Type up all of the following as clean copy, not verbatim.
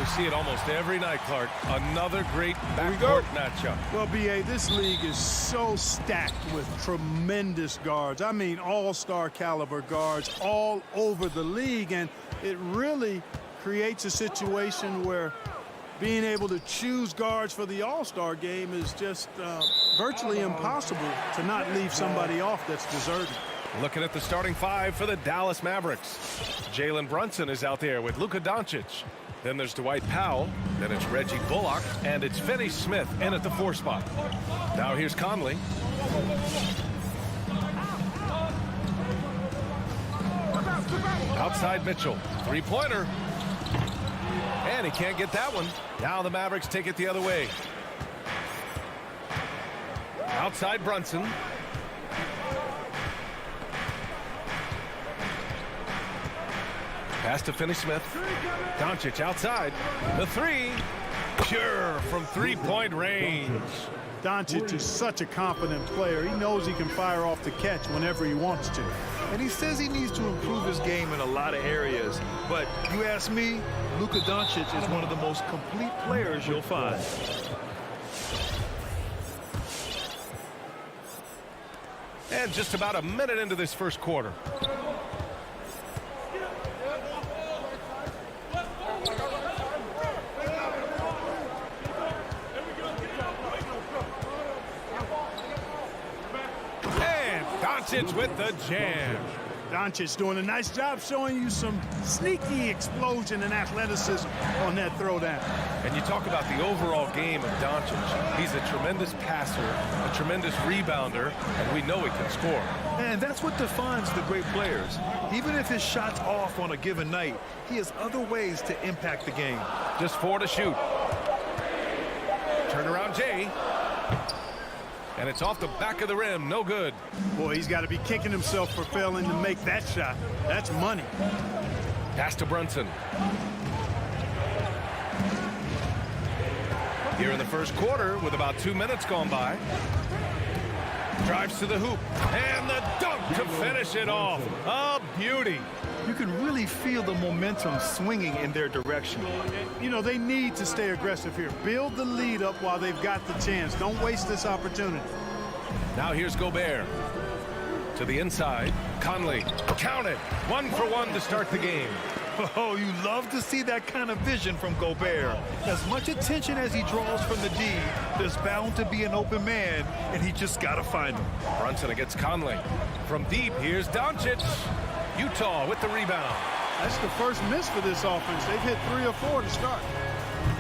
We see it almost every night, Clark. Another great backcourt matchup. Well, B.A., this league is so stacked with tremendous guards. I mean, all-star caliber guards all over the league, and it really creates a situation where being able to choose guards for the all-star game is just virtually impossible to not leave somebody off that's deserving. Looking at the starting five for the Dallas Mavericks. Jalen Brunson is out there with Luka Doncic. Then there's Dwight Powell. Then it's Reggie Bullock. And it's Finney Smith in at the 4 spot. Now here's Conley. Outside Mitchell. Three-pointer. And he can't get that one. Now the Mavericks take it the other way. Outside Brunson. Pass to Finney Smith. Doncic outside. The three. Pure from three-point range. Doncic is such a confident player. He knows he can fire off the catch whenever he wants to. And he says he needs to improve his game in a lot of areas. But you ask me, Luka Doncic is one of the most complete players you'll find. And just about a minute into this first quarter. Doncic with the jam. Doncic doing a nice job showing you some sneaky explosion and athleticism on that throwdown. And you talk about the overall game of Doncic. He's a tremendous passer, a tremendous rebounder, and we know he can score. And that's what defines the great players. Even if his shot's off on a given night, he has other ways to impact the game. Just 4 to shoot. Turnaround Jay. And it's off the back of the rim. No good. Boy, he's got to be kicking himself for failing to make that shot. That's money. Pass to Brunson. Here in the first quarter with about 2 minutes gone by. Drives to the hoop. And the dunk to finish it off. A beauty. You can really feel the momentum swinging in their direction. You know, they need to stay aggressive here. Build the lead up while they've got the chance. Don't waste this opportunity. Now here's Gobert. To the inside. Conley. Count it. 1 for 1 to start the game. Oh, you love to see that kind of vision from Gobert. As much attention as he draws from the D, there's bound to be an open man, and he just got to find him. Brunson against Conley. From deep, here's Doncic. Utah with the rebound. That's the first miss for this offense. They've hit 3 or 4 to start.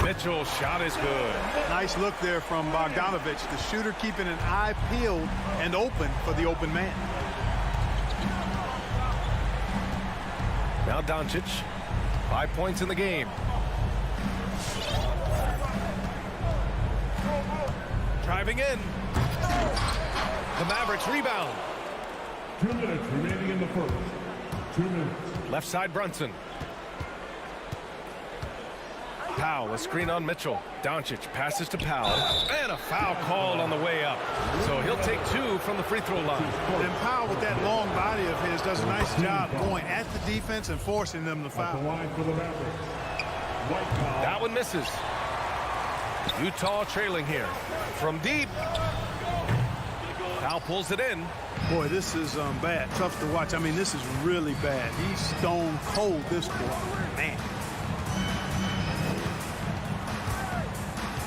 Mitchell's shot is good. Nice look there from Bogdanovic, the shooter keeping an eye peeled and open for the open man. Now Doncic, 5 points in the game. Driving in. The Mavericks rebound. 2 minutes remaining in the first. 2 minutes. Left side Brunson. Powell, a screen on Mitchell. Doncic passes to Powell. And a foul called on the way up. So he'll take 2 from the free throw line. And Powell, with that long body of his, does a nice job going at the defense and forcing them to foul. That one misses. Utah trailing here. From deep. Powell pulls it in. Boy, this is bad. Tough to watch. I mean, this is really bad. He's stone cold, this boy. Man.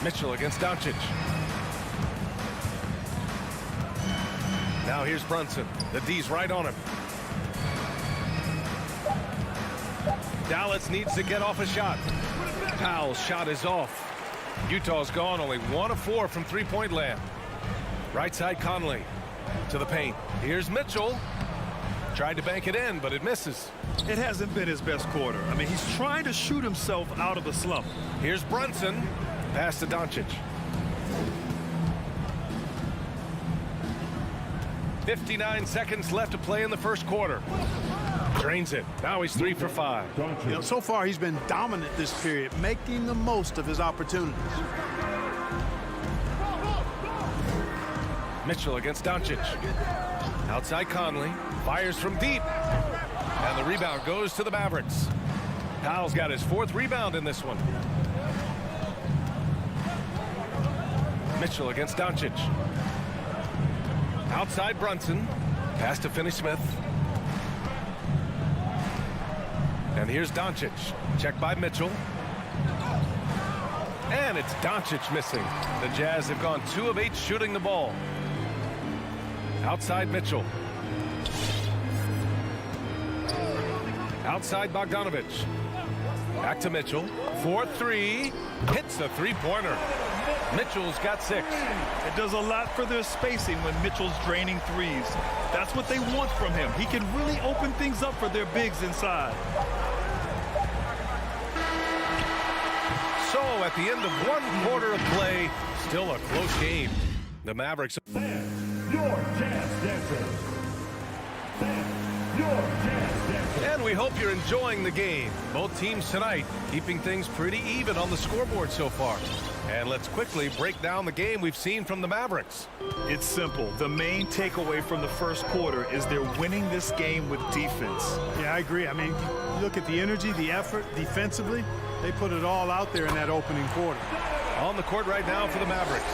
Mitchell against Doncic. Now here's Brunson. The D's right on him. Dallas needs to get off a shot. Powell's shot is off. Utah's gone only 1 of 4 from three-point land. Right side Conley to the paint. Here's Mitchell. Tried to bank it in, but it misses. It hasn't been his best quarter. I mean, he's trying to shoot himself out of the slump. Here's Brunson. Pass to Doncic. 59 seconds left to play in the first quarter. Drains it. Now he's 3 for 5. You know, so far he's been dominant this period, making the most of his opportunities. Mitchell against Doncic. Outside Conley. Fires from deep. And the rebound goes to the Mavericks. Powell's got his 4th rebound in this one. Mitchell against Doncic. Outside Brunson. Pass to Finney-Smith. And here's Doncic. Check by Mitchell. And it's Doncic missing. The Jazz have gone 2 of 8 shooting the ball. Outside Mitchell. Outside Bogdanovich. Back to Mitchell. 4-3. Hits the three-pointer. Mitchell's got 6. It does a lot for their spacing when Mitchell's draining threes. That's what they want from him. He can really open things up for their bigs inside. So at the end of 1 quarter of play, still a close game. The Mavericks. Your Jazz Dancers. Your Jazz Dancers. And we hope you're enjoying the game. Both teams tonight keeping things pretty even on the scoreboard so far. And let's quickly break down the game we've seen from the Mavericks. It's simple. The main takeaway from the first quarter is they're winning this game with defense. Yeah, I agree. I mean, you look at the energy, the effort defensively. They put it all out there in that opening quarter. On the court right now for the Mavericks.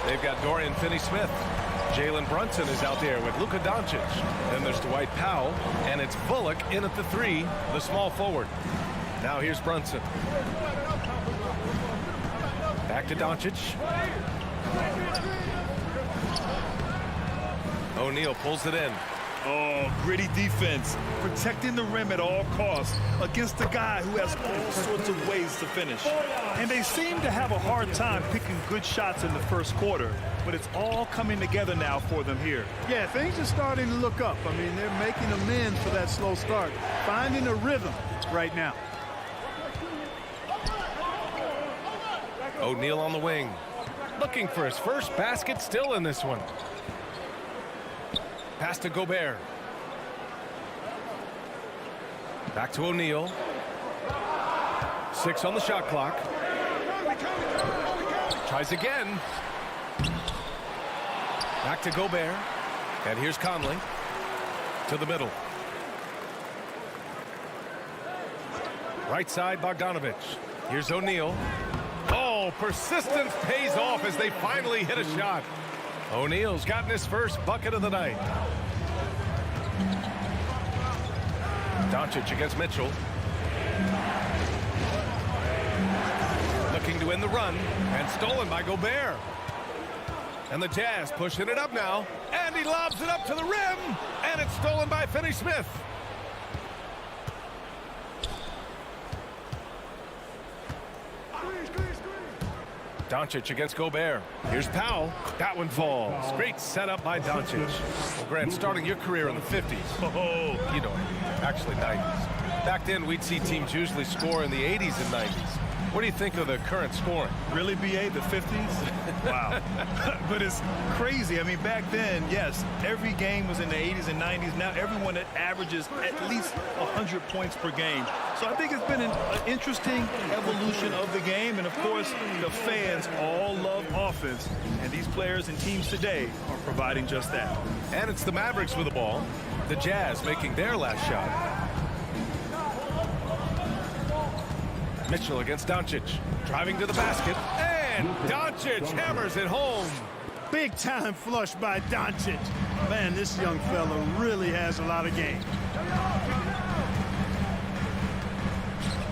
They've got Dorian Finney-Smith. Jalen Brunson is out there with Luka Doncic. Then there's Dwight Powell. And it's Bullock in at the 3, the small forward. Now here's Brunson. Back to Doncic. O'Neal pulls it in. Oh, gritty defense. Protecting the rim at all costs against a guy who has all sorts of ways to finish. And they seem to have a hard time picking good shots in the first quarter, but it's all coming together now for them here. Yeah, things are starting to look up. I mean, they're making amends for that slow start. Finding a rhythm right now. O'Neal on the wing. Looking for his first basket still in this one. Pass to Gobert. Back to O'Neal. 6 on the shot clock. Tries again. Back to Gobert. And here's Conley. To the middle. Right side, Bogdanovich. Here's O'Neal. Oh, persistence pays off as they finally hit a shot. O'Neal's gotten his first bucket of the night. Doncic against Mitchell. Looking to end the run, and stolen by Gobert. And the Jazz pushing it up now, and he lobs it up to the rim, and it's stolen by Finney-Smith. Doncic against Gobert. Here's Powell. That one falls. Great setup by Doncic. Well, Grant, starting your career in the 50s. Oh, You know, actually 90s. Back then, we'd see teams usually score in the 80s and 90s. What do you think of the current scoring? really, BA, the 50s? Wow. But it's crazy. I mean, back then, yes, every game was in the 80s and 90s. Now everyone that averages at least 100 points per game. So I think it's been an interesting evolution of the game. And, of course, the fans all love offense. And these players and teams today are providing just that. And it's the Mavericks with the ball. The Jazz making their last shot. Mitchell against Doncic. Driving to the basket. And Doncic hammers it home. Big time flush by Doncic. Man, this young fella really has a lot of game.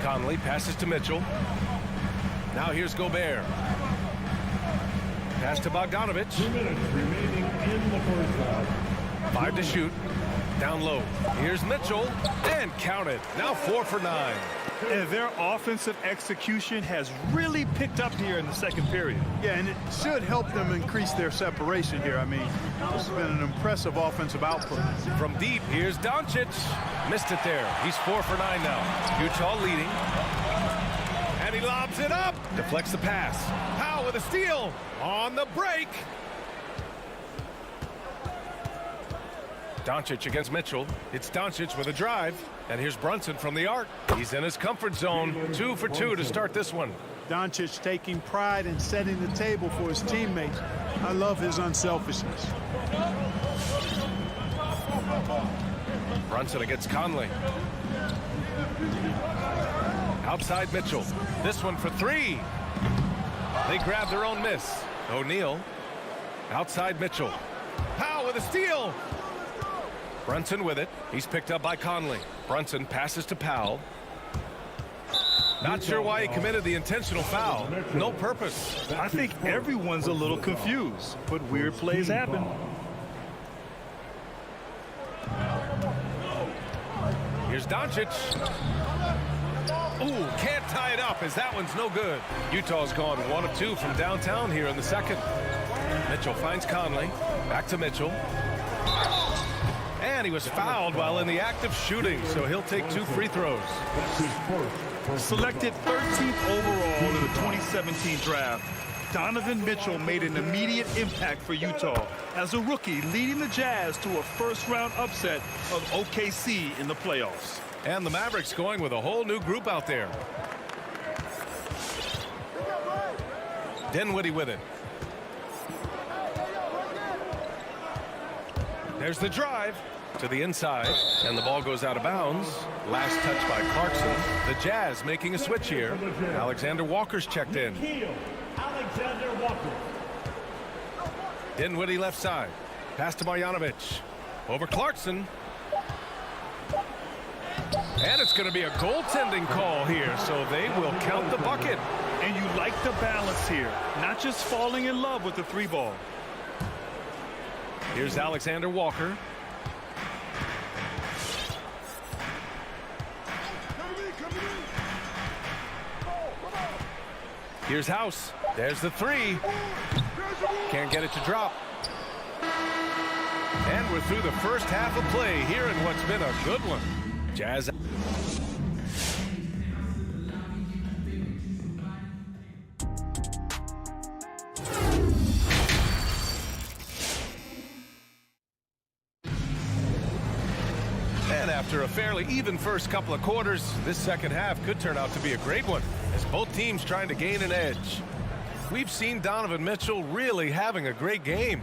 Conley passes to Mitchell. Now here's Gobert. Pass to Bogdanovich. 2 minutes remaining in the first half. 5 to shoot. Down low. Here's Mitchell. And count it. Now 4 for 9. And their offensive execution has really picked up here in the second period. Yeah, and it should help them increase their separation here. I mean, this has been an impressive offensive output. From deep, here's Doncic. Missed it there. He's 4 for 9 now. Utah leading. And he lobs it up. Deflects the pass. Powell with a steal. On the break. Doncic against Mitchell. It's Doncic with a drive. And here's Brunson from the arc. He's in his comfort zone. 2 for 2 to start this one. Doncic taking pride in setting the table for his teammates. I love his unselfishness. Brunson against Conley. Outside Mitchell. This one for three. They grab their own miss. O'Neal. Outside Mitchell. Powell with a steal. Brunson with it. He's picked up by Conley. Brunson passes to Powell. Not sure why he committed the intentional foul. No purpose. I think everyone's a little confused, but weird plays happen. Here's Doncic. Ooh, can't tie it up as that one's no good. Utah's gone 1 of 2 from downtown here in the second. Mitchell finds Conley. Back to Mitchell. And he was fouled while in the act of shooting, so he'll take 2 free throws. Selected 13th overall in the 2017 draft, Donovan Mitchell made an immediate impact for Utah as a rookie, leading the Jazz to a first-round upset of OKC in the playoffs. And the Mavericks going with a whole new group out there. Dinwiddie with it. There's the drive to the inside, and the ball goes out of bounds. Last touch by Clarkson. The Jazz making a switch here. Alexander Walker's checked in. Alexander Walker. Dinwiddie left side. Pass to Marjanovic. Over Clarkson. And it's going to be a goaltending call here, so they will count the bucket. And you like the balance here, not just falling in love with the 3-ball. Here's Alexander Walker. Here's House. There's the 3. Can't get it to drop. And we're through the first half of play here in what's been a good one. Jazz. And after a fairly even first couple of quarters, this second half could turn out to be a great one as both teams trying to gain an edge. We've seen Donovan Mitchell really having a great game.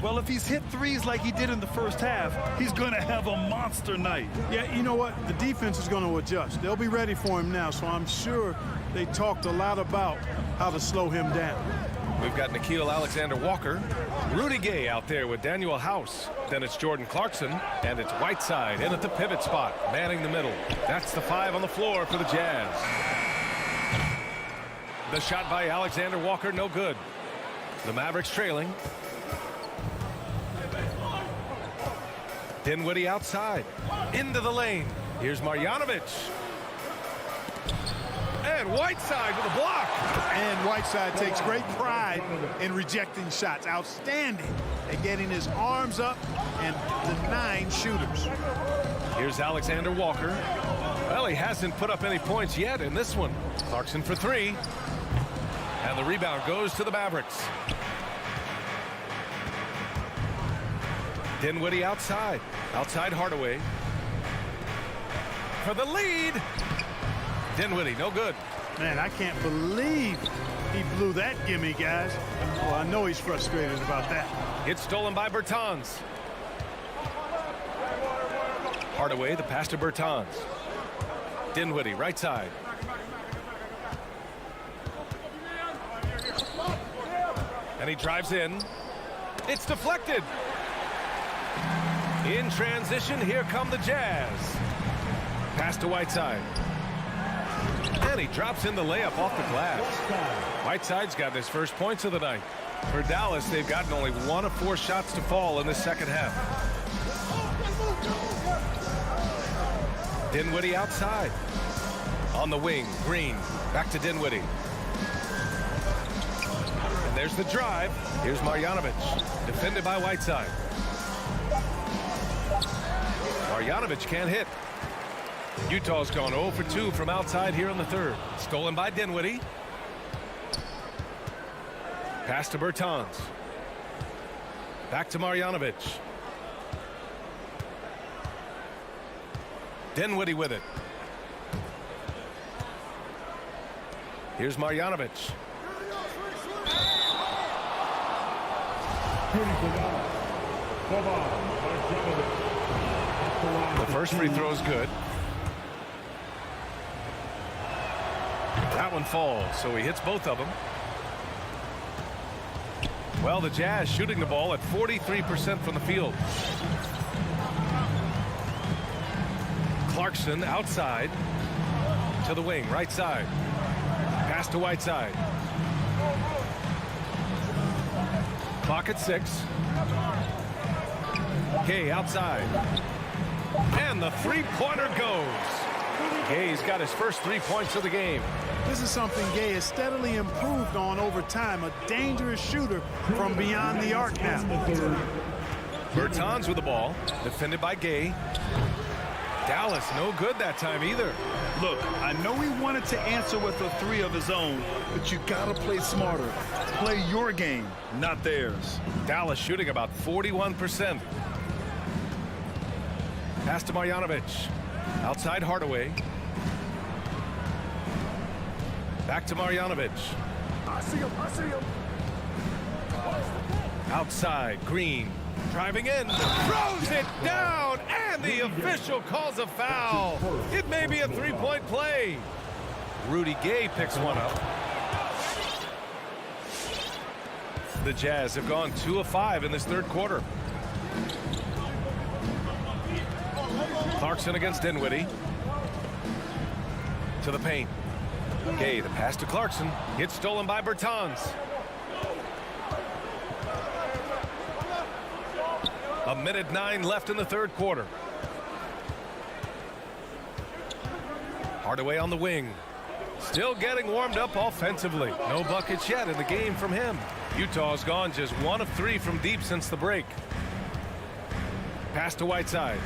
Well, if he's hit threes like he did in the first half, he's going to have a monster night. Yeah, you know what? The defense is going to adjust. They'll be ready for him now, so I'm sure they talked a lot about how to slow him down. We've got Nickeil Alexander-Walker, Rudy Gay out there with Daniel House. Then it's Jordan Clarkson, and it's Whiteside in at the pivot spot, manning the middle. That's the 5 on the floor for the Jazz. The shot by Alexander-Walker, no good. The Mavericks trailing. Dinwiddie outside, into the lane. Here's Marjanovic. And Whiteside with a block. And Whiteside takes great pride in rejecting shots. Outstanding at getting his arms up and denying shooters. Here's Alexander Walker. Well, he hasn't put up any points yet in this one. Clarkson for 3. And the rebound goes to the Mavericks. Dinwiddie outside. Outside Hardaway. For the lead. Dinwiddie, no good. Man, I can't believe he blew that gimme, guys. Well, I know he's frustrated about that. It's stolen by Bertans. Hardaway, the pass to Bertans. Dinwiddie, right side. And he drives in. It's deflected. In transition, here come the Jazz. Pass to Whiteside. And he drops in the layup off the glass. Whiteside's got his first points of the night. For Dallas, they've gotten only 1 of 4 shots to fall in the second half. Dinwiddie outside. On the wing, Green. Back to Dinwiddie. And there's the drive. Here's Marjanovic. Defended by Whiteside. Marjanovic can't hit. Utah's gone 0 for 2 from outside here in the third. Stolen by Dinwiddie. Pass to Bertans. Back to Marjanovic. Dinwiddie with it. Here's Marjanovic. The first free throw is good. That one falls, so he hits both of them. Well, the Jazz shooting the ball at 43% from the field. Clarkson outside to the wing, right side. Pass to Whiteside. Clock at 6. Gay outside. And the three-pointer goes. Gay's got his first 3 points of the game. This is something Gay has steadily improved on over time. A dangerous shooter from beyond the arc now. Bertans with the ball. Defended by Gay. Dallas no good that time either. Look, I know he wanted to answer with a 3 of his own, but you gotta play smarter. Play your game, not theirs. Dallas shooting about 41%. Pass to Marjanovic. Outside Hardaway. Back to Marjanovic. I see him. Outside Green. Driving in. Throws it down. And the official calls a foul. It may be a three-point play. Rudy Gay picks one up. The Jazz have gone 2 of 5 in this third quarter. Clarkson against Dinwiddie. To the paint. Gay, the pass to Clarkson. Gets stolen by Bertans. A minute 9 left in the third quarter. Hardaway on the wing. Still getting warmed up offensively. No buckets yet in the game from him. Utah's gone just 1 of 3 from deep since the break. Pass to Whiteside.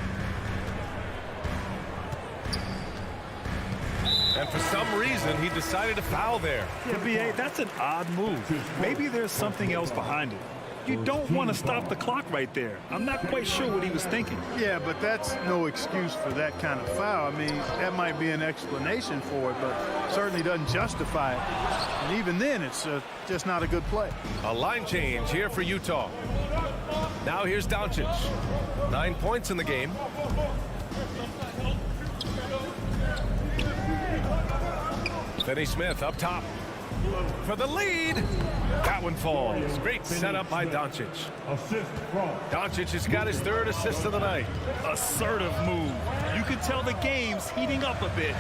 And for some reason, he decided to foul there. Yeah, B.A., that's an odd move. Maybe there's something else behind it. You don't want to stop the clock right there. I'm not quite sure what he was thinking. Yeah, but that's no excuse for that kind of foul. I mean, that might be an explanation for it, but certainly doesn't justify it. And even then, it's just not a good play. A line change here for Utah. Now here's Doncic. 9 points in the game. Finney Smith up top for the lead. That one falls. Great setup by Doncic. Assist from Doncic has got his 3rd assist of the night. Assertive move. You can tell the game's heating up a bit.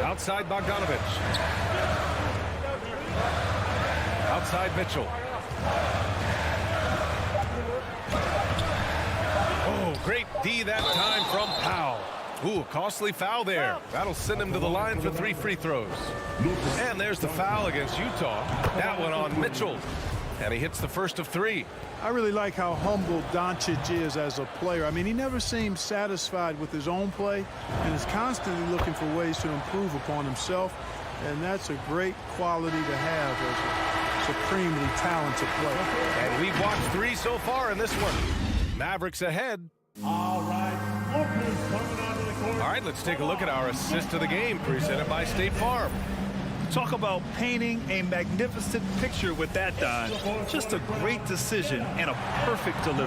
Outside Bogdanovic. Outside Mitchell. Oh, great D that time from Powell. Ooh, costly foul there. That'll send him to the line for 3 free throws. And there's the foul against Utah. That one on Mitchell. And he hits the first of 3. I really like how humble Doncic is as a player. I mean, he never seems satisfied with his own play and is constantly looking for ways to improve upon himself. And that's a great quality to have as a supremely talented player. And we've watched 3 so far in this one. Mavericks ahead. all right. Offense coming onto the court. All right, let's take a look at our assist of the game presented by State Farm. Talk about painting a magnificent picture with that, Don. Just a great decision and a perfect delivery.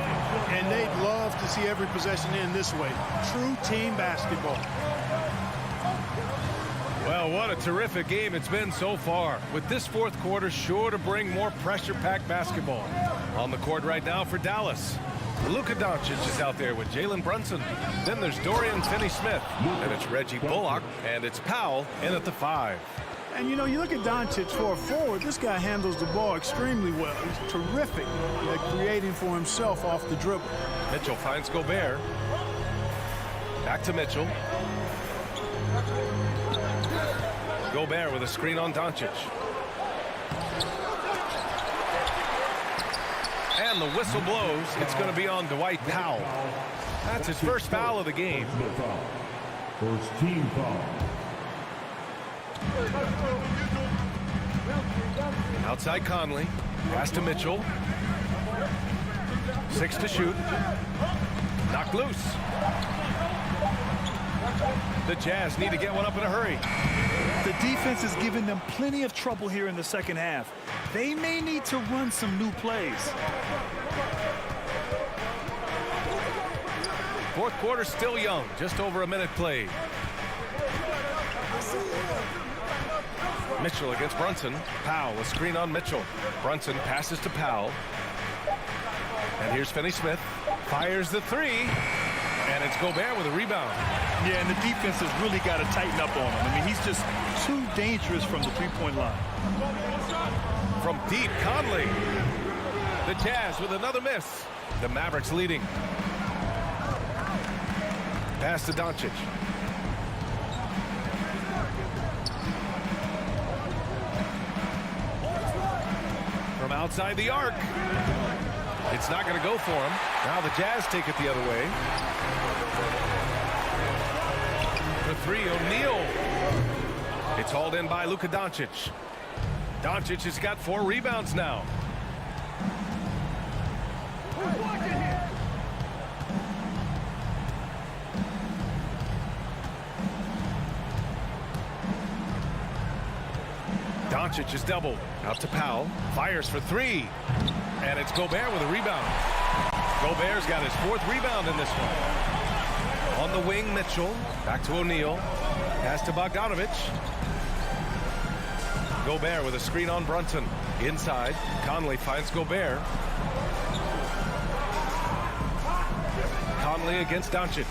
And they'd love to see every possession end this way. True team basketball. Well, what a terrific game it's been so far, with this fourth quarter sure to bring more pressure-packed basketball. On the court right now for Dallas, Luka Doncic is out there with Jalen Brunson. Then there's Dorian Finney-Smith, and it's Reggie Bullock, and it's Powell in at the 5. And, you know, you look at Doncic for a forward, this guy handles the ball extremely well. He's terrific at creating for himself off the dribble. Mitchell finds Gobert. Back to Mitchell. Gobert with a screen on Doncic. And the whistle blows. It's going to be on Dwight Powell. That's his first foul of the game. First team foul. Outside Conley. Pass to Mitchell. 6 to shoot. Knocked loose. The Jazz need to get one up in a hurry. The defense is giving them plenty of trouble here in the second half. They may need to run some new plays. Fourth quarter still young, just over a minute played. Mitchell against Brunson. Powell, a screen on Mitchell. Brunson passes to Powell. And here's Finney-Smith. Fires the three. And it's Gobert with a rebound. Yeah, and the defense has really got to tighten up on him. I mean, he's just too dangerous from the three-point line. From deep, Conley. The Jazz with another miss. The Mavericks leading. Pass to Doncic. From outside the arc. It's not going to go for him. Now the Jazz take it the other way. The three, O'Neal. It's hauled in by Luka Doncic. Doncic has got 4 rebounds now. Doncic is doubled. Out to Powell. Fires for 3. And it's Gobert with a rebound. Gobert's got his 4th rebound in this one. On the wing, Mitchell. Back to O'Neal. Pass to Bogdanovic. Gobert with a screen on Brunson. Inside. Conley finds Gobert. Conley against Doncic.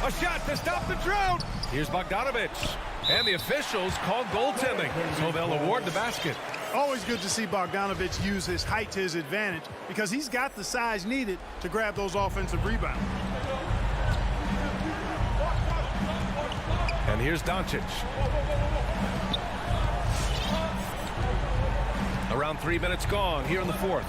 A shot to stop the drought. Here's Bogdanovic. And the officials called goaltending, so they'll award the basket. Always good to see Bogdanovic use his height to his advantage because he's got the size needed to grab those offensive rebounds. And here's Doncic. Around 3 minutes gone here in the 4th.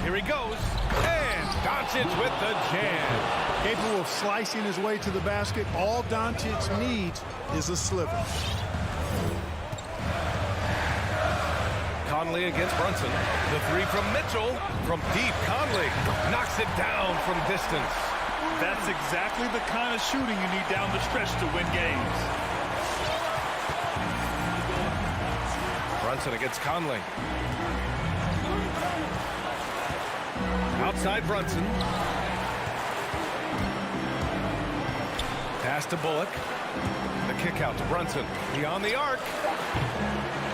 Here he goes. And Doncic with the jam. Capable of slicing his way to the basket. All Doncic needs is a sliver. Conley against Brunson. The 3 from Mitchell. From deep, Conley knocks it down from distance. That's exactly the kind of shooting you need down the stretch to win games. Brunson against Conley. Outside Brunson. Pass to Bullock. The kick out to Brunson. Beyond the arc.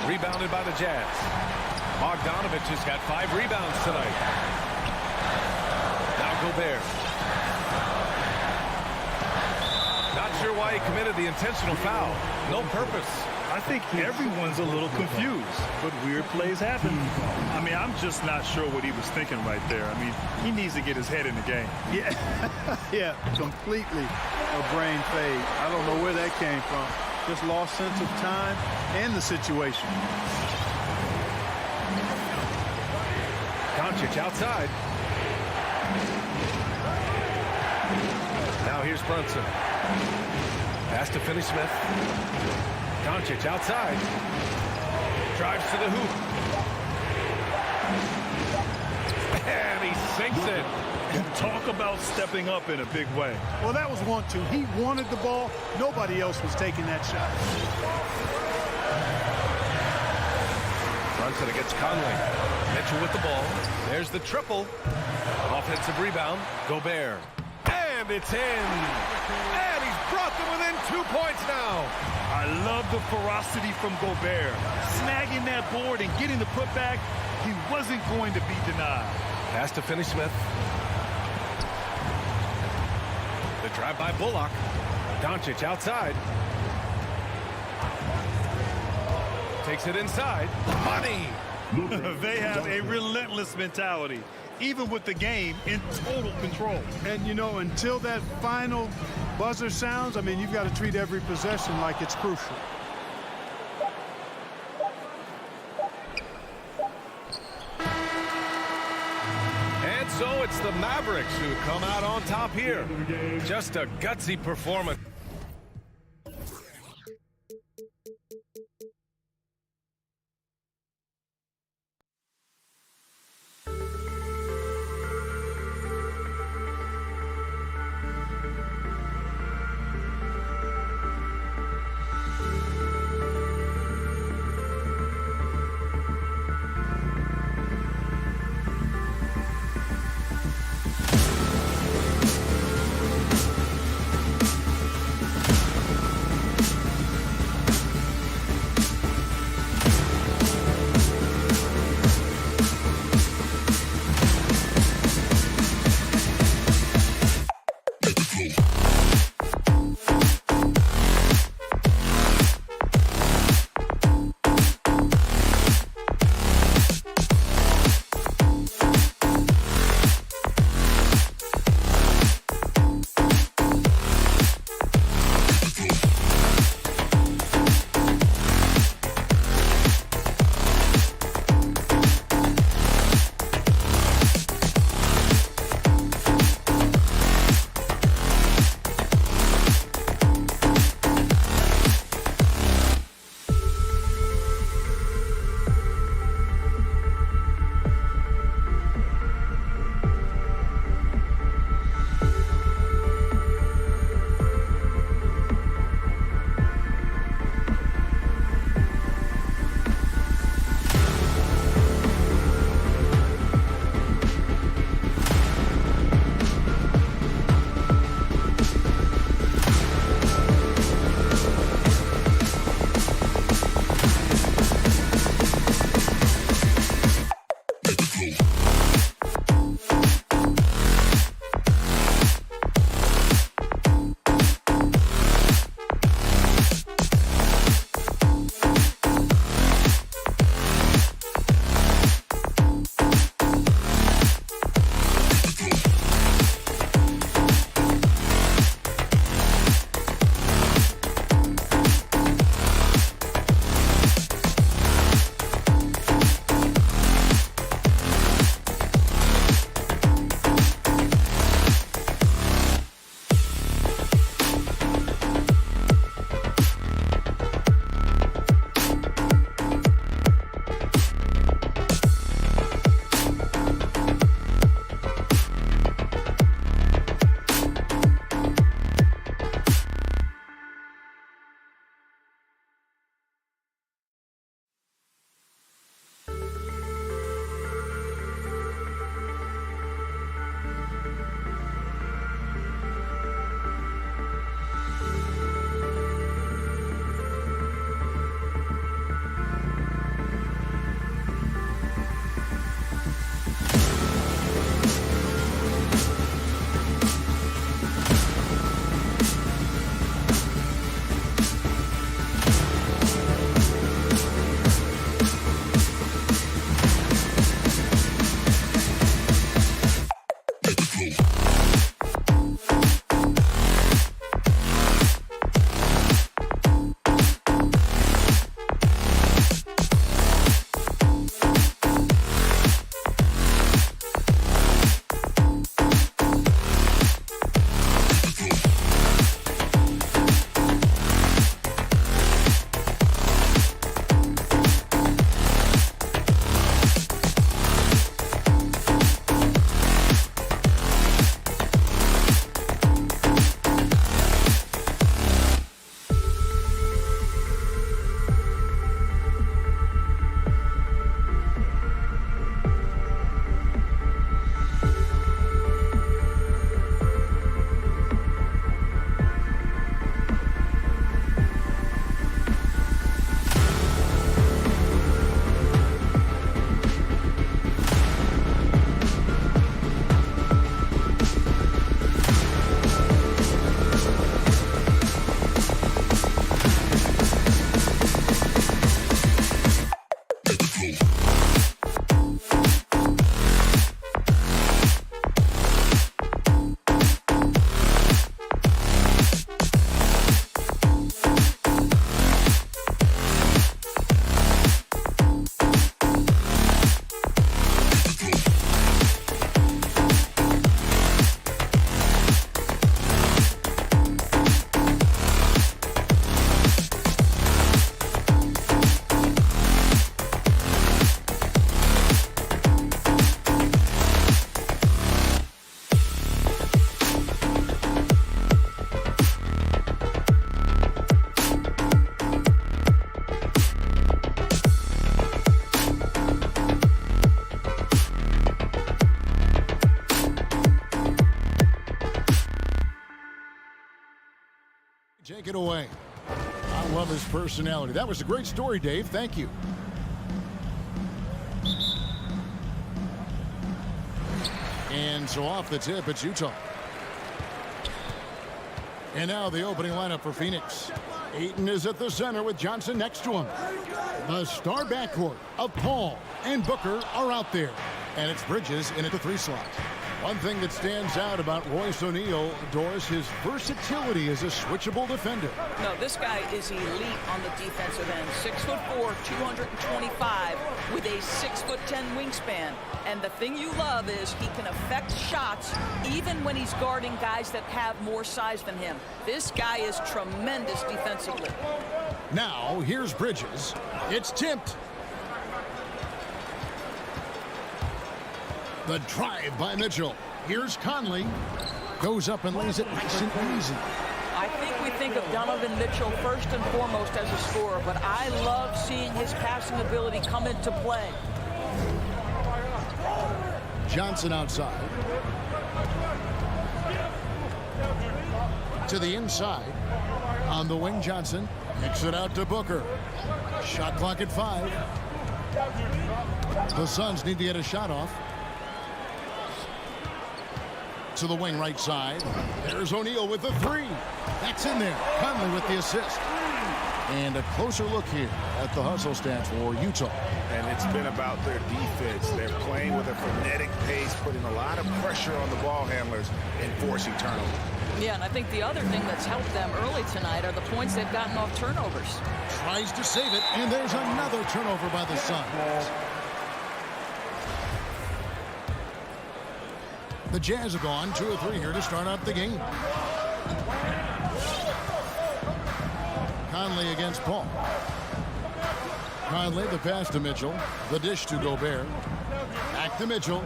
Rebounded by the Jazz. Bogdanovic has got 5 rebounds tonight. Now Gobert. Not sure why he committed the intentional foul. No purpose. I think everyone's a little confused, but weird plays happen. I mean, I'm just not sure what he was thinking right there. I mean, he needs to get his head in the game. Yeah, yeah, completely a brain fade. I don't know where that came from. Just lost sense of time and the situation. Doncic outside. Now here's Brunson. Pass to Finney-Smith. Doncic outside. Drives to the hoop. And he sinks it. Talk about stepping up in a big way. Well, that was 1-2. He wanted the ball. Nobody else was taking that shot. Brunson against Conley. Mitchell with the ball. There's the triple. Offensive rebound. Gobert. And it's in. And he's brought them within 2 points now. I love the ferocity from Gobert. Snagging that board and getting the putback. He wasn't going to be denied. Pass to Finney-Smith. The drive by Bullock. Doncic outside. Takes it inside. Money. They have a relentless mentality, even with the game in total control. And, you know, until that final buzzer sounds, I mean, you've got to treat every possession like it's crucial. And so it's the Mavericks who come out on top here. Just a gutsy performance. Take it away. I love his personality. That was a great story, Dave. Thank you. And so off the tip, it's Utah. And now the opening lineup for Phoenix. Ayton is at the center with Johnson next to him. The star backcourt of Paul and Booker are out there. And it's Bridges in at the 3 slot. One thing that stands out about Royce O'Neal, Doris, his versatility as a switchable defender. No, this guy is elite on the defensive end. 6'4", 225 with a 6'10" wingspan. And the thing you love is he can affect shots even when he's guarding guys that have more size than him. This guy is tremendous defensively. Now, here's Bridges. It's tipped. The drive by Mitchell. Here's Conley. Goes up and lays it nice and easy. I think we think of Donovan Mitchell first and foremost as a scorer, but I love seeing his passing ability come into play. Johnson outside. To the inside. On the wing, Johnson. Kicks it out to Booker. Shot clock at 5. The Suns need to get a shot off. To the wing right side. There's O'Neal with the 3. That's in there. Conley with the assist. And a closer look here at the hustle stats for Utah. And it's been about their defense. They're playing with a frenetic pace, putting a lot of pressure on the ball handlers and forcing turnovers. Yeah, and I think the other thing that's helped them early tonight are the points they've gotten off turnovers. Tries to save it, and there's another turnover by the Suns. The Jazz have gone 2 of 3 here to start out the game. Conley against Paul. Conley, the pass to Mitchell. The dish to Gobert. Back to Mitchell.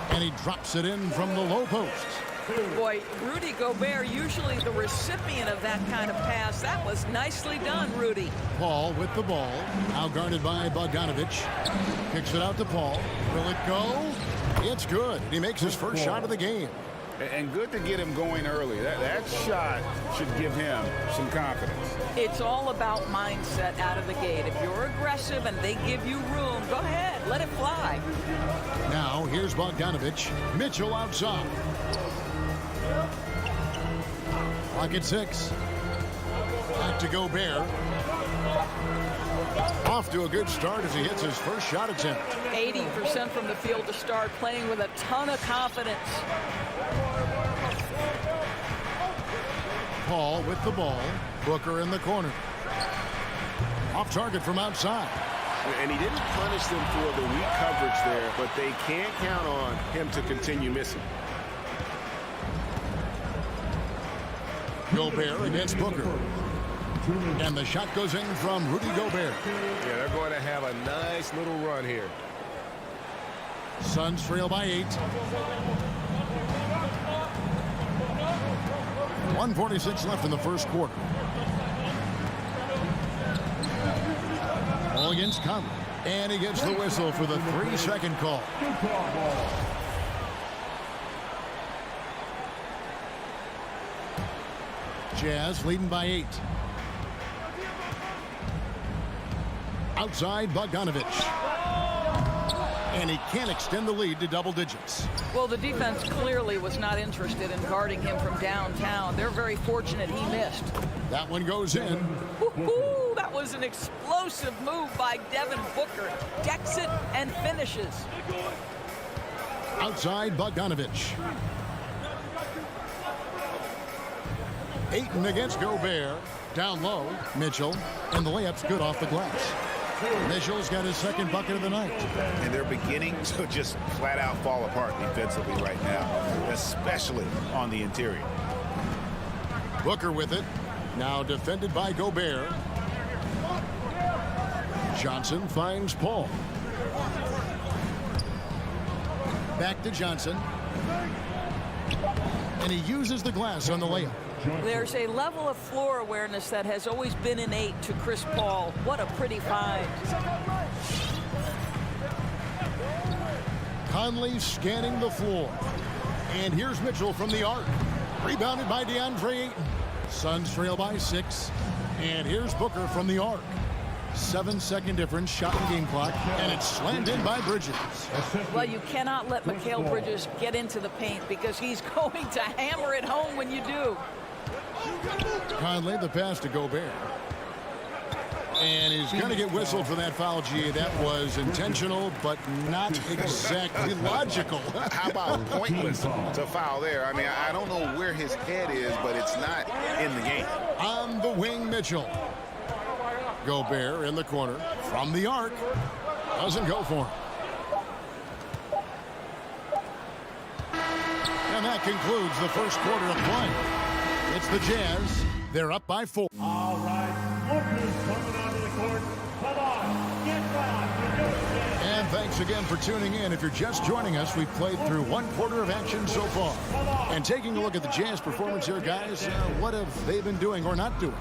And he drops it in from the low post. Boy, Rudy Gobert, usually the recipient of that kind of pass. That was nicely done, Rudy. Paul with the ball. Now guarded by Bogdanovic. Kicks it out to Paul. Will it go? It's good. He makes his first shot of the game. And good to get him going early. That shot should give him some confidence. It's all about mindset out of the gate. If you're aggressive and they give you room, go ahead, let it fly. Now here's Bogdanovic. Mitchell outside. Clock at 6. Back to Gobert. Off to a good start as he hits his first shot attempt. 80% from the field to start, playing with a ton of confidence. Paul with the ball. Booker in the corner. Off target from outside. And he didn't punish them for the weak coverage there, but they can't count on him to continue missing. Gobert against Booker. And the shot goes in from Rudy Gobert. Yeah, they're going to have a nice little run here. Suns trail by 8. 1:46 left in the first quarter. Ball against Conley. And he gets the whistle for the 3-second call. Jazz leading by 8. Outside, Bogdanovic. And he can't extend the lead to double digits. Well, the defense clearly was not interested in guarding him from downtown. They're very fortunate he missed. That one goes in. Woo-hoo, that was an explosive move by Devin Booker. Decks it and finishes. Outside, Bogdanovic. Ayton against Gobert. Down low, Mitchell. And the layup's good off the glass. Mitchell's got his second bucket of the night. And they're beginning to just flat out fall apart defensively right now, especially on the interior. Booker with it. Now defended by Gobert. Johnson finds Paul. Back to Johnson. And he uses the glass on the layup. There's a level of floor awareness that has always been innate to Chris Paul. What a pretty find. Conley scanning the floor. And here's Mitchell from the arc. Rebounded by DeAndre Ayton. Suns trail by 6. And here's Booker from the arc. 7-second difference, shot and game clock, and it's slammed in by Bridges. Well, you cannot let Mikal Bridges get into the paint because he's going to hammer it home when you do. Conley, the pass to Gobert. And he's going to get whistled for that foul, G. That was intentional, but not exactly logical. How about pointless to foul there? I mean, I don't know where his head is, but it's not in the game. On the wing, Mitchell. Gobert in the corner from the arc. Doesn't go for him. And that concludes the first quarter of play. It's the Jazz. They're up by 4. All right, Booker's coming onto the court. Come on, get back. You're good. And thanks again for tuning in. If you're just joining us, we've played through one quarter of action so far. And taking a look at the Jazz performance here, guys, what have they been doing or not doing?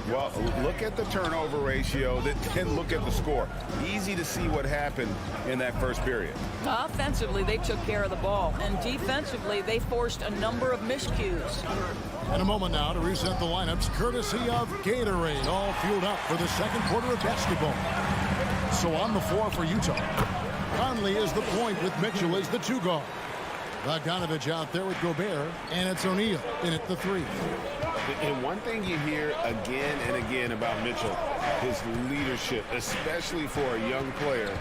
Well, look at the turnover ratio, then look at the score. Easy to see what happened in that first period. Offensively, they took care of the ball. And defensively, they forced a number of miscues. In a moment now to reset the lineups, courtesy of Gatorade, all fueled up for the second quarter of basketball. So on the floor for Utah, Conley is the point with Mitchell as the 2 guard. Bogdanovich out there with Gobert, and it's O'Neal in at the 3. And one thing you hear again and again about Mitchell, his leadership, especially for a young player,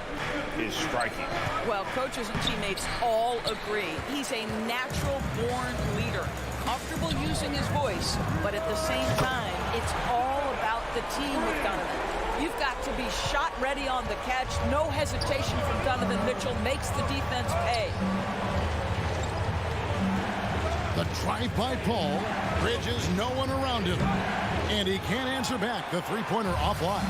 is striking. Well, coaches and teammates all agree. He's a natural-born leader, comfortable using his voice, but at the same time, it's all about the team with Donovan. You've got to be shot ready on the catch. No hesitation from Donovan Mitchell makes the defense pay. The drive by Paul. Bridges, no one around him. And he can't answer back. The three-pointer offline.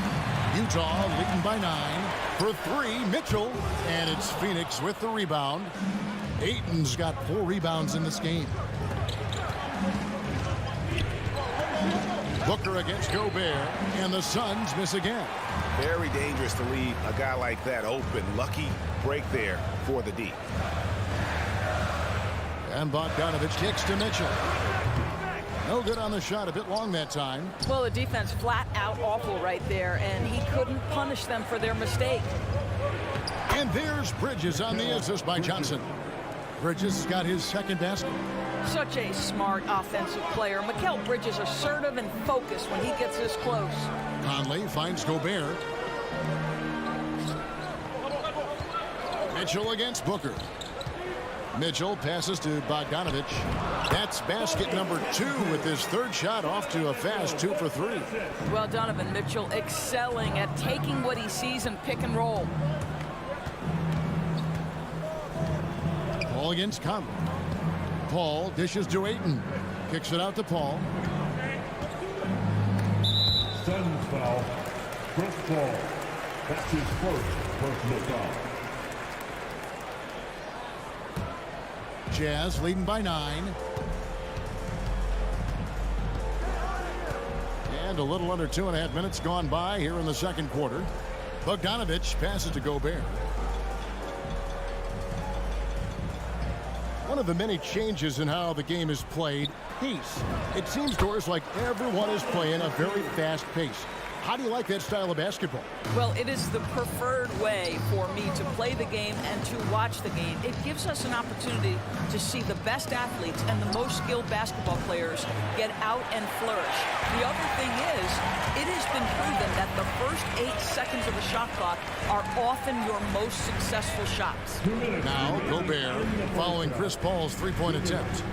Utah leading by 9. For 3, Mitchell. And it's Phoenix with the rebound. Ayton's got 4 rebounds in this game. Booker against Gobert, and the Suns miss again. Very dangerous to leave a guy like that open. Lucky break there for the D. And Bogdanovich kicks to Mitchell. No good on the shot, a bit long that time. Well, the defense flat out awful right there, and he couldn't punish them for their mistake. And there's Bridges on the assist by Johnson. Bridges has got his second basket. Such a smart offensive player. Mikal Bridges assertive and focused when he gets this close. Conley finds Gobert. Mitchell against Booker. Mitchell passes to Bogdanovich. That's basket number 2 with his third shot off to a fast 2 for 3. Well, Donovan Mitchell excelling at taking what he sees and pick and roll. Paul against Conley. Paul dishes to Ayton. Kicks it out to Paul. Suns foul. Chris Paul. That's his first personal foul. Jazz leading by 9. And a little under 2.5 minutes gone by here in the second quarter. Bogdanovich passes to Gobert. One of the many changes in how the game is played, pace. It seems, Doris, like everyone is playing a very fast pace. How do you like that style of basketball? Well, it is the preferred way for me to play the game and to watch the game. It gives us an opportunity to see the best athletes and the most skilled basketball players get out and flourish. The other thing is, it has been proven that the first 8 seconds of a shot clock are often your most successful shots. Now, Gobert following Chris Paul's three-point attempt.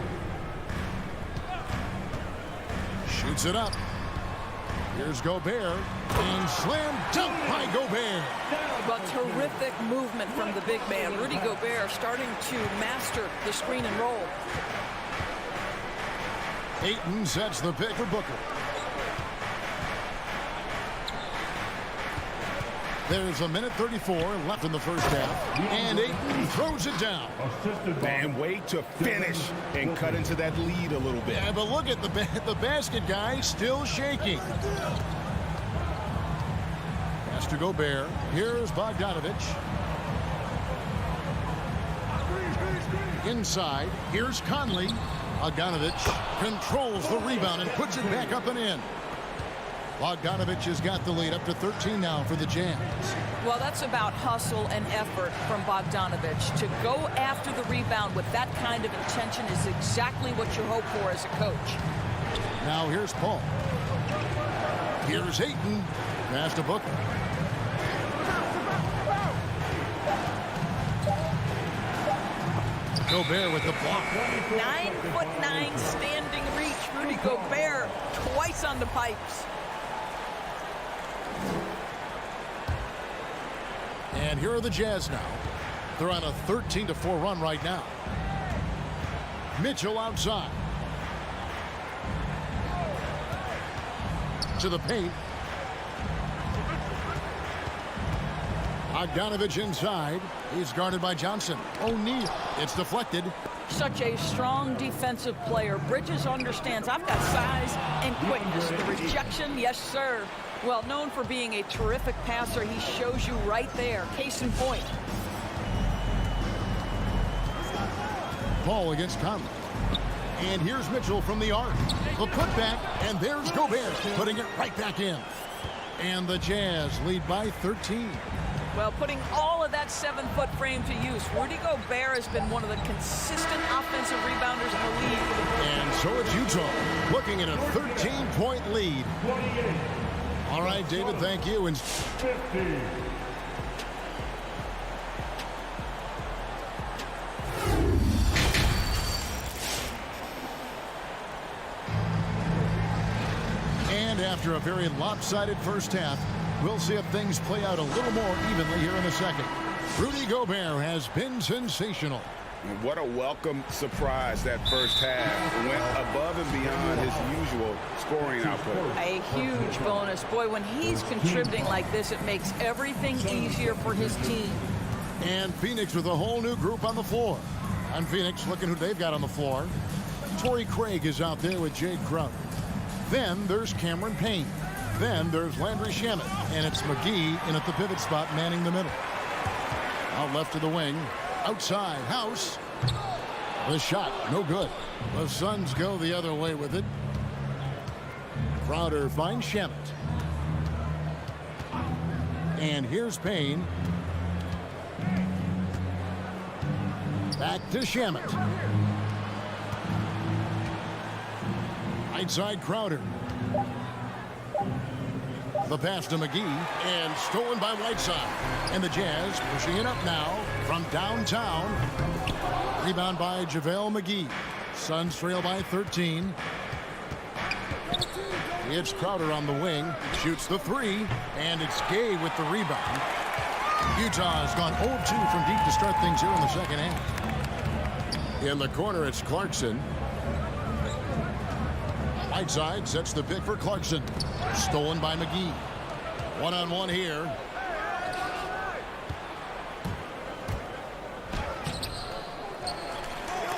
Shoots it up. Here's Gobert, and slam dunk by Gobert. But terrific movement from the big man. Rudy Gobert starting to master the screen and roll. Ayton sets the pick for Booker. There's a minute 34 left in the first half, and Ayton throws it down. And wait to finish and cut into that lead a little bit. Yeah, but look at the basket guy still shaking. Pass to Gobert. Here's Bogdanovich. Inside. Here's Conley. Bogdanovich controls the rebound and puts it back up and in. Bogdanovich has got the lead up to 13 now for the Jazz. Well, that's about hustle and effort from Bogdanovich. To go after the rebound with that kind of intention is exactly what you hope for as a coach. Now here's Paul. Here's Ayton. Pass to Booker. Gobert with the block. 9'9" standing reach. Rudy Gobert twice on the pipes. And here are the Jazz now. They're on a 13-4 run right now. Mitchell outside. To the paint. Bogdanovich inside. He's guarded by Johnson. O'Neal. It's deflected. Such a strong defensive player. Bridges understands I've got size and quickness. The rejection, yes, sir. Well, known for being a terrific passer, he shows you right there. Case in point. Ball against Conley. And here's Mitchell from the arc. The putback, and there's Gobert putting it right back in. And the Jazz lead by 13. Well, putting all of that 7-foot frame to use, Rudy Gobert has been one of the consistent offensive rebounders in the league for the Bulls. And so it's Utah looking at a 13-point lead. All right, David, thank you. And 50. And after a very lopsided first half, we'll see if things play out a little more evenly here in the second. Rudy Gobert has been sensational. What a welcome surprise that first half. Went above and beyond his usual scoring output. A huge bonus. Boy, when he's contributing like this, it makes everything easier for his team. And Phoenix with a whole new group on the floor. On Phoenix, looking who they've got on the floor. Torrey Craig is out there with Jade Crowder. Then there's Cameron Payne. Then there's Landry Shamet. And it's McGee in at the pivot spot, manning the middle. Out left to the wing. Outside, House. The shot, no good. The Suns go the other way with it. Crowder finds Shamet. And here's Payne. Back to Shamet. Right side, Crowder. The pass to McGee, and stolen by Whiteside. And the Jazz pushing it up now from downtown. Rebound by JaVale McGee. Suns trail by 13. It's Crowder on the wing. Shoots the three, and it's Gay with the rebound. Utah has gone 0-2 from deep to start things here in the second half. In the corner, it's Clarkson. Whiteside sets the pick for Clarkson. Stolen by McGee. One-on-one here.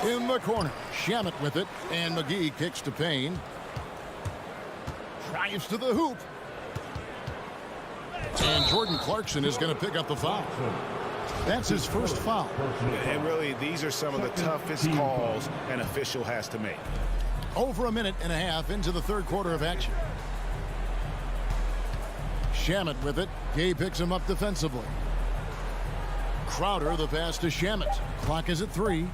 In the corner. Shamet with it. And McGee kicks to Payne. Drives to the hoop. And Jordan Clarkson is going to pick up the foul. That's his first foul. And really, these are some of the toughest calls an official has to make. Over a minute and a half into the third quarter of action. Shamet with it. Gay picks him up defensively. Crowder, the pass to Shamet. Clock is at 3.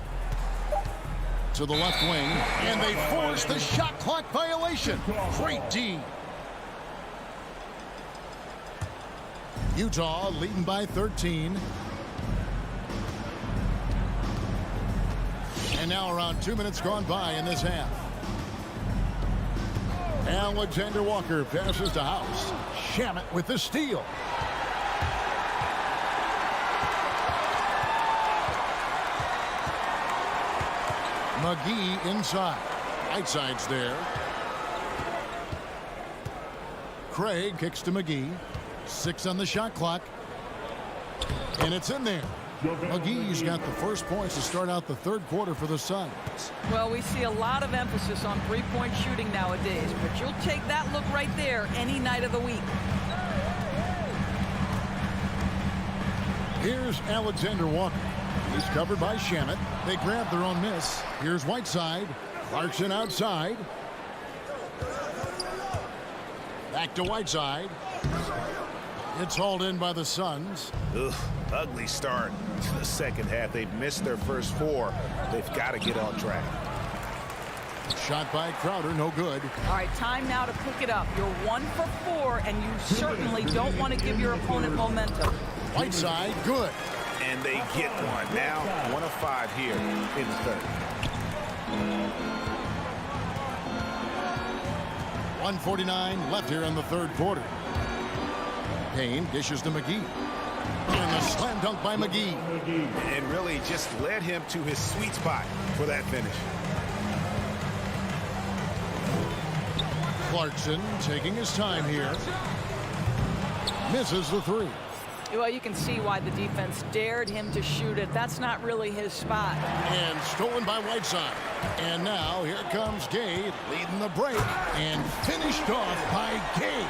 To the left wing. And they force the shot clock violation. Great D. Utah leading by 13. And now around 2 minutes gone by in this half. Alexander Walker passes to House. Shamet with the steal. McGee inside. Whiteside's there. Craig kicks to McGee. 6 on the shot clock. And it's in there. McGee's got the first points to start out the third quarter for the Suns. Well, we see a lot of emphasis on three-point shooting nowadays, but you'll take that look right there any night of the week. Here's Alexander Walker. He's covered by Shamet. They grab their own miss. Here's Whiteside. Clarkson outside. Back to Whiteside. It's hauled in by the Suns. Ugh, ugly start to the second half. They've missed their first 4. They've got to get on track. Shot by Crowder, no good. All right, time now to pick it up. You're 1 for 4, and you certainly don't want to give your opponent momentum. Whiteside, good. And they get one. Now 1 of 5 here in the third. 1:49 left here in the third quarter. Payne dishes to McGee. And a slam dunk by McGee. And really just led him to his sweet spot for that finish. Clarkson taking his time here. Misses the 3. Well, you can see why the defense dared him to shoot it. That's not really his spot. And stolen by Whiteside. And now here comes Gay leading the break. And finished off by Gay.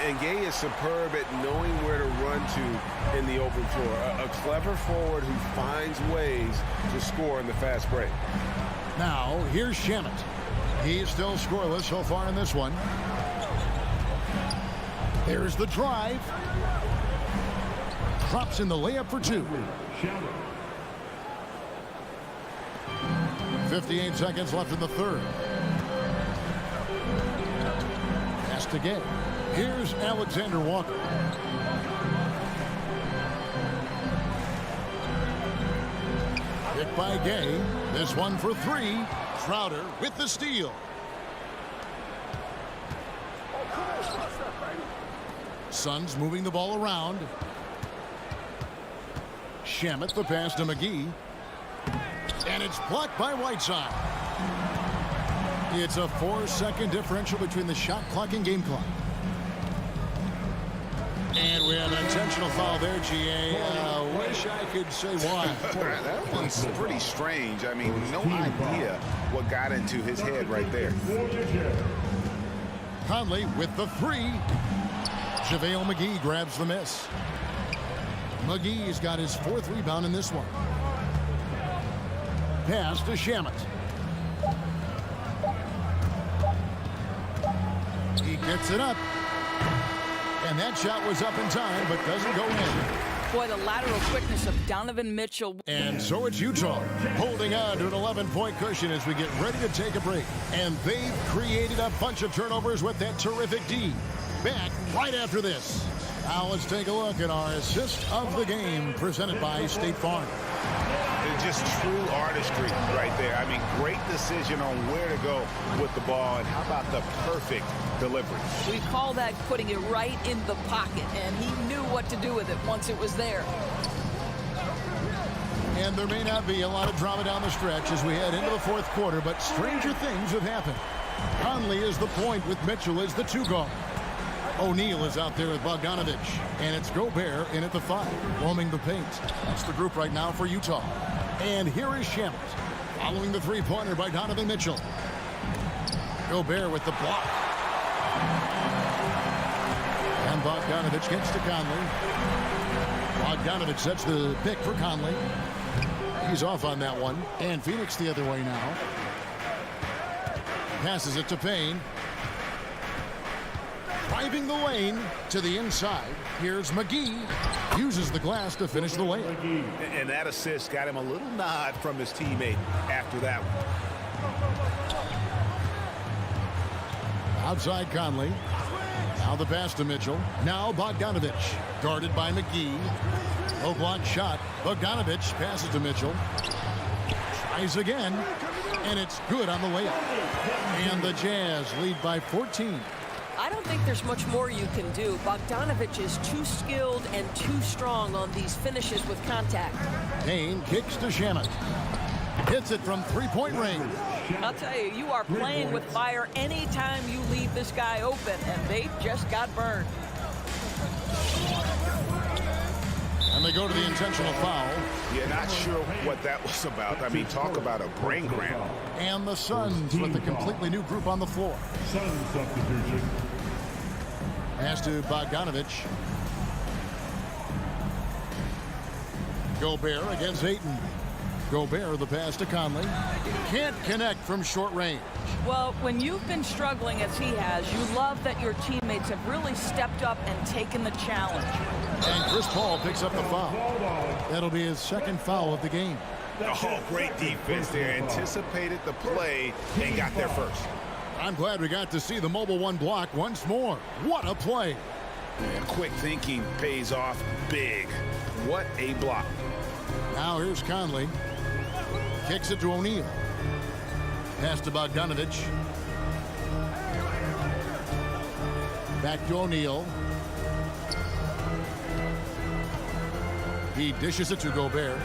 And Gay is superb at knowing where to run to in the open floor. A clever forward who finds ways to score in the fast break. Now, here's Shamet. He's still scoreless so far in this one. There's the drive. Drops in the layup for 2. 58 seconds left in the third. Pass to Gay. Here's Alexander Walker. Hit by Gay. This one for 3. Crowder with the steal. Suns moving the ball around. Shamet, the pass to McGee. And it's blocked by Whiteside. It's a 4-second differential between the shot clock and game clock. And we have an intentional foul there, GA. Wish I could say why. That one's pretty strange. I mean, no idea what got into his head right there. Conley with the 3. JaVale McGee grabs the miss. McGee's got his 4th rebound in this one. Pass to Shamet. He gets it up. And that shot was up in time, but doesn't go in. Boy, the lateral quickness of Donovan Mitchell. And so it's Utah holding on to an 11-point cushion as we get ready to take a break. And they've created a bunch of turnovers with that terrific D. Back right after this. Now let's take a look at our assist of the game presented by State Farm. It's just true artistry right there. I mean, great decision on where to go with the ball, and how about the perfect delivery? We call that putting it right in the pocket, and he knew what to do with it once it was there. And there may not be a lot of drama down the stretch as we head into the 4th quarter, but stranger things have happened. Conley is the point with Mitchell as the 2 guard. O'Neal is out there with Bogdanovich, and it's Gobert in at the 5, roaming the paint. That's the group right now for Utah. And here is Shamet, following the 3-pointer by Donovan Mitchell. Gobert with the block. And Bogdanovich gets to Conley. Bogdanovich sets the pick for Conley. He's off on that one. And Phoenix the other way now. Passes it to Payne. Driving the lane to the inside. Here's McGee. Uses the glass to finish the layup. And that assist got him a little nod from his teammate after that one. Outside Conley. Now the pass to Mitchell. Now Bogdanovich. Guarded by McGee. Low block shot. Bogdanovich passes to Mitchell. Tries again. And it's good on the layup. And the Jazz lead by 14. I don't think there's much more you can do. Bogdanovich is too skilled and too strong on these finishes with contact. Payne kicks to Shamet. Hits it from 3-point range. I'll tell you, you are playing with fire anytime you leave this guy open, and they just got burned. And they go to the intentional foul. Yeah, not sure what that was about. I mean, talk about a brain cramp. And the Suns with a completely new group on the floor. Sun substitution. Pass to Bogdanovich. Gobert against Ayton. Gobert, the pass to Conley. Can't connect from short range. Well, when you've been struggling as he has, you love that your teammates have really stepped up and taken the challenge. And Chris Paul picks up the foul. That'll be his second foul of the game. Oh, great defense there. Anticipated the play and got there first. I'm glad we got to see the mobile one block once more. What a play. And quick thinking pays off big. What a block. Now here's Conley. Kicks it to O'Neal. Pass to Bogdanovich. Back to O'Neal. He dishes it to Gobert.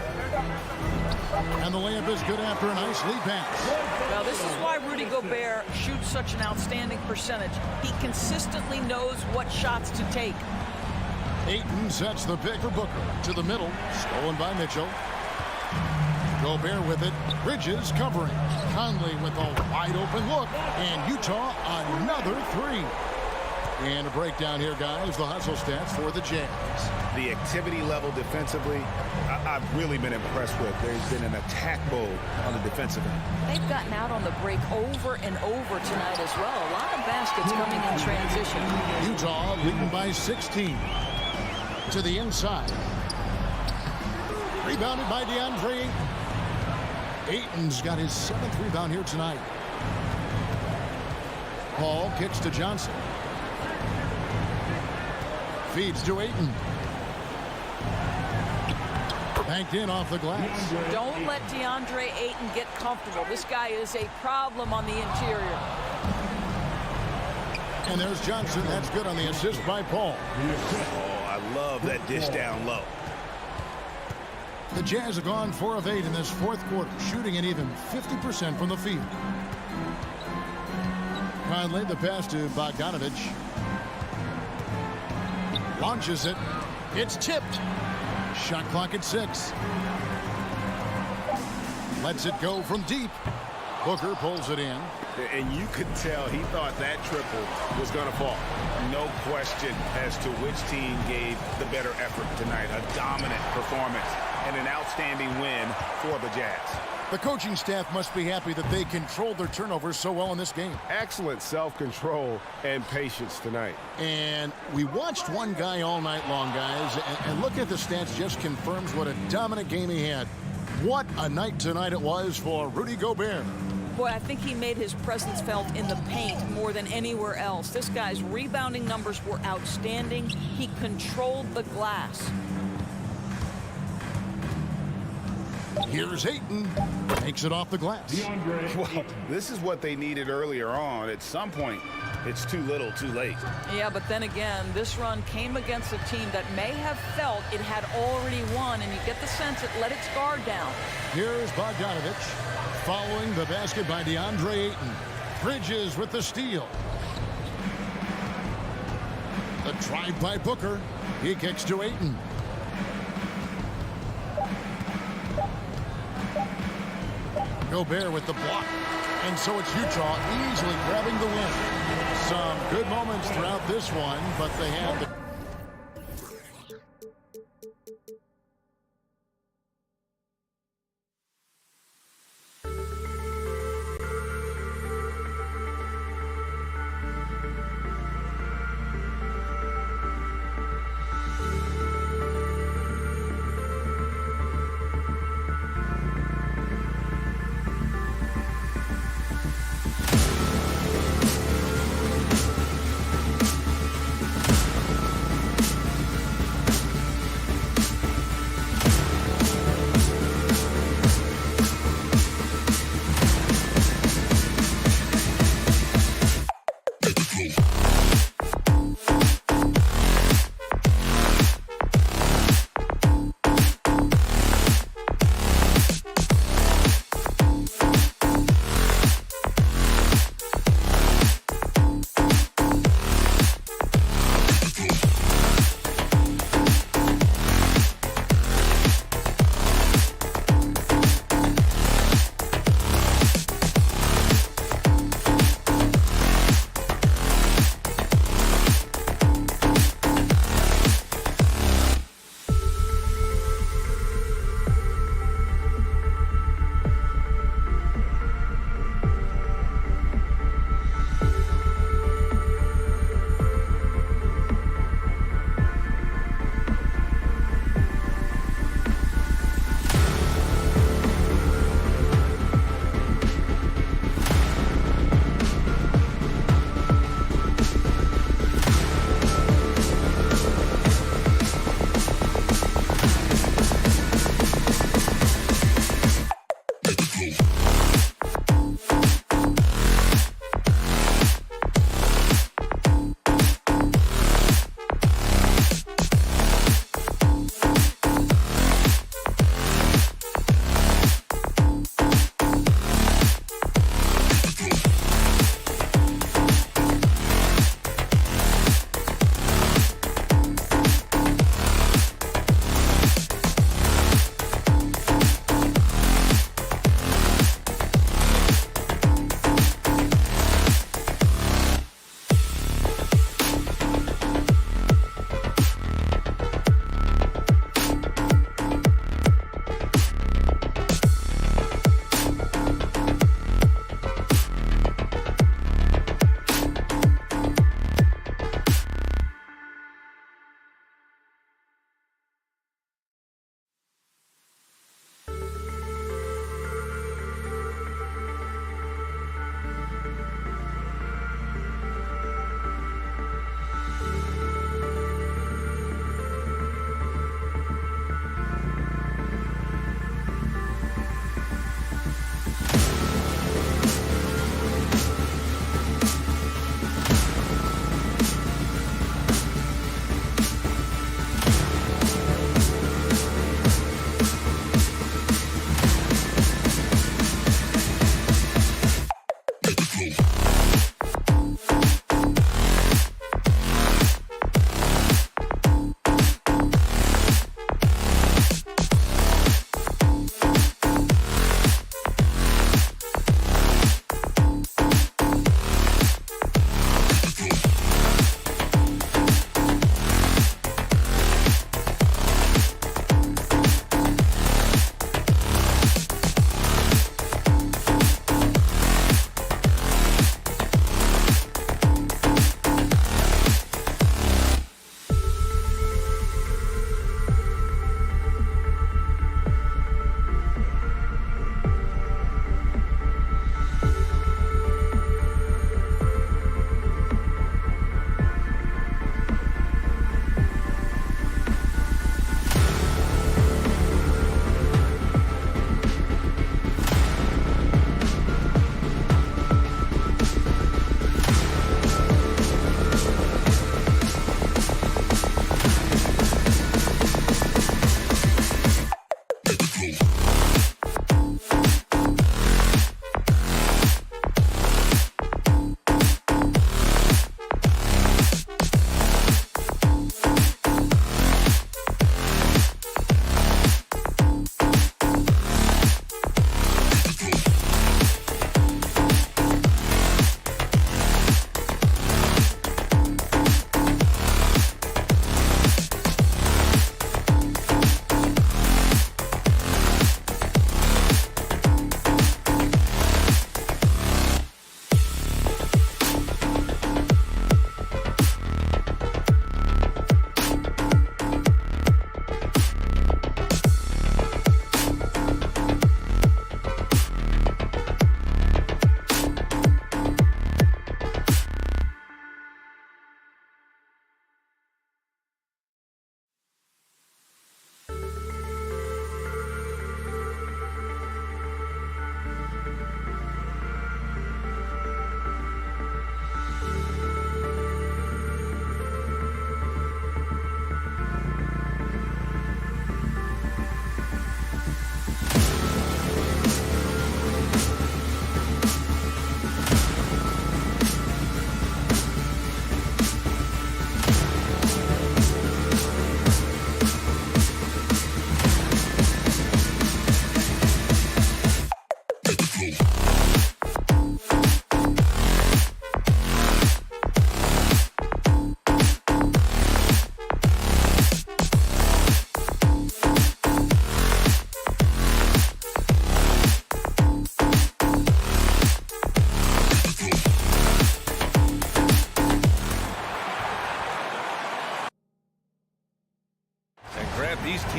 And the layup is good after a nice lead pass. Well, this is why Rudy Gobert shoots such an outstanding percentage. He consistently knows what shots to take. Ayton sets the pick for Booker. To the middle. Stolen by Mitchell. Gobert with it. Bridges covering. Conley with a wide open look. And Utah another three. And a breakdown here, guys. The hustle stats for the Jazz. The activity level defensively, I've really been impressed with. There's been an attack mode on the defensive end. They've gotten out on the break over and over tonight as well. A lot of baskets coming in transition. Utah leading by 16. To the inside. Rebounded by DeAndre Ayton. Ayton's got his 7th rebound here tonight. Paul kicks to Johnson. Feeds to Ayton. Banked in off the glass. Don't let DeAndre Ayton get comfortable. This guy is a problem on the interior. And there's Johnson. That's good on the assist by Paul. Oh, I love that dish down low. The Jazz have gone 4 of 8 in this fourth quarter, shooting an even 50% from the field. Conley, the pass to Bogdanovich. Launches it. It's tipped. Shot clock at 6. Lets it go from deep. Booker pulls it in. And you could tell he thought that triple was going to fall. No question as to which team gave the better effort tonight. A dominant performance and an outstanding win for the Jazz. The coaching staff must be happy that they controlled their turnovers so well in this game. Excellent self-control and patience tonight. And we watched one guy all night long, guys, and look at the stats, just confirms what a dominant game he had. What a night tonight it was for Rudy Gobert. Boy, I think he made his presence felt in the paint more than anywhere else. This guy's rebounding numbers were outstanding. He controlled the glass. Here's Ayton. Takes it off the glass. Well, this is what they needed earlier on. At some point, it's too little, too late. Yeah, but then again, this run came against a team that may have felt it had already won, and you get the sense it let its guard down. Here's Bogdanovich following the basket by DeAndre Ayton. Bridges with the steal. The drive by Booker. He kicks to Ayton. Gobert with the block. And so it's Utah easily grabbing the win. Some good moments throughout this one, but they have the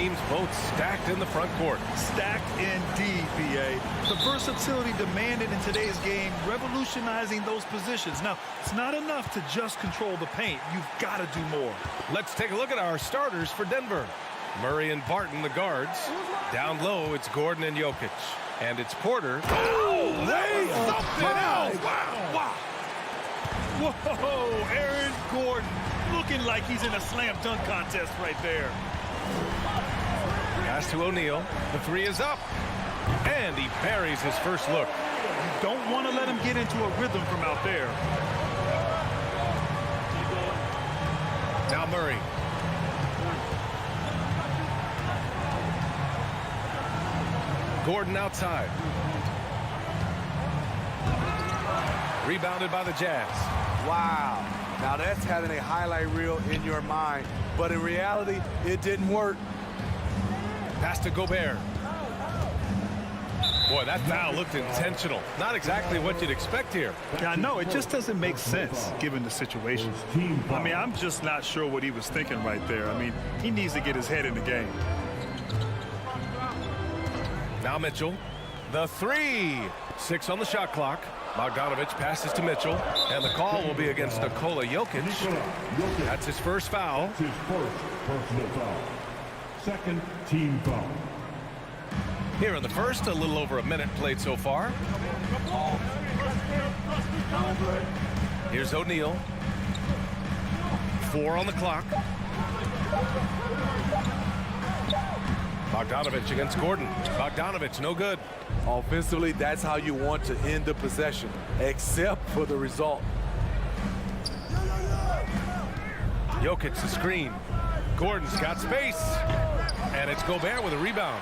teams both stacked in the front court. Stacked indeed, B.A. The versatility demanded in today's game, revolutionizing those positions. Now, it's not enough to just control the paint. You've got to do more. Let's take a look at our starters for Denver. Murray and Barton, the guards. Down low, it's Gordon and Jokic. And it's Porter. Oh, they something else. Wow. Whoa, Aaron Gordon looking like he's in a slam dunk contest right there. Pass to O'Neal. The three is up. And he buries his first look. You don't want to let him get into a rhythm from out there. Now Murray. Gordon outside. Rebounded by the Jazz. Wow. Now that's having a highlight reel in your mind. But in reality, it didn't work. Pass to Gobert. Boy, that foul looked intentional. Not exactly what you'd expect here. Yeah, I know. It just doesn't make sense given the situation. I mean, I'm just not sure what he was thinking right there. I mean, he needs to get his head in the game. Now Mitchell. The three. 6 on the shot clock. Bogdanovic passes to Mitchell. And the call will be against Nikola Jokic. That's his first foul. His first personal foul. Second team foul. Here in the first, a little over a minute played so far. Here's O'Neal. 4 on the clock. Bogdanovic against Gordon. Bogdanovic, no good. Offensively, that's how you want to end the possession, except for the result. Jokic the screen. Gordon's got space. And it's Gobert with a rebound.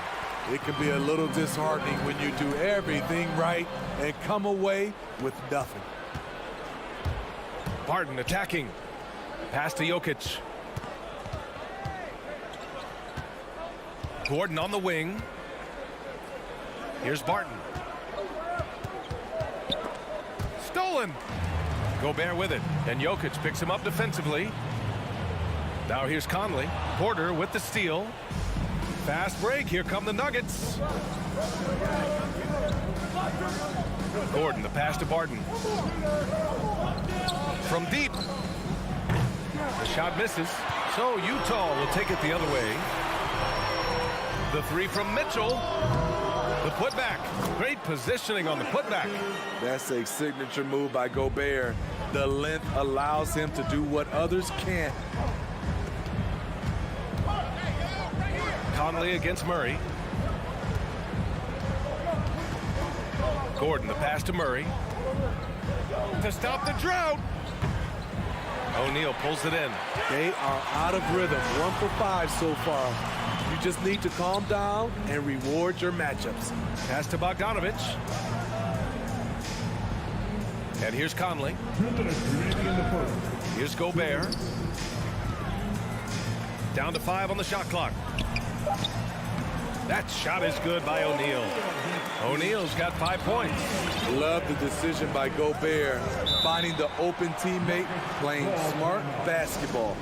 It can be a little disheartening when you do everything right and come away with nothing. Barton attacking. Pass to Jokic. Gordon on the wing. Here's Barton. Stolen. Gobert with it. And Jokic picks him up defensively. Now here's Conley. Porter with the steal. Fast break. Here come the Nuggets. Gordon, the pass to Barton. From deep. The shot misses. So Utah will take it the other way. The three from Mitchell. The putback. Great positioning on the putback. That's a signature move by Gobert. The length allows him to do what others can't. Conley against Murray. Gordon, the pass to Murray. To stop the drought. O'Neal pulls it in. They are out of rhythm. 1 for 5 so far. You just need to calm down and reward your matchups. Pass to Bogdanovic. And here's Conley. 2 minutes remaining in the first. Here's Gobert. Down to 5 on the shot clock. That shot is good by O'Neal. O'Neal's got 5 points. Love the decision by Gobert, finding the open teammate, playing smart basketball.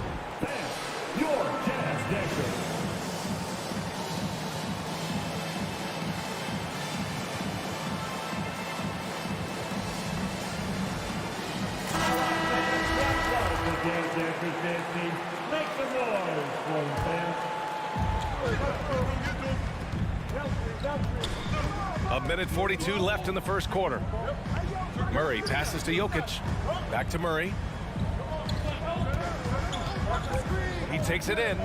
Your Jazz Dancer. Make some noise for the fans. A minute 42 left in the first quarter. Murray passes to Jokic. Back to Murray. He takes it in.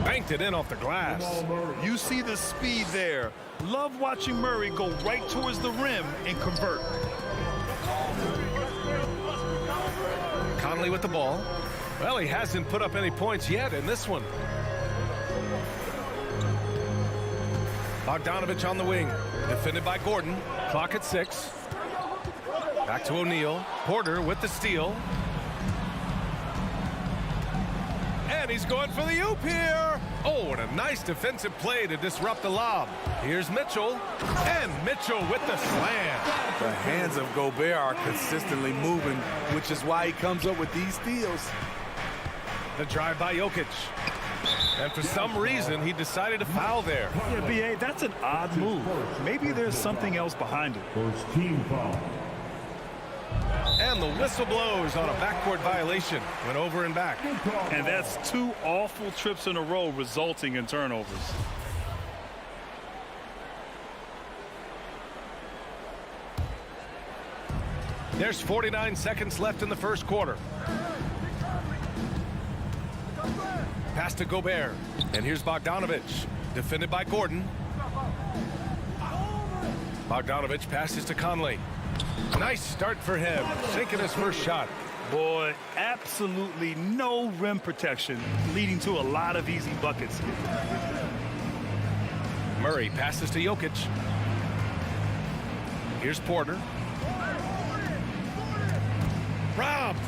Banked it in off the glass. You see the speed there. Love watching Murray go right towards the rim and convert. Conley with the ball. Well, he hasn't put up any points yet in this one. Bogdanovic on the wing. Defended by Gordon. Clock at 6. Back to O'Neal. Porter with the steal. And he's going for the oop here. Oh, and a nice defensive play to disrupt the lob. Here's Mitchell. And Mitchell with the slam. The hands of Gobert are consistently moving, which is why he comes up with these steals. The drive by Jokic. And for some reason, he decided to foul there. Yeah, B.A., that's an odd move. Maybe there's something else behind it. First team foul. And the whistle blows on a backcourt violation. Went over and back. And that's 2 awful trips in a row resulting in turnovers. There's 49 seconds left in the first quarter. Pass to Gobert. And here's Bogdanovich. Defended by Gordon. Bogdanovich passes to Conley. Nice start for him. Sinking his first shot. Boy, absolutely no rim protection, leading to a lot of easy buckets. Murray passes to Jokic. Here's Porter. Robbed.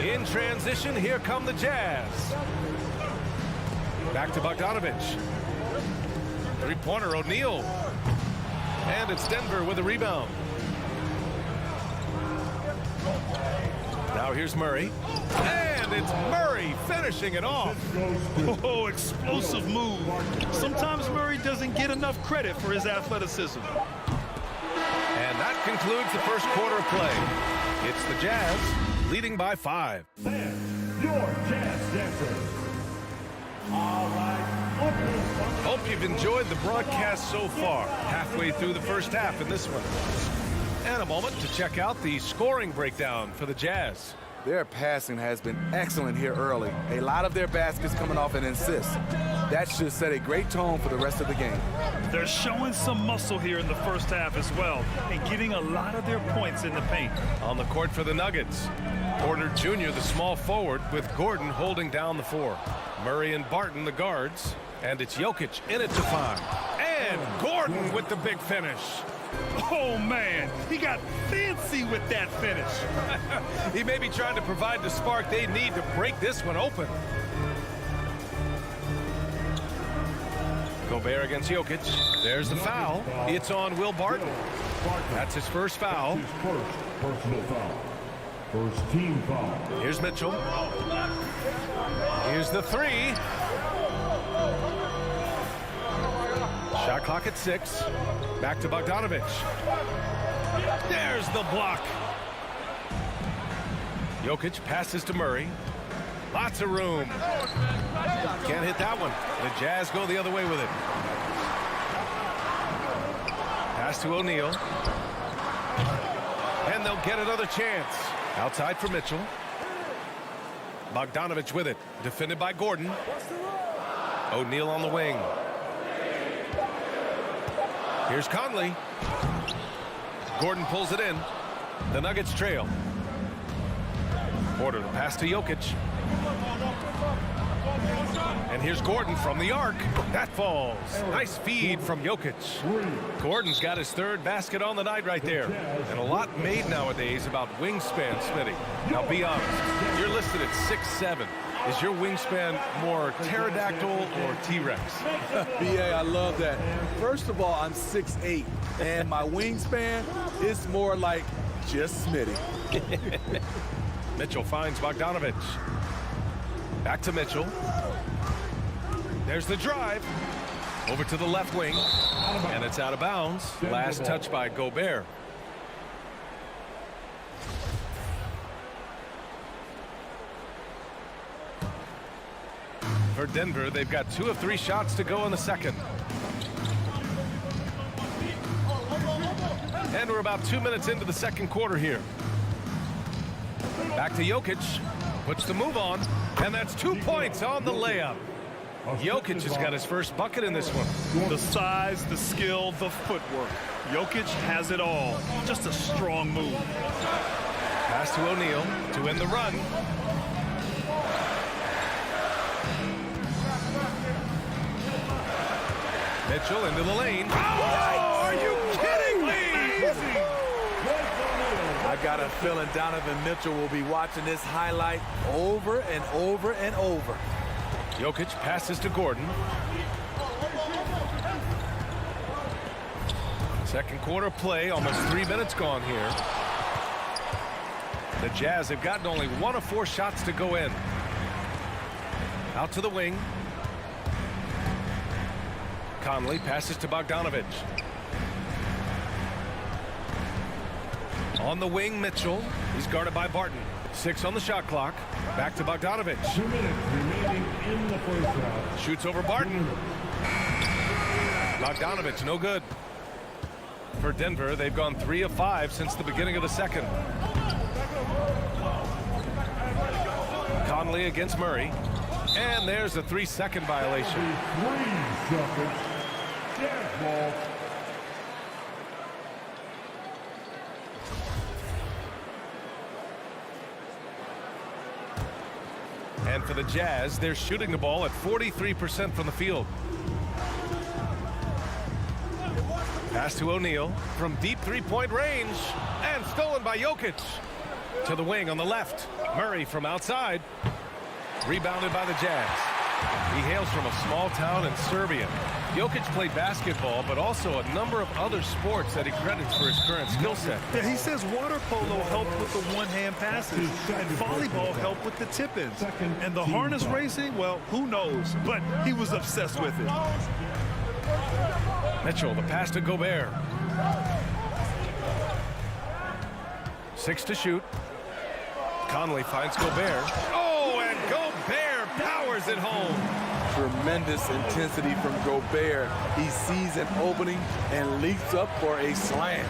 In transition, here come the Jazz. Back to Bogdanovich. Three-pointer, O'Neal. And it's Denver with a rebound. Now here's Murray. And it's Murray finishing it off. Oh, explosive move. Sometimes Murray doesn't get enough credit for his athleticism. And that concludes the first quarter of play. It's the Jazz leading by 5. And your Jazz dancers. All right. Hope you've enjoyed the broadcast so far. Halfway through the first half in this one. And a moment to check out the scoring breakdown for the Jazz. Their passing has been excellent here early. A lot of their baskets coming off an assist. That should set a great tone for the rest of the game. They're showing some muscle here in the first half as well, and getting a lot of their points in the paint. On the court for the Nuggets, Porter Jr., the small forward, with Gordon holding down the 4. Murray and Barton, the guards, and it's Jokic in it to 5. And Gordon with the big finish. Oh, man, he got fancy with that finish. He may be trying to provide the spark they need to break this one open. Gobert against Jokic. There's the foul. It's on Will Barton. That's his first foul. His first personal foul. First team foul. Here's Mitchell. Here's the 3. Shot clock at 6. Back to Bogdanovich. There's the block. Jokic passes to Murray. Lots of room. Can't hit that one. The Jazz go the other way with it. Pass to O'Neal. And they'll get another chance. Outside for Mitchell. Bogdanovich with it. Defended by Gordon. O'Neal on the wing. Here's Conley. Gordon pulls it in. The Nuggets trail. Porter the pass to Jokic. And here's Gordon from the arc. That falls. Nice feed from Jokic. Gordon's got his 3rd basket on the night right there. And a lot made nowadays about wingspan, Smitty. Now be honest, you're listed at 6'7". Is your wingspan more pterodactyl or T-Rex? B.A., I love that. First of all, I'm 6'8", and my wingspan is more like just Smitty. Mitchell finds Bogdanovich. Back to Mitchell. There's the drive. Over to the left wing. And it's out of bounds. Last touch by Gobert. For Denver, they've got 2 of 3 shots to go in the second. And we're about 2 minutes into the second quarter here. Back to Jokic. Puts the move on. And that's 2 points on the layup. Jokic has got his first bucket in this one. The size, the skill, the footwork. Jokic has it all. Just a strong move. Pass to O'Neal to end the run. Mitchell into the lane. Oh, are you kidding me? I got a feeling Donovan Mitchell will be watching this highlight over and over and over. Jokic passes to Gordon. Second quarter play, almost 3 minutes gone here. The Jazz have gotten only 1 of 4 shots to go in. Out to the wing. Conley passes to Bogdanovich. On the wing, Mitchell. He's guarded by Barton. 6 on the shot clock. Back to Bogdanovich. 2 minutes remaining in the first half. Shoots over Barton. Bogdanovich, no good. For Denver, they've gone 3 of 5 since the beginning of the second. Conley against Murray. And there's a 3-second violation. 3 seconds. Jazz ball. And for the Jazz, they're shooting the ball at 43% from the field. Pass to O'Neal from deep three-point range. And stolen by Jokic. To the wing on the left. Murray from outside. Rebounded by the Jazz. He hails from a small town in Serbia. Jokic played basketball, but also a number of other sports that he credits for his current skill set. Yeah, he says water polo helped with the one-hand passes, and volleyball helped with the tip-ins. And the harness racing, well, who knows? But he was obsessed with it. Mitchell, the pass to Gobert. 6 to shoot. Conley finds Gobert. Oh, and Gobert powers it home. Tremendous intensity from Gobert. He sees an opening and leaps up for a slam.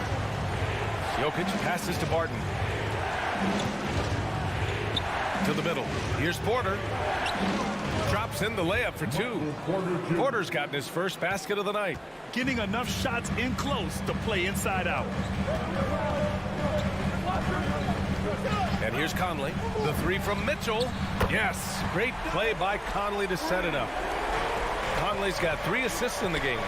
Jokic passes to Barton. To the middle. Here's Porter. Drops in the layup for 2. Porter's gotten his first basket of the night. Getting enough shots in close to play inside out. And here's Conley. The 3 from Mitchell. Yes, great play by Conley to set it up. Conley's got 3 assists in the game.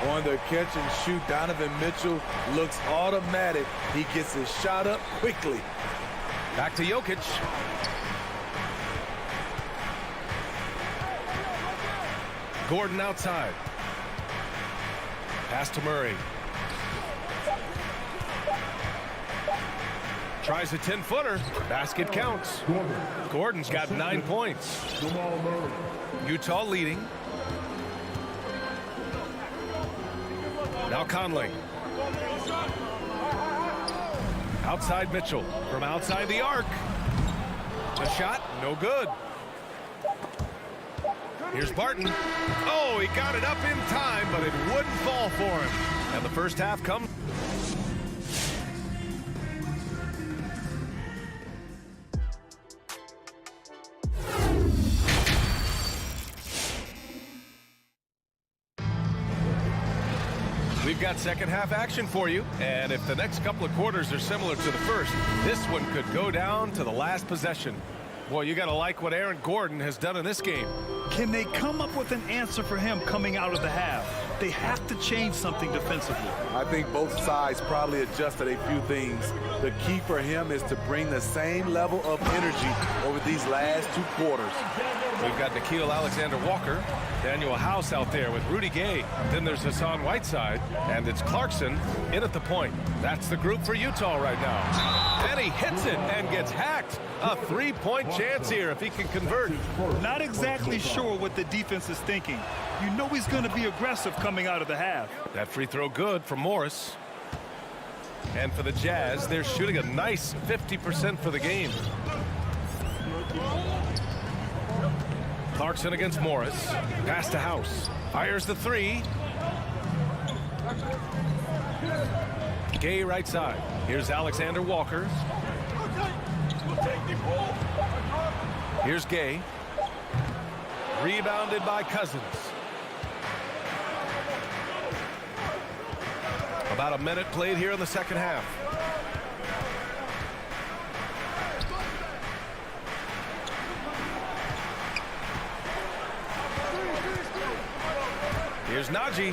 On the catch and shoot, Donovan Mitchell looks automatic. He gets his shot up quickly. Back to Jokic. Gordon outside. Pass to Murray. Tries a 10-footer. Basket counts. Gordon's got 9 points. Utah leading. Now Conley. Outside Mitchell. From outside the arc. The shot, no good. Here's Barton. Oh, he got it up in time, but it wouldn't fall for him. And the first half comes. We've got second half action for you, and if the next couple of quarters are similar to the first, this one could go down to the last possession. Boy, you got to like what Aaron Gordon has done in this game. Can they come up with an answer for him coming out of the half? They have to change something defensively. I think both sides probably adjusted a few things. The key for him is to bring the same level of energy over these last 2 quarters. We've got Nickeil Alexander-Walker, Daniel House out there with Rudy Gay. Then there's Hassan Whiteside, and it's Clarkson in at the point. That's the group for Utah right now. And he hits it and gets hacked. A 3-point chance here if he can convert. Not exactly sure what the defense is thinking. You know he's going to be aggressive coming out of the half. That free throw good from Morris. And for the Jazz, they're shooting a nice 50% for the game. Clarkson against Morris. Pass to House. Fires the 3. Gay right side. Here's Alexander Walker. Here's Gay. Rebounded by Cousins. About a minute played here in the second half. Here's Naji.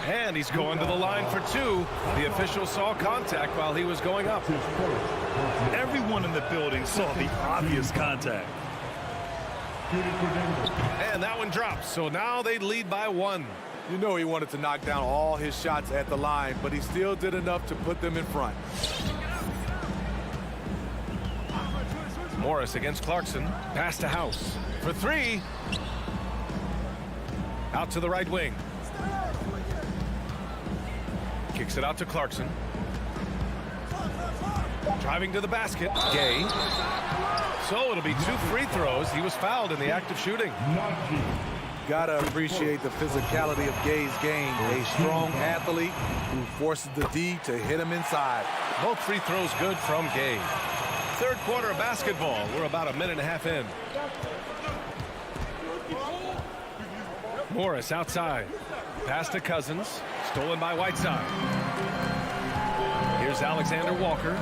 And he's going to the line for 2. The official saw contact while he was going up. Everyone in the building saw the obvious contact. And that one drops. So now they lead by 1. You know he wanted to knock down all his shots at the line, but he still did enough to put them in front. Morris against Clarkson. Pass to House for three. Out to the right wing. Kicks it out to Clarkson. Driving to the basket. Gay. So it'll be 2 free throws. He was fouled in the act of shooting. Gotta appreciate the physicality of Gay's game. A strong athlete who forces the D to hit him inside. Both free throws good from Gay. Third quarter of basketball. We're about a minute and a half in. Morris outside. Pass to Cousins. Stolen by Whiteside. Here's Alexander Walker.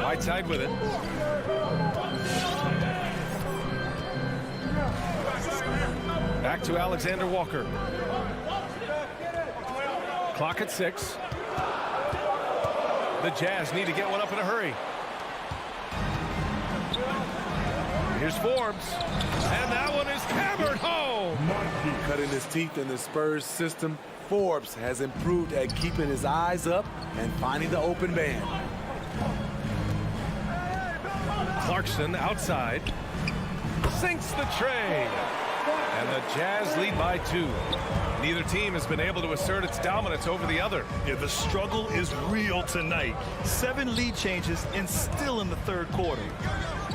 Whiteside with it. Back to Alexander Walker. Clock at 6. The Jazz need to get one up in a hurry. Here's Forbes. And that one is hammered home. Cutting his teeth in the Spurs system, Forbes has improved at keeping his eyes up and finding the open man. Clarkson outside. Sinks the tray. And the Jazz lead by 2. Neither team has been able to assert its dominance over the other. Yeah, the struggle is real tonight. 7 lead changes and still in the third quarter.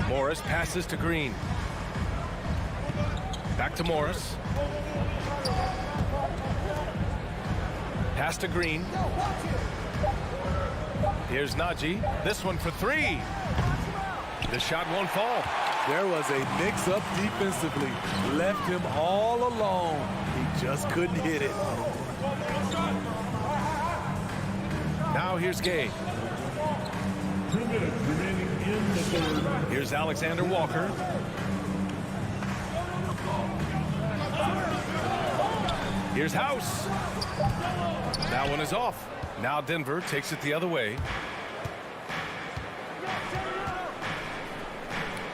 Morris passes to Green. Back to Morris. Pass to Green. Here's Najee. This one for 3. The shot won't fall. There was a mix-up defensively. Left him all alone. He just couldn't hit it. Now here's Gay. 2 minutes remaining in the third. Here's Alexander Walker. Here's House. That one is off. Now Denver takes it the other way.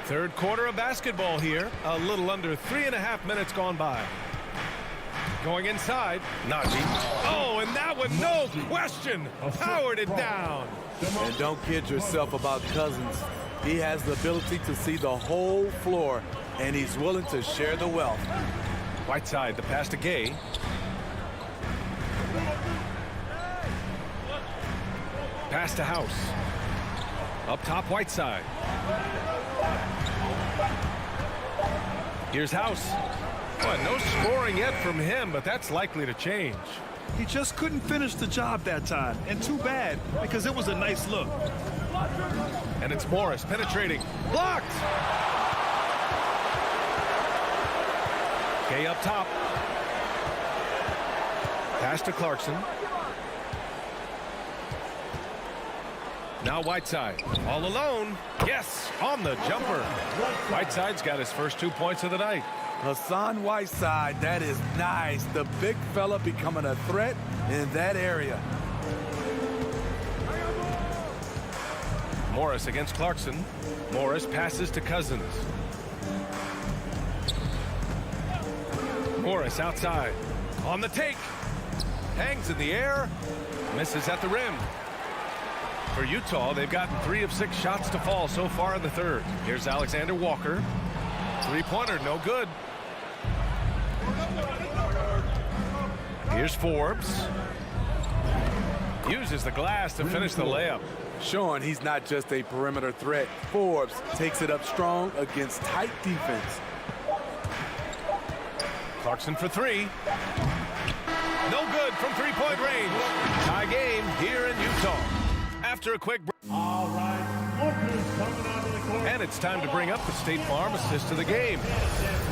Third quarter of basketball here. A little under 3.5 minutes gone by. Going inside. Najee. Oh, and that one, no question, powered it down. And don't kid yourself about Cousins. He has the ability to see the whole floor, and he's willing to share the wealth. Whiteside, the pass to Gay. Pass to House. Up top, Whiteside. Here's House. Well, no scoring yet from him, but that's likely to change. He just couldn't finish the job that time, and too bad, because it was a nice look. And it's Morris penetrating. Blocked! Gay up top. Pass to Clarkson. Now Whiteside, all alone. Yes, on the jumper. Whiteside's got his first 2 points of the night. Hassan Whiteside, that is nice. The big fella becoming a threat in that area. Morris against Clarkson. Morris passes to Cousins. Morris outside. On the take. Hangs in the air. Misses at the rim. For Utah, they've gotten 3 of 6 shots to fall so far in the third. Here's Alexander Walker. Three-pointer, no good. Here's Forbes. Uses the glass to finish the layup. Showing he's not just a perimeter threat. Forbes takes it up strong against tight defense. Clarkson for 3. No good from three-point range. Tie game here in Utah. After a quick break. All right, Booker's coming out of the court. And it's time to bring up the State Farm assist of the game.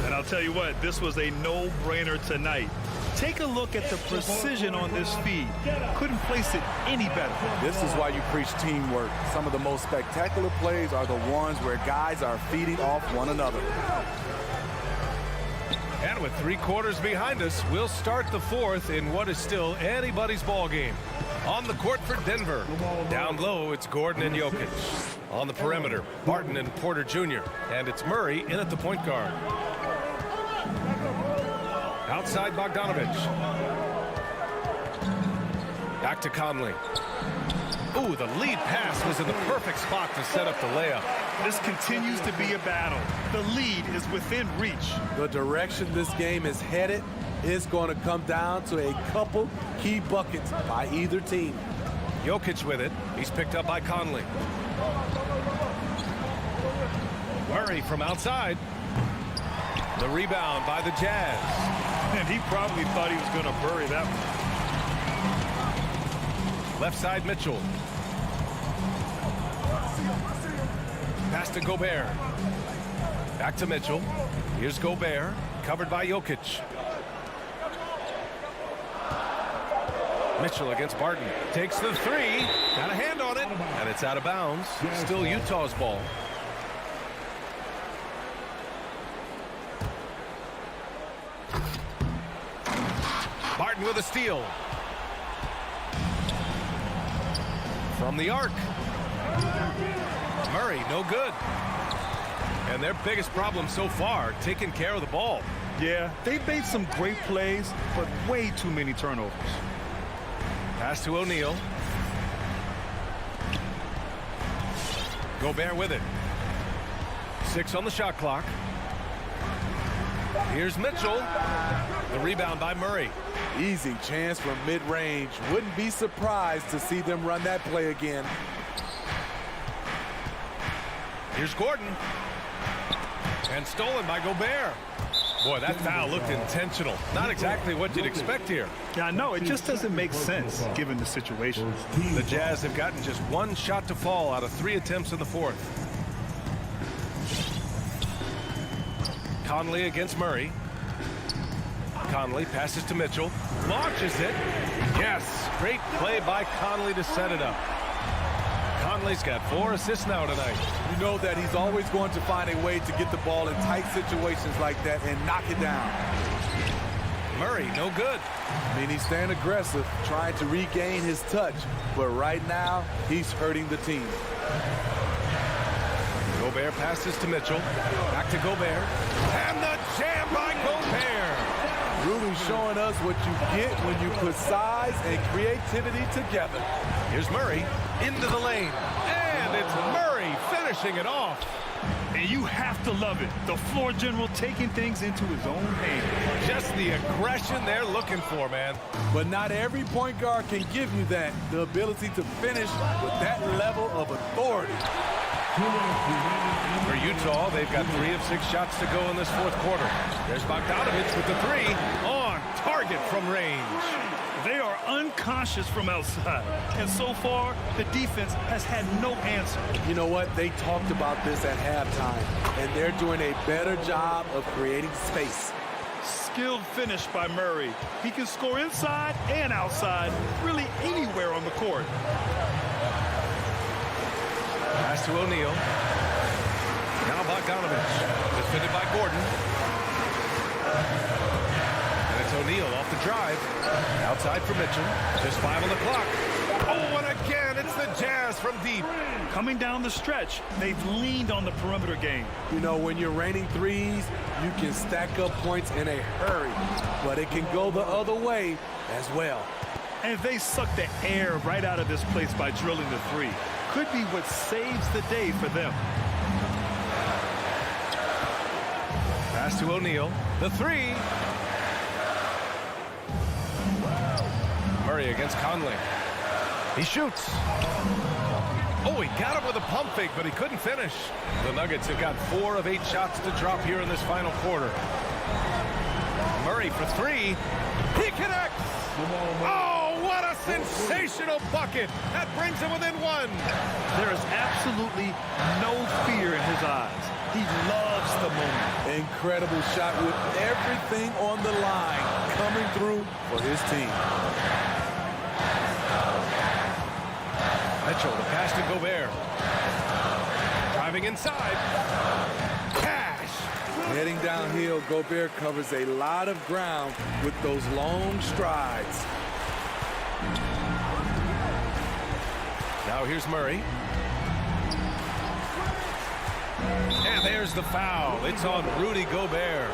And I'll tell you what, this was a no-brainer tonight. Take a look at the precision on this feed. Couldn't place it any better. This is why you preach teamwork. Some of the most spectacular plays are the ones where guys are feeding off one another. And with 3 quarters behind us, we'll start the fourth in what is still anybody's ball game. On the court for Denver. Down low, it's Gordon and Jokic. On the perimeter, Barton and Porter Jr. And it's Murray in at the point guard. Outside Bogdanovich. Back to Conley. Ooh, the lead pass was in the perfect spot to set up the layup. This continues to be a battle. The lead is within reach. The direction this game is headed is going to come down to a couple key buckets by either team. Jokic with it. He's picked up by Conley. Murray from outside. The rebound by the Jazz. And he probably thought he was going to bury that one. Left side, Mitchell. Pass to Gobert. Back to Mitchell. Here's Gobert, covered by Jokic. Mitchell against Barton. Takes the three. Got a hand on it. And it's out of bounds. Still Utah's ball. Barton with a steal. From the arc. Murray, no good. And their biggest problem so far, taking care of the ball. Yeah, they've made some great plays, but way too many turnovers. Pass to O'Neal. Gobert with it. 6 on the shot clock. Here's Mitchell. The rebound by Murray. Easy chance from mid-range. Wouldn't be surprised to see them run that play again. Here's Gordon. And stolen by Gobert. Boy, that foul looked intentional. Not exactly what you'd expect here. Yeah, I know. It just doesn't make sense given the situation. The Jazz have gotten just 1 shot to fall out of 3 attempts in the fourth. Conley against Murray. Conley passes to Mitchell. Launches it. Yes, great play by Conley to set it up. Conley's got 4 assists now tonight. You know that he's always going to find a way to get the ball in tight situations like that and knock it down. Murray, no good. I mean, he's staying aggressive, trying to regain his touch. But right now, he's hurting the team. Gobert passes to Mitchell. Back to Gobert. And the jam by Gobert. Really showing us what you get when you put size and creativity together. Here's Murray into the lane. And it's Murray finishing it off. And you have to love it. The floor general taking things into his own hands. Just the aggression they're looking for, man. But not every point guard can give you that. The ability to finish with that level of authority. For Utah, they've got 3 of 6 shots to go in this fourth quarter. There's Bogdanovich with the 3 on target from range. They are unconscious from outside. And so far, the defense has had no answer. You know what? They talked about this at halftime, and they're doing a better job of creating space. Skilled finish by Murray. He can score inside and outside, really anywhere on the court. Pass to O'Neal. Now Bogdanovich. Defended by Gordon. And it's O'Neal off the drive. Outside for Mitchell. Just 5 on the clock. Oh, and again, it's the Jazz from deep. Coming down the stretch, they've leaned on the perimeter game. You know, when you're raining threes, you can stack up points in a hurry. But it can go the other way as well. And they suck the air right out of this place by drilling the 3. Could be what saves the day for them. Pass to O'Neal. The 3. Murray against Conley. He shoots. Oh, he got him with a pump fake, but he couldn't finish. The Nuggets have got 4 of 8 shots to drop here in this final quarter. Murray for 3. He connects. Oh, what a sensational bucket. That brings him within 1. There is absolutely no fear in his eyes. He loves the moment. Incredible shot with everything on the line coming through for his team. Mitchell, the pass to Gobert. Driving inside. Cash. Heading downhill, Gobert covers a lot of ground with those long strides. Now here's Murray. And there's the foul. It's on Rudy Gobert.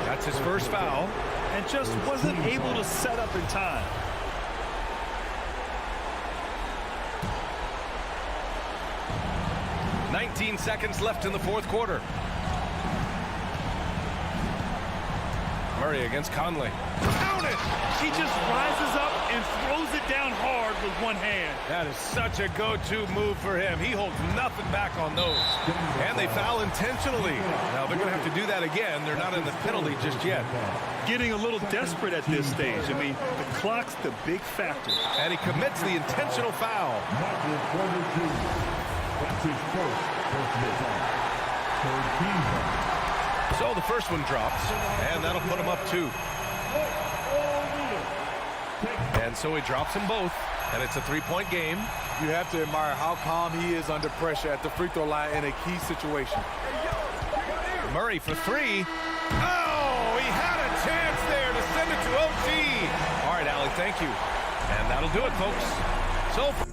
That's his first foul. And just wasn't able to set up in time. 19 seconds left in the fourth quarter. Murray against Conley. Count it! He just rises up and throws it down hard with one hand. That is such a go-to move for him. He holds nothing back on those. And they foul intentionally. Now they're going to have to do that again. They're not in the penalty just yet. Getting a little desperate at this stage. I mean, the clock's the big factor. And he commits the intentional foul. That's his first personal foul. Third team foul. So the first one drops, and that'll put him up 2. And so he drops them both, and it's a 3-point game. You have to admire how calm he is under pressure at the free throw line in a key situation. Murray for 3. Oh, he had a chance there to send it to OT. All right, Allie, thank you. And that'll do it, folks. So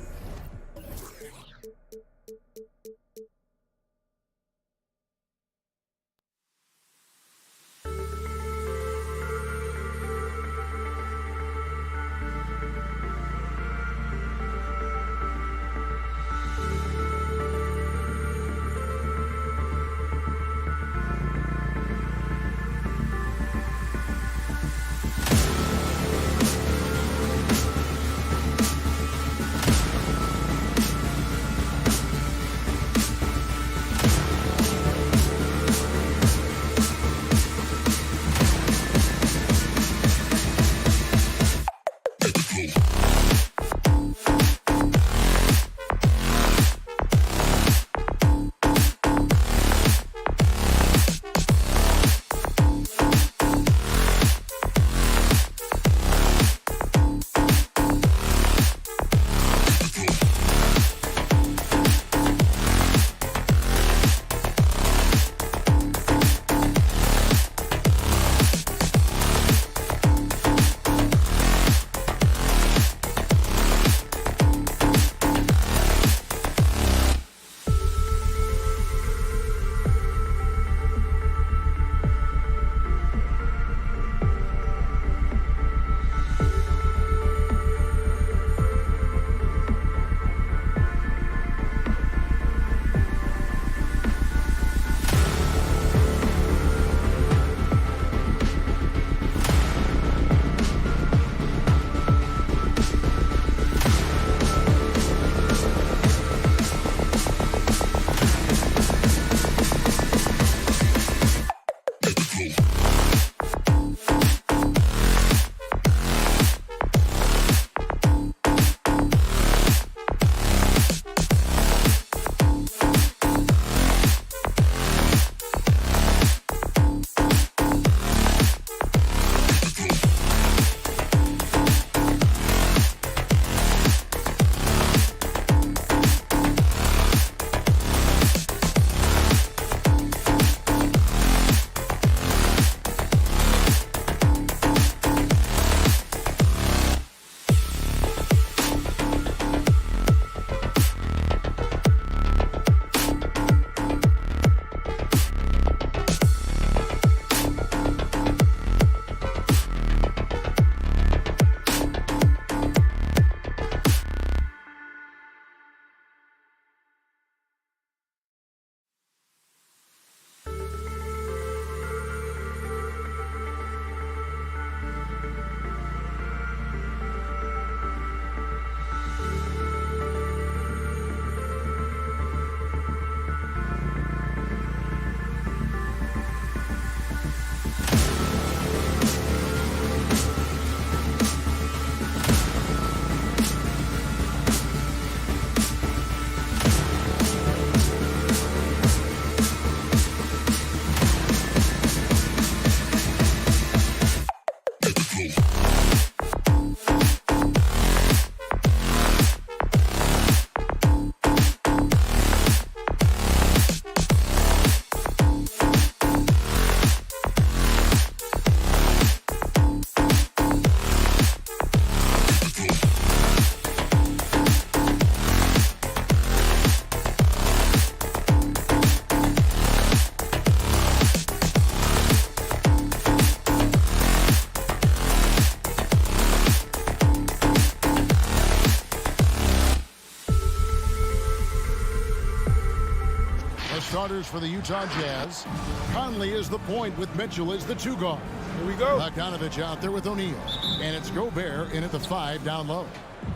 starters for the Utah Jazz. Conley is the point with Mitchell as the 2 guard. Here we go. Bogdanovich out there with O'Neal. And it's Gobert in at the 5 down low.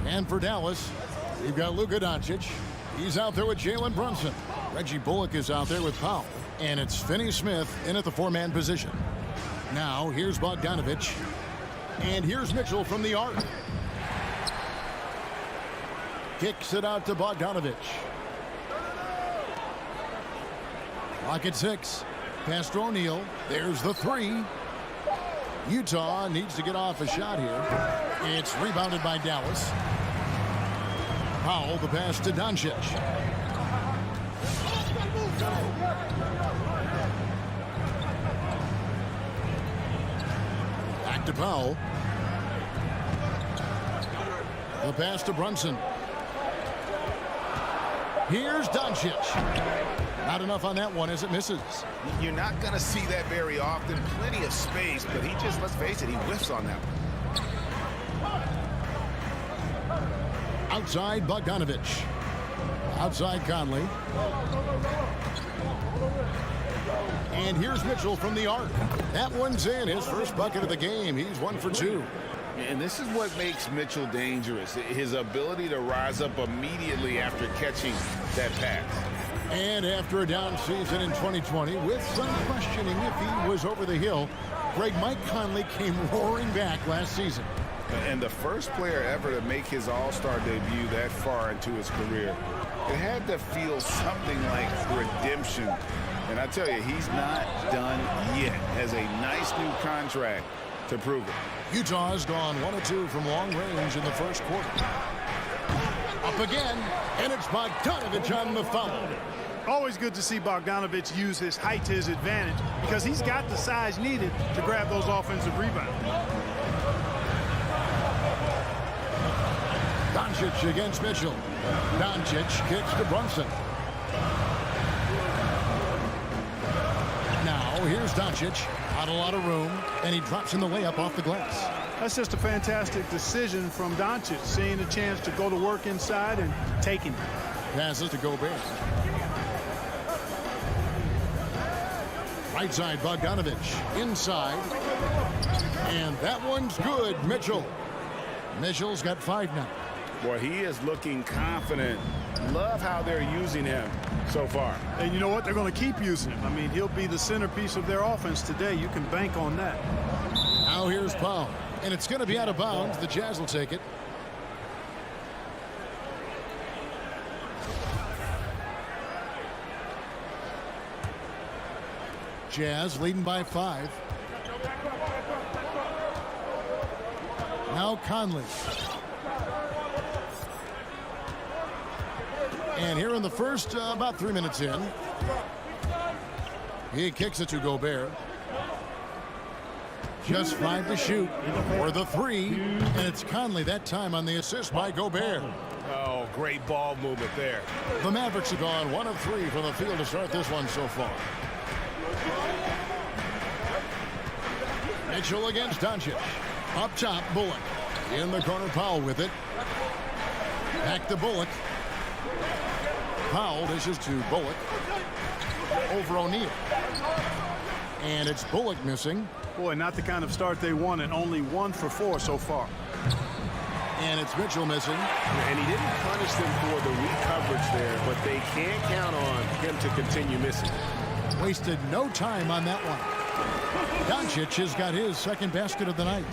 And for Dallas, you've got Luka Doncic. He's out there with Jalen Brunson. Reggie Bullock is out there with Powell. And it's Finney-Smith in at the 4-man position. Now, here's Bogdanovich. And here's Mitchell from the arc. Kicks it out to Bogdanovich. Clock at 6. Pass to O'Neal. There's the 3. Utah needs to get off a shot here. It's rebounded by Dallas. Powell, the pass to Doncic. Back to Powell. The pass to Brunson. Here's Doncic. Not enough on that one as it misses. You're not going to see that very often. Plenty of space, but he just, let's face it, he whiffs on that one. Outside Bogdanovich. Outside Conley. And here's Mitchell from the arc. That one's in. His first bucket of the game. He's 1 for 2. And this is what makes Mitchell dangerous. His ability to rise up immediately after catching that pass. And after a down season in 2020, with some questioning if he was over the hill, Mike Conley came roaring back last season. And the first player ever to make his All-Star debut that far into his career, it had to feel something like redemption. And I tell you, he's not done yet. Has a nice new contract to prove it. Utah has gone 1 of 2 from long range in the first quarter. Up again, and it's Bogdanovich on the foul. Always good to see Bogdanovich use his height to his advantage because he's got the size needed to grab those offensive rebounds. Doncic against Mitchell. Doncic kicks to Brunson. Now here's Doncic. Not a lot of room, and he drops in the layup off the glass. That's just a fantastic decision from Doncic, seeing a chance to go to work inside and taking it. Passes to Gobert. Right side, Bogdanovich. Inside. And that one's good, Mitchell. Mitchell's got 5 now. Boy, he is looking confident. Love how they're using him so far. And you know what? They're going to keep using him. I mean, he'll be the centerpiece of their offense today. You can bank on that. Now here's Powell. And it's going to be out of bounds. The Jazz will take it. Jazz leading by 5. Now Conley. And here in the first, about 3 minutes in, he kicks it to Gobert. Just 5 to shoot for the 3, and it's Conley that time on the assist by Gobert. Oh, great ball movement there. The Mavericks have gone 1 of 3 from the field to start this one so far. Mitchell against Doncic. Up top, Bullock. In the corner, Powell with it. Back to Bullock. Powell dishes to Bullock. Over O'Neal. And it's Bullock missing. Boy, not the kind of start they wanted. Only 1 for 4 so far. And it's Mitchell missing. And he didn't punish them for the weak coverage there, but they can't count on him to continue missing. Wasted no time on that one. Doncic has got his second basket of the night.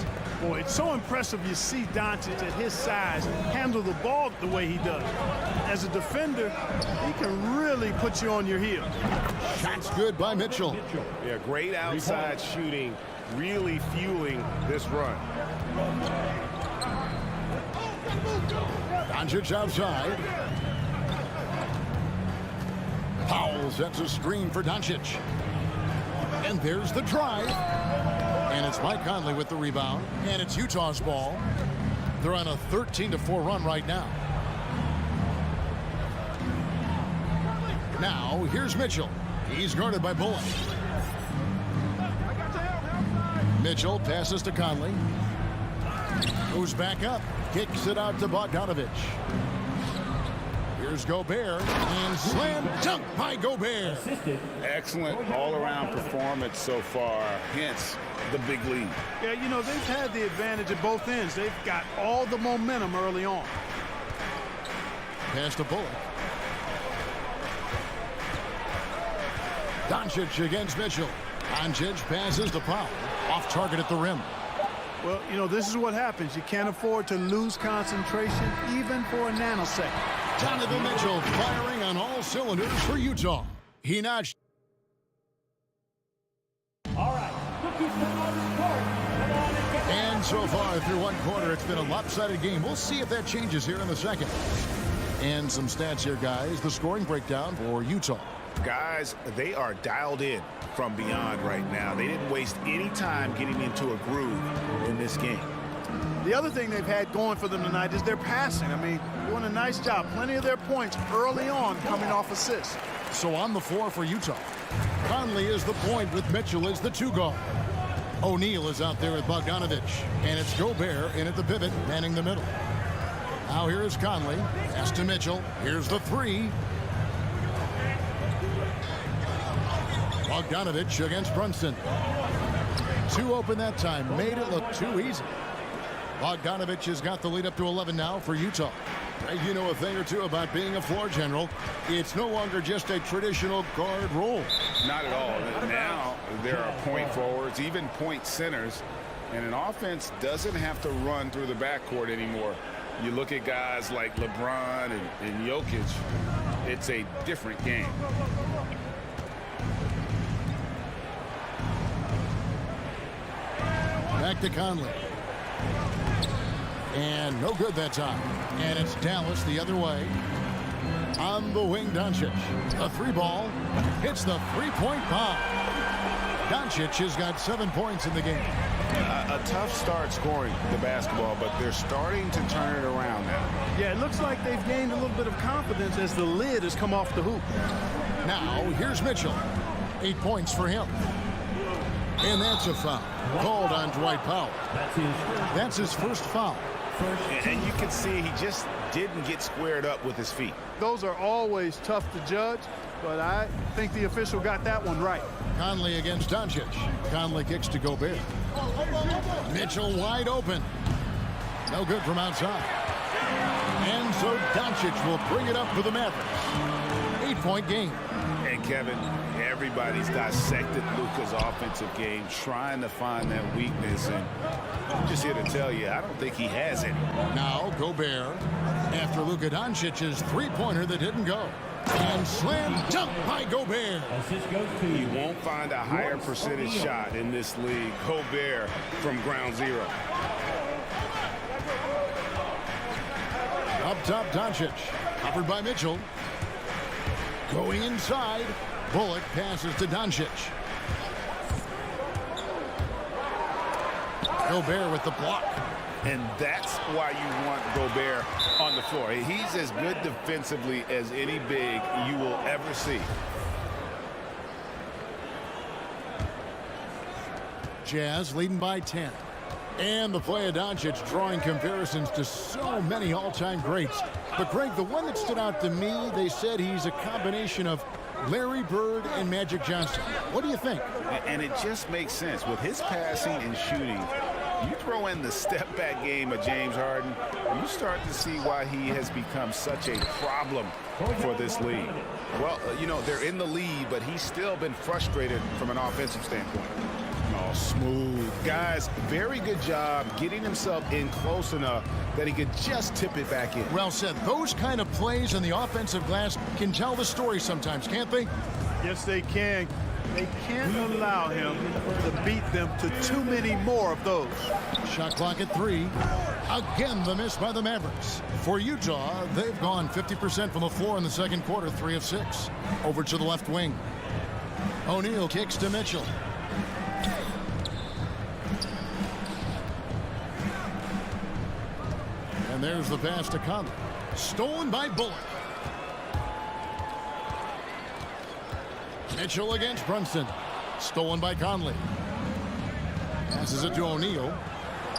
Boy, it's so impressive you see Doncic at his size handle the ball the way he does. As a defender, he can really put you on your heel. Shots good by Mitchell. Yeah, great outside shooting, really fueling this run. Doncic outside. Powell sets a screen for Doncic. And there's the drive. And it's Mike Conley with the rebound. And it's Utah's ball. They're on a 13-4 run right now. Now, here's Mitchell. He's guarded by Bullock. Mitchell passes to Conley. Goes back up. Kicks it out to Bogdanovich. Here's Gobert, and slam dunk by Gobert. Excellent all-around performance so far, hence the big lead. Yeah, you know, they've had the advantage at both ends. They've got all the momentum early on. Pass to Bullock. Doncic against Mitchell. Doncic passes to Powell. Off target at the rim. Well, you know, this is what happens. You can't afford to lose concentration even for a nanosecond. Donovan Mitchell firing on all cylinders for Utah. He notched. All right. And so far through one quarter, it's been a lopsided game. We'll see if that changes here in the second. And some stats here, guys. The scoring breakdown for Utah. Guys, they are dialed in from beyond right now. They didn't waste any time getting into a groove in this game. The other thing they've had going for them tonight is their passing. I mean, doing a nice job. Plenty of their points early on coming off assists. So on the floor for Utah, Conley is the point with Mitchell as the two guard. O'Neal is out there with Bogdanovic, and it's Gobert in at the pivot, manning the middle. Now here is Conley. Pass to Mitchell. Here's the three. Bogdanovic against Brunson. Two open that time. Made it look too easy. Bogdanovic has got the lead up to 11 now for Utah. You know a thing or two about being a floor general. It's no longer just a traditional guard role. Not at all. Now there are point forwards, even point centers, and an offense doesn't have to run through the backcourt anymore. You look at guys like LeBron and Jokic, it's a different game. Back to Conley. And no good that time. And it's Dallas the other way. On the wing, Doncic. A three ball. Hits the three-point bomb. Doncic has got 7 points in the game. A tough start scoring the basketball, but they're starting to turn it around now. Yeah, it looks like they've gained a little bit of confidence as the lid has come off the hoop. Now, here's Mitchell. 8 points for him. And that's a foul. Called on Dwight Powell. That's his first foul. And you can see he just didn't get squared up with his feet. Those are always tough to judge, but I think the official got that one right. Conley against Doncic. Conley kicks to Gobert. Mitchell wide open. No good from outside. And so Doncic will bring it up for the Mavericks. 8-point game. And Kevin, everybody's dissected Luka's offensive game, trying to find that weakness. And I'm just here to tell you, I don't think he has it. Now Gobert after Luka Doncic's three-pointer that didn't go. And slam dunk by Gobert. You won't find a higher percentage shot in this league. Gobert from ground zero. Up top, Doncic. Covered by Mitchell. Going inside. Bullock passes to Doncic. Gobert with the block. And that's why you want Gobert on the floor. He's as good defensively as any big you will ever see. Jazz leading by 10. And the play of Doncic drawing comparisons to so many all-time greats. But, Greg, the one that stood out to me, they said he's a combination of Larry Bird and Magic Johnson. What do you think? And it just makes sense. With his passing and shooting, you throw in the step-back game of James Harden, you start to see why he has become such a problem for this league. Well, you know, they're in the lead, but he's still been frustrated from an offensive standpoint. Oh, smooth. Guys, very good job getting himself in close enough that he could just tip it back in. Well said. Those kind of plays in the offensive glass can tell the story sometimes, can't they? Yes, they can. They can't allow him to beat them to too many more of those. Shot clock at 3. Again, the miss by the Mavericks. For Utah, they've gone 50% from the floor in the second quarter, 3 of 6. Over to the left wing. O'Neal kicks to Mitchell. And there's the pass to Conley. Stolen by Bullock. Mitchell against Brunson. Stolen by Conley. Passes it to O'Neal.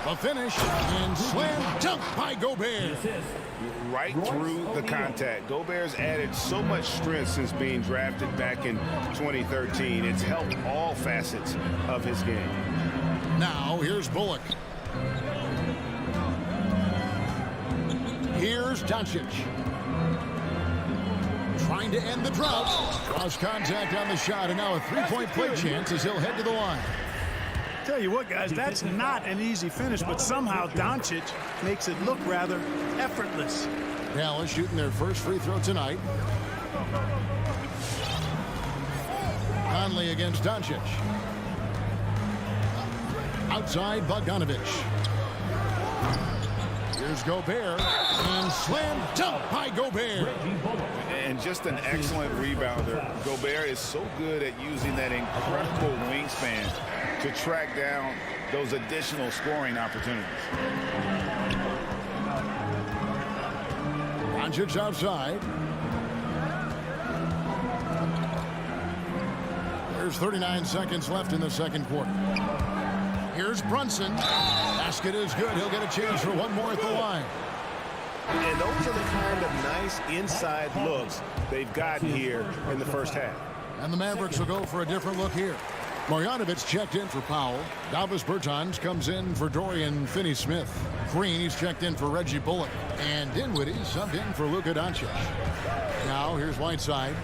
The finish and slam dunk by Gobert. Right through the contact. Gobert's added so much strength since being drafted back in 2013. It's helped all facets of his game. Now, here's Bullock. Here's Doncic. Trying to end the drought. Cross contact on the shot, and now a three-point play chance as he'll head to the line. Tell you what, guys, that's not an easy finish, but somehow Doncic makes it look rather effortless. Dallas shooting their first free throw tonight. Conley against Doncic. Outside Bogdanovich. Here's Gobert, and slam dunk by Gobert. And just an excellent rebounder. Gobert is so good at using that incredible wingspan to track down those additional scoring opportunities. Doncic outside. There's 39 seconds left in the second quarter. Here's Brunson. Basket is good. He'll get a chance for one more at the line. And those are the kind of nice inside looks they've gotten here in the first half. And the Mavericks will go for a different look here. Marjanovic checked in for Powell. Davis Bertans comes in for Dorian Finney-Smith. Green, he's checked in for Reggie Bullock. And Dinwiddie subbed in for Luka Doncic. Now, here's Whiteside.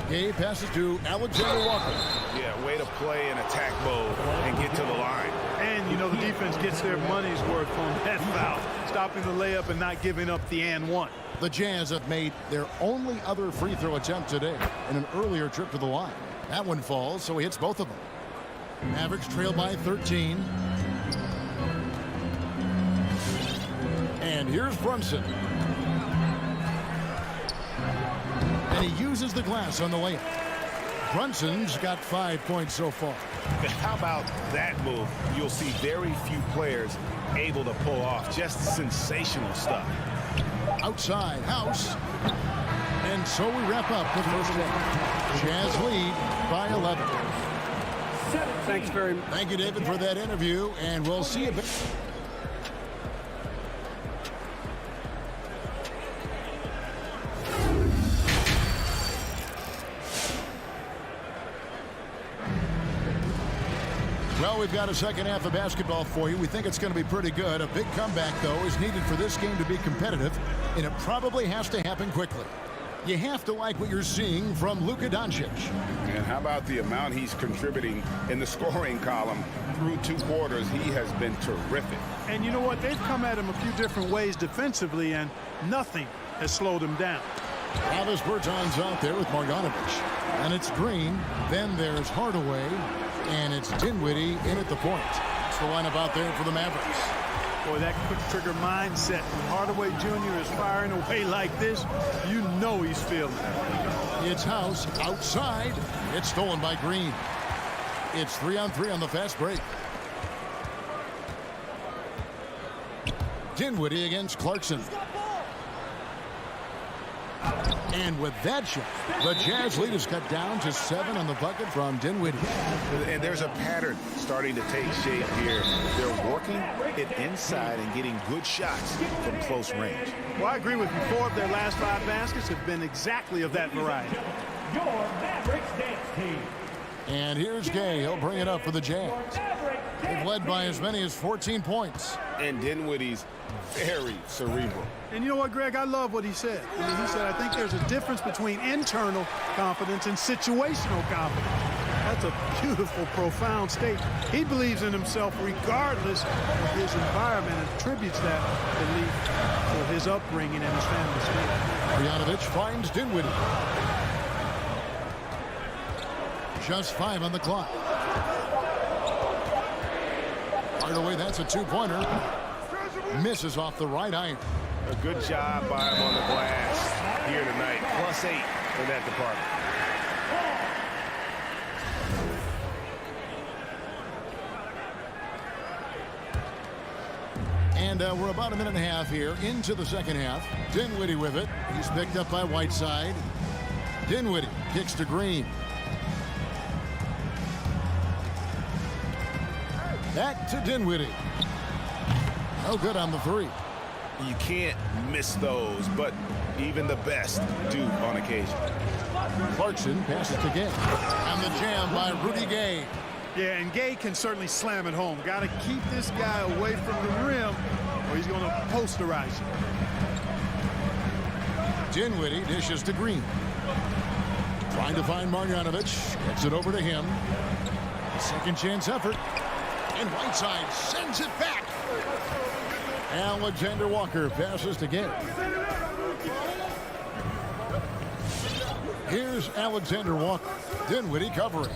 Gay passes to Alexander Walker. Yeah, way to play in attack mode and get to the line. And, you know, the defense gets their money's worth on that foul, stopping the layup and not giving up the and one. The Jazz have made their only other free throw attempt today in an earlier trip to the line. That one falls, so he hits both of them. Mavericks trail by 13. And here's Brunson. And he uses the glass on the layup. Brunson's got 5 points so far. How about that move? You'll see very few players able to pull off just sensational stuff. Outside, House. And so we wrap up the first half. Jazz lead by 11. Thanks very much. Thank you, David, for that interview, and we'll see you back. Well, we've got a second half of basketball for you. We think it's going to be pretty good. A big comeback, though, is needed for this game to be competitive, and it probably has to happen quickly. You have to like what you're seeing from Luka Doncic. And how about the amount he's contributing in the scoring column through 2 quarters? He has been terrific. And you know what? They've come at him a few different ways defensively, and nothing has slowed him down. Davis Bertans out there with Marjanovic. And it's Green. Then there's Hardaway. And it's Dinwiddie in at the point. That's the lineup out there for the Mavericks. Boy, that quick trigger mindset. When Hardaway Jr. is firing away like this, you know he's feeling it. It's House outside. It's stolen by Green. It's 3-on-3 on the fast break. Dinwiddie against Clarkson. And with that shot, the Jazz lead is cut down to 7 on the bucket from Dinwiddie. And there's a pattern starting to take shape here. They're working it inside and getting good shots from close range. Well, I agree with you. 4 of their last 5 baskets have been exactly of that variety. Your Mavericks dance team. And here's Gay. He'll bring it up for the Jazz. They've led by as many as 14 points. And Dinwiddie's very cerebral. And you know what, Greg? I love what he said. I mean, he said, I think there's a difference between internal confidence and situational confidence. That's a beautiful, profound statement. He believes in himself regardless of his environment and attributes that belief to his upbringing and his family story. Marjanovic finds Dinwiddie. Just 5 on the clock. Hardaway, that's a 2-pointer. Misses off the right iron. A good job by him on the glass here tonight. +8 in that department. And we're about a minute and a half here into the second half. Dinwiddie with it. He's picked up by Whiteside. Dinwiddie kicks to Green. Back to Dinwiddie. No good on the three. You can't miss those, but even the best do on occasion. Clarkson passes to Gay. And the jam by Rudy Gay. Yeah, and Gay can certainly slam it home. Got to keep this guy away from the rim or he's going to posterize you. Dinwiddie dishes to Green. Trying to find Marjanovic. Gets it over to him. Second chance effort. And Whiteside sends it back. Alexander Walker passes to Gay. Here's Alexander Walker. Dinwiddie covering.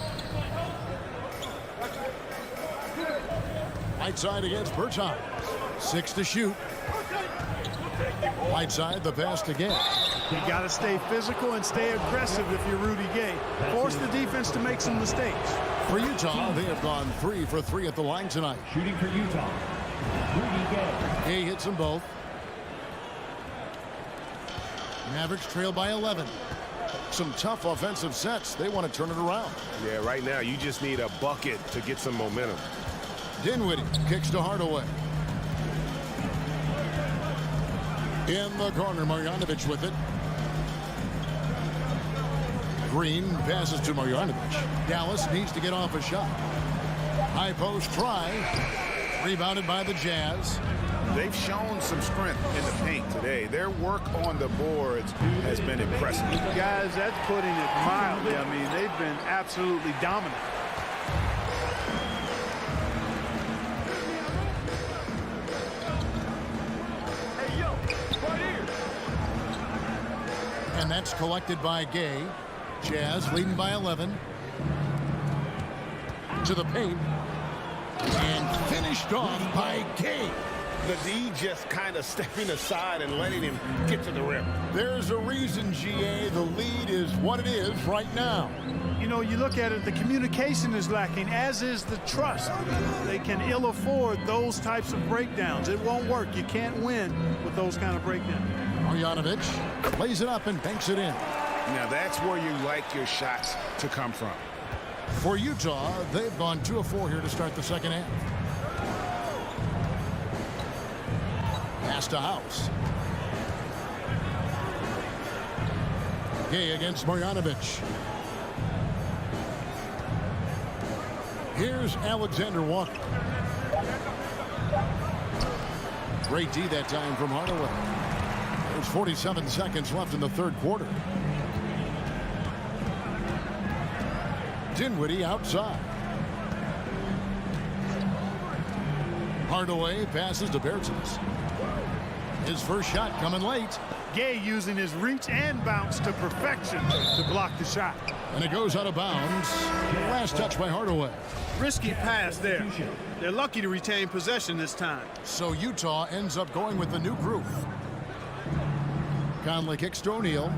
Whiteside against Bertans. 6 to shoot. Whiteside, the pass to Gay. You got to stay physical and stay aggressive if you're Rudy Gay. Force the defense to make some mistakes. For Utah, they have gone 3 for 3 at the line tonight. Shooting for Utah, Rudy Gay. Gay hits them both. Mavericks trail by 11. Some tough offensive sets. They want to turn it around. Yeah, right now you just need a bucket to get some momentum. Dinwiddie kicks to Hardaway. In the corner, Marjanovic with it. Green passes to Marjanovic. Dallas needs to get off a shot. High post try. Rebounded by the Jazz. They've shown some strength in the paint today. Their work on the boards has been impressive. Guys, that's putting it mildly. I mean, they've been absolutely dominant. And that's collected by Gay. Jazz leading by 11. To the paint. And finished off by Gay. The D just kind of stepping aside and letting him get to the rim. There's a reason, GA, the lead is what it is right now. You know, you look at it, the communication is lacking, as is the trust. They can ill afford those types of breakdowns. It won't work. You can't win with those kind of breakdowns. Marjanovic plays it up and banks it in. Now that's where you like your shots to come from. For Utah, they've gone 2 of 4 here to start the second half. Pass to House. Gay against Marjanovic. Here's Alexander Walker. Great D that time from Hardaway. There's 47 seconds left in the third quarter. Dinwiddie outside. Hardaway passes to Bertans. His first shot coming late. Gay using his reach and bounce to perfection to block the shot. And it goes out of bounds. Last touch by Hardaway. Risky pass there. They're lucky to retain possession this time. So Utah ends up going with the new group. Conley kicks to O'Neal.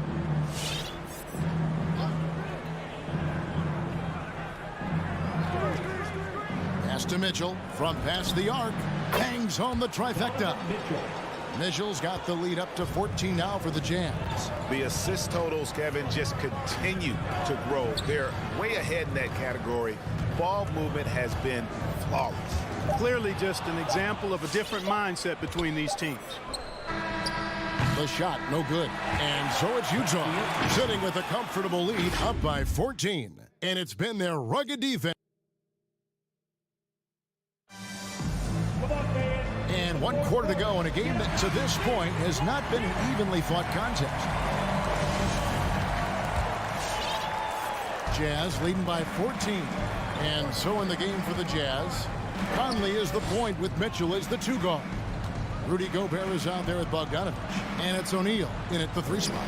Pass to Mitchell from past the arc. Hangs home the trifecta. Mitchell's got the lead up to 14 now for the Jazz. The assist totals, Kevin, just continue to grow. They're way ahead in that category. Ball movement has been flawless. Clearly just an example of a different mindset between these teams. The shot, no good. And so it's Utah sitting with a comfortable lead up by 14. And it's been their rugged defense. And 1 quarter to go in a game that to this point has not been an evenly fought contest. Jazz leading by 14. And so in the game for the Jazz, Conley is the point with Mitchell as the 2 guard. Rudy Gobert is out there with Bogdanovic. And it's O'Neal in at the 3 spot.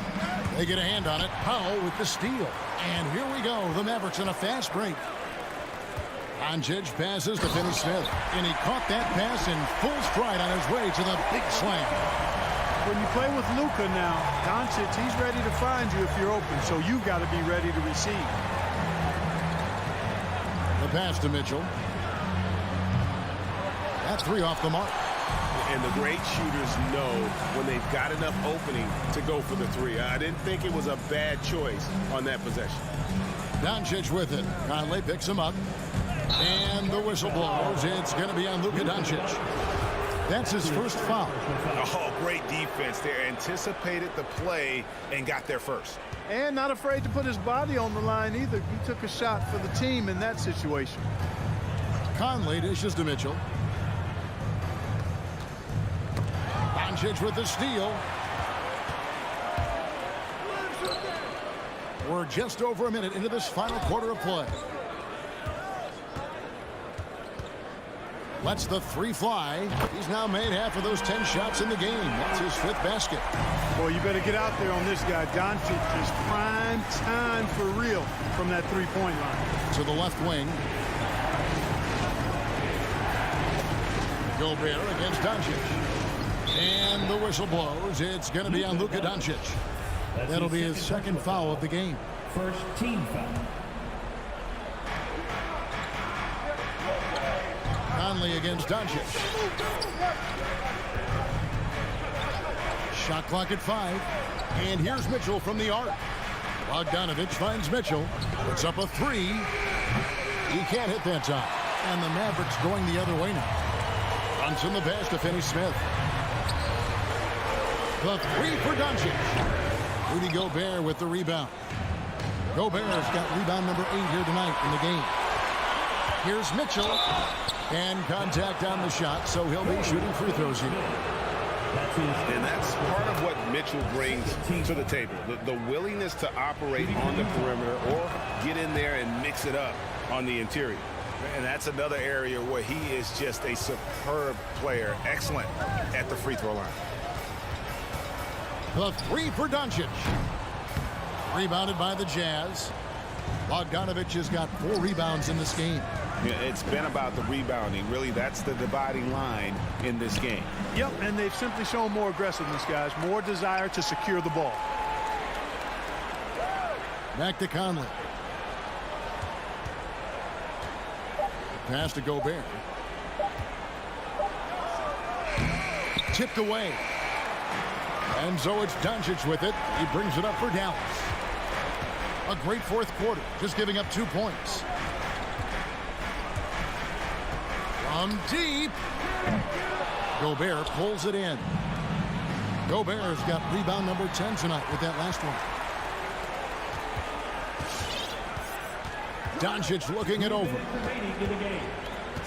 They get a hand on it. Powell with the steal. And here we go. The Mavericks in a fast break. Doncic passes to Finney Smith. And he caught that pass in full stride on his way to the big slam. When you play with Luka now, Doncic, he's ready to find you if you're open. So you've got to be ready to receive. The pass to Mitchell. That 3 off the mark. And the great shooters know when they've got enough opening to go for the 3. I didn't think it was a bad choice on that possession. Doncic with it. Conley picks him up. And the whistle blows. It's going to be on Luka Doncic. That's his first foul. Oh, great defense there. Anticipated the play and got there first. And not afraid to put his body on the line either. He took a shot for the team in that situation. Conley dishes to Mitchell. Doncic with the steal. We're just over a minute into this final quarter of play. Lets the three fly. He's now made half of those 10 shots in the game. That's his 5th basket. Boy, you better get out there on this guy. Doncic is prime time for real from that three-point line. To the left wing. Gobert against Doncic. And the whistle blows. It's going to be on Luka Doncic. That'll be his second foul of the game. First team foul. Conley against Doncic. Shot clock at 5. And here's Mitchell from the arc. Bogdanovich finds Mitchell. Puts up a 3. He can't hit that time. And the Mavericks going the other way now. Runs in the pass to Finney-Smith. The 3 for Doncic. Rudy Gobert with the rebound. Gobert's got rebound number 8 here tonight in the game. Here's Mitchell. And contact on the shot, so he'll be shooting free throws here. And that's part of what Mitchell brings to the table. The willingness to operate on the perimeter or get in there and mix it up on the interior. And that's another area where he is just a superb player. Excellent at the free throw line. The 3 for Doncic. Rebounded by the Jazz. Bogdanovich has got 4 rebounds in this game. Yeah, it's been about the rebounding. Really, that's the dividing line in this game. Yep, and they've simply shown more aggressiveness, guys. More desire to secure the ball. Back to Conley. Pass to Gobert. Tipped away. And so it's Doncic with it. He brings it up for Dallas. A great fourth quarter, just giving up 2 points. From deep. Gobert pulls it in. Gobert's got rebound number 10 tonight with that last one. Doncic looking it over.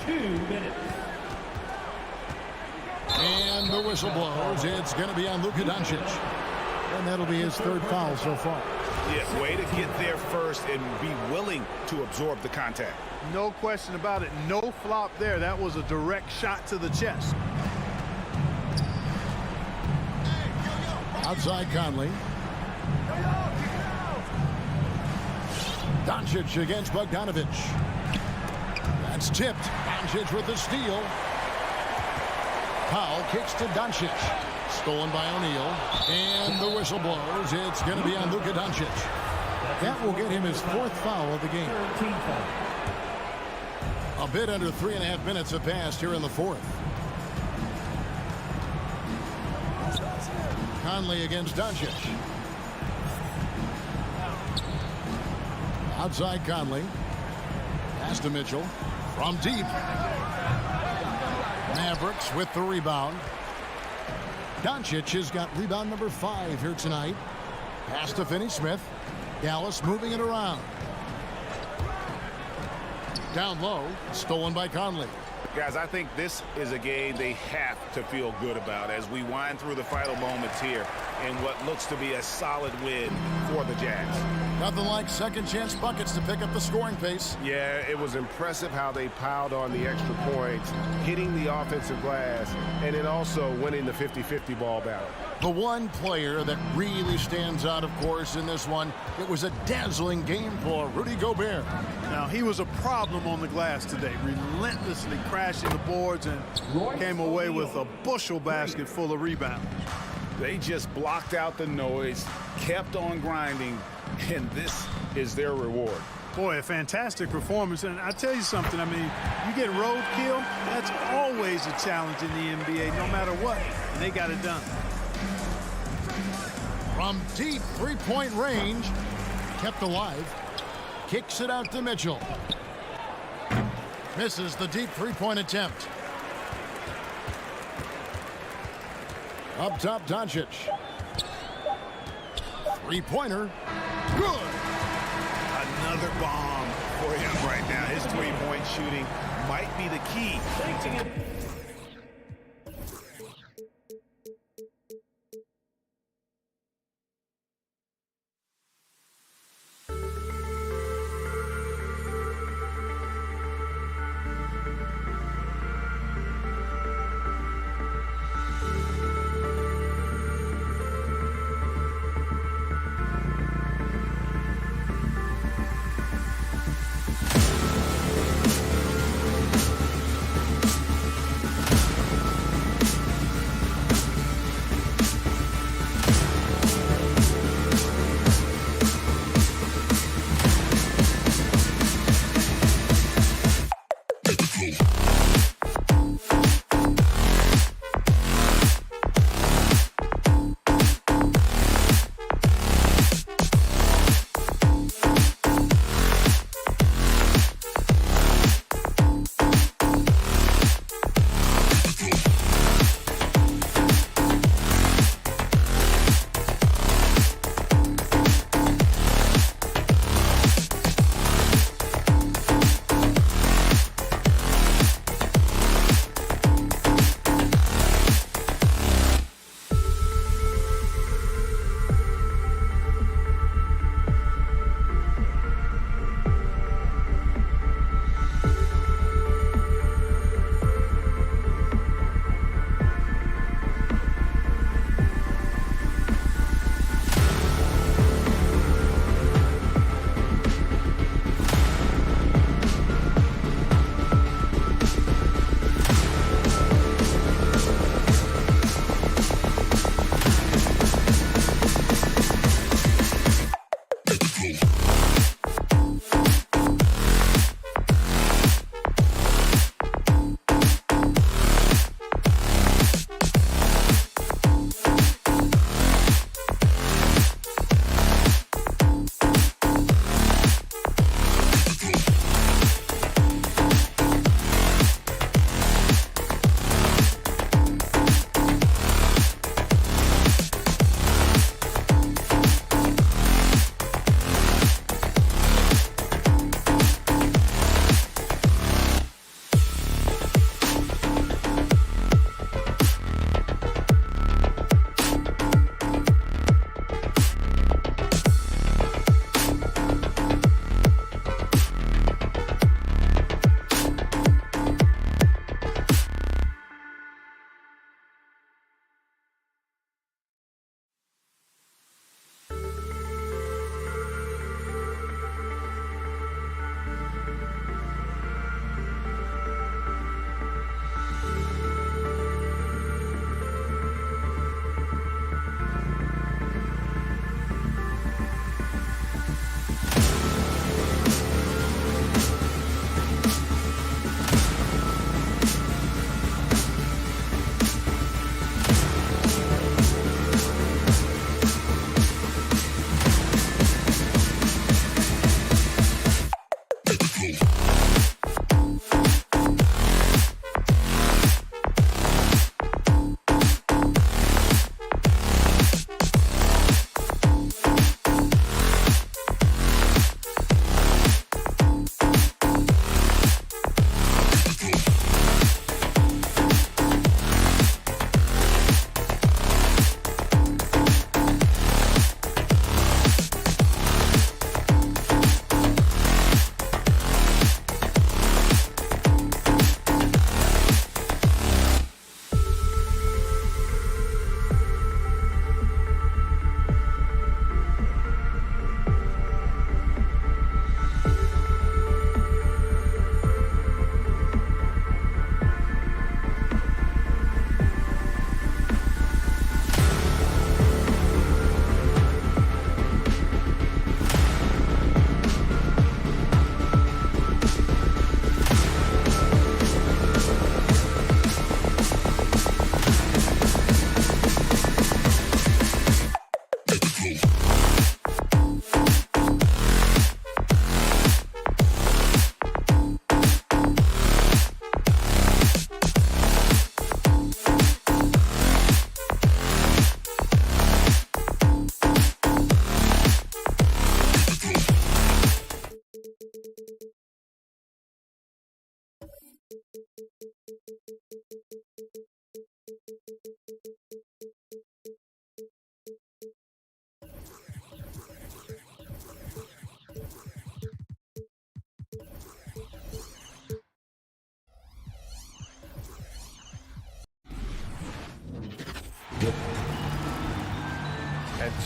2 minutes. And the whistle blows. It's going to be on Luka Doncic. And that'll be his 3rd foul so far. Yeah, way to get there first and be willing to absorb the contact. No question about it. No flop there. That was a direct shot to the chest. Outside Conley. Doncic against Bogdanovich. That's tipped. Doncic with the steal. Powell kicks to Doncic. Stolen by O'Neal. And the whistle blows. It's going to be on Luka Doncic. That will get him his 4th foul of the game. A bit under 3.5 minutes have passed here in the 4th. Conley against Doncic. Outside Conley. Pass to Mitchell. From deep. Mavericks with the rebound. Doncic has got rebound number 5 here tonight. Pass to Finney-Smith. Dallas moving it around. Down low. Stolen by Conley. Guys, I think this is a game they have to feel good about as we wind through the final moments here in what looks to be a solid win for the Jazz. Nothing like second chance buckets to pick up the scoring pace. Yeah, it was impressive how they piled on the extra points, hitting the offensive glass, and then also winning the 50-50 ball battle. The one player that really stands out, of course, in this one, it was a dazzling game for Rudy Gobert. Now, he was a problem on the glass today, relentlessly crashing the boards and came away with a bushel basket full of rebounds. They just blocked out the noise, kept on grinding, and this is their reward. Boy, a fantastic performance. And I tell you something, I mean, you get roadkill, that's always a challenge in the NBA, no matter what. And they got it done. From deep three-point range, kept alive, kicks it out to Mitchell. Misses the deep three-point attempt. Up top, Doncic. Three-pointer. Good. Another bomb for him right now. His three-point shooting might be the key.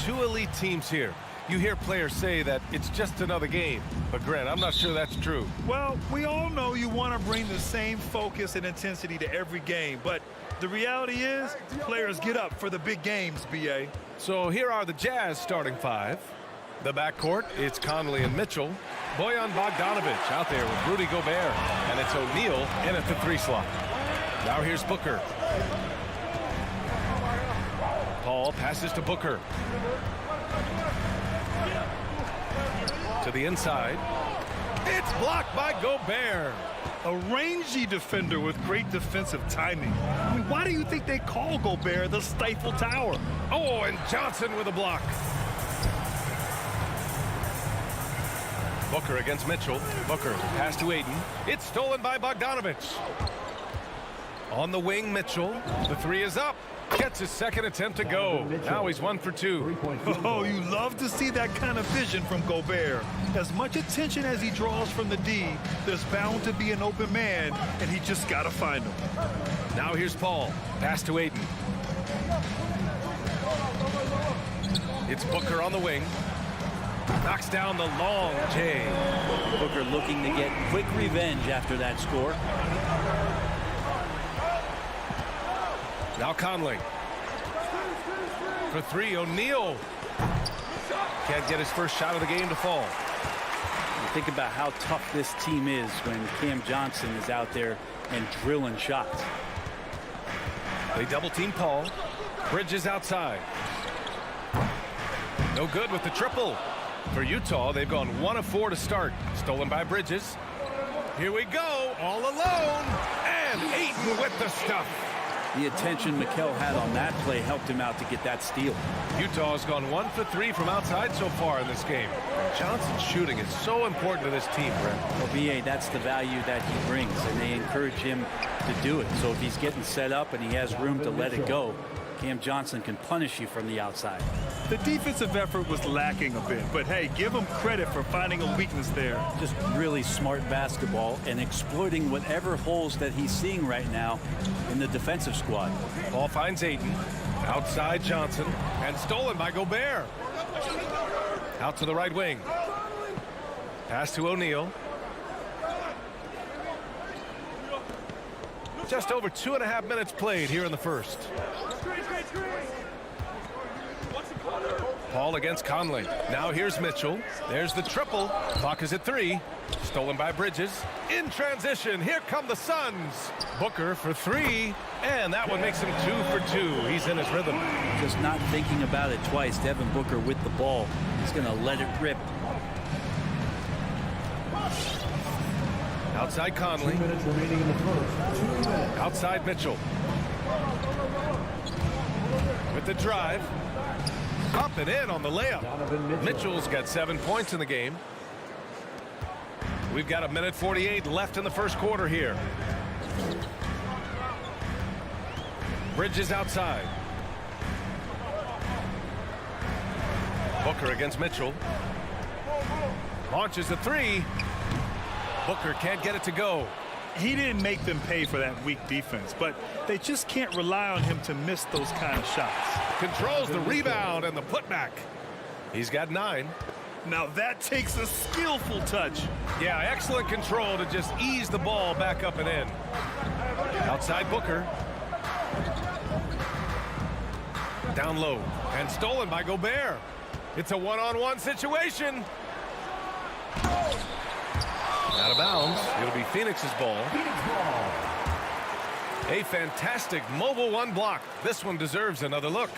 two elite teams here. You hear players say that it's just another game. But, Grant, I'm not sure that's true. Well, we all know you want to bring the same focus and intensity to every game. But the reality is players get up for the big games, B.A. So here are the Jazz starting five. The backcourt, it's Conley and Mitchell. Bojan Bogdanovic out there with Rudy Gobert. And it's O'Neal in at the 3 slot. Now here's Booker. Paul passes to Booker. To the inside. It's blocked by Gobert. A rangy defender with great defensive timing. I mean, why do you think they call Gobert the Stifle Tower? Oh, and Johnson with a block. Booker against Mitchell. Booker pass to Ayton. It's stolen by Bogdanovic. On the wing, Mitchell. The 3 is up. Gets his second attempt to go. Now he's 1 for 2. Oh, you love to see that kind of vision from Gobert. As much attention as he draws from the D, there's bound to be an open man, and he just got to find him. Now here's Paul. Pass to Ayton. It's Booker on the wing. Knocks down the long J. Booker looking to get quick revenge after that score. Now Conley. For 3, O'Neal. Can't get his first shot of the game to fall. You think about how tough this team is when Cam Johnson is out there and drilling shots. They double team Paul. Bridges outside. No good with the triple. For Utah, they've gone 1 of 4 to start. Stolen by Bridges. Here we go, all alone. And Ayton with the stuff. The attention Mikal had on that play helped him out to get that steal. Utah's gone 1 for 3 from outside so far in this game. Johnson's shooting is so important to this team, Brent. Well, B.A., that's the value that he brings, and they encourage him to do it. So if he's getting set up and he has room to let it go, Cam Johnson can punish you from the outside. The defensive effort was lacking a bit, but hey, give him credit for finding a weakness there. Just really smart basketball and exploiting whatever holes that he's seeing right now in the defensive squad. Ball finds Ayton. Outside Johnson. And stolen by Gobert. Out to the right wing. Pass to O'Neal. Just over 2.5 minutes played here in the first. Paul against Conley. Now here's Mitchell. There's the triple. Clock is at 3. Stolen by Bridges. In transition, here come the Suns. Booker for 3. And that one makes him 2 for 2. He's in his rhythm. Just not thinking about it twice. Devin Booker with the ball. He's going to let it rip. Outside Conley. 2 minutes remaining in the first. 2 minutes. Outside Mitchell. With the drive. Up and in on the layup. Mitchell's got 7 points in the game. We've got 1:48 left in the first quarter here. Bridges outside. Booker against Mitchell. Launches a 3. Booker can't get it to go. He didn't make them pay for that weak defense, but they just can't rely on him to miss those kind of shots. Controls the rebound and the putback. He's got 9. Now that takes a skillful touch. Yeah, excellent control to just ease the ball back up and in. Outside Booker. Down low and stolen by Gobert. It's a one-on-one situation. Out of bounds. It'll be Phoenix's ball. A fantastic mobile 1 block. This one deserves another look.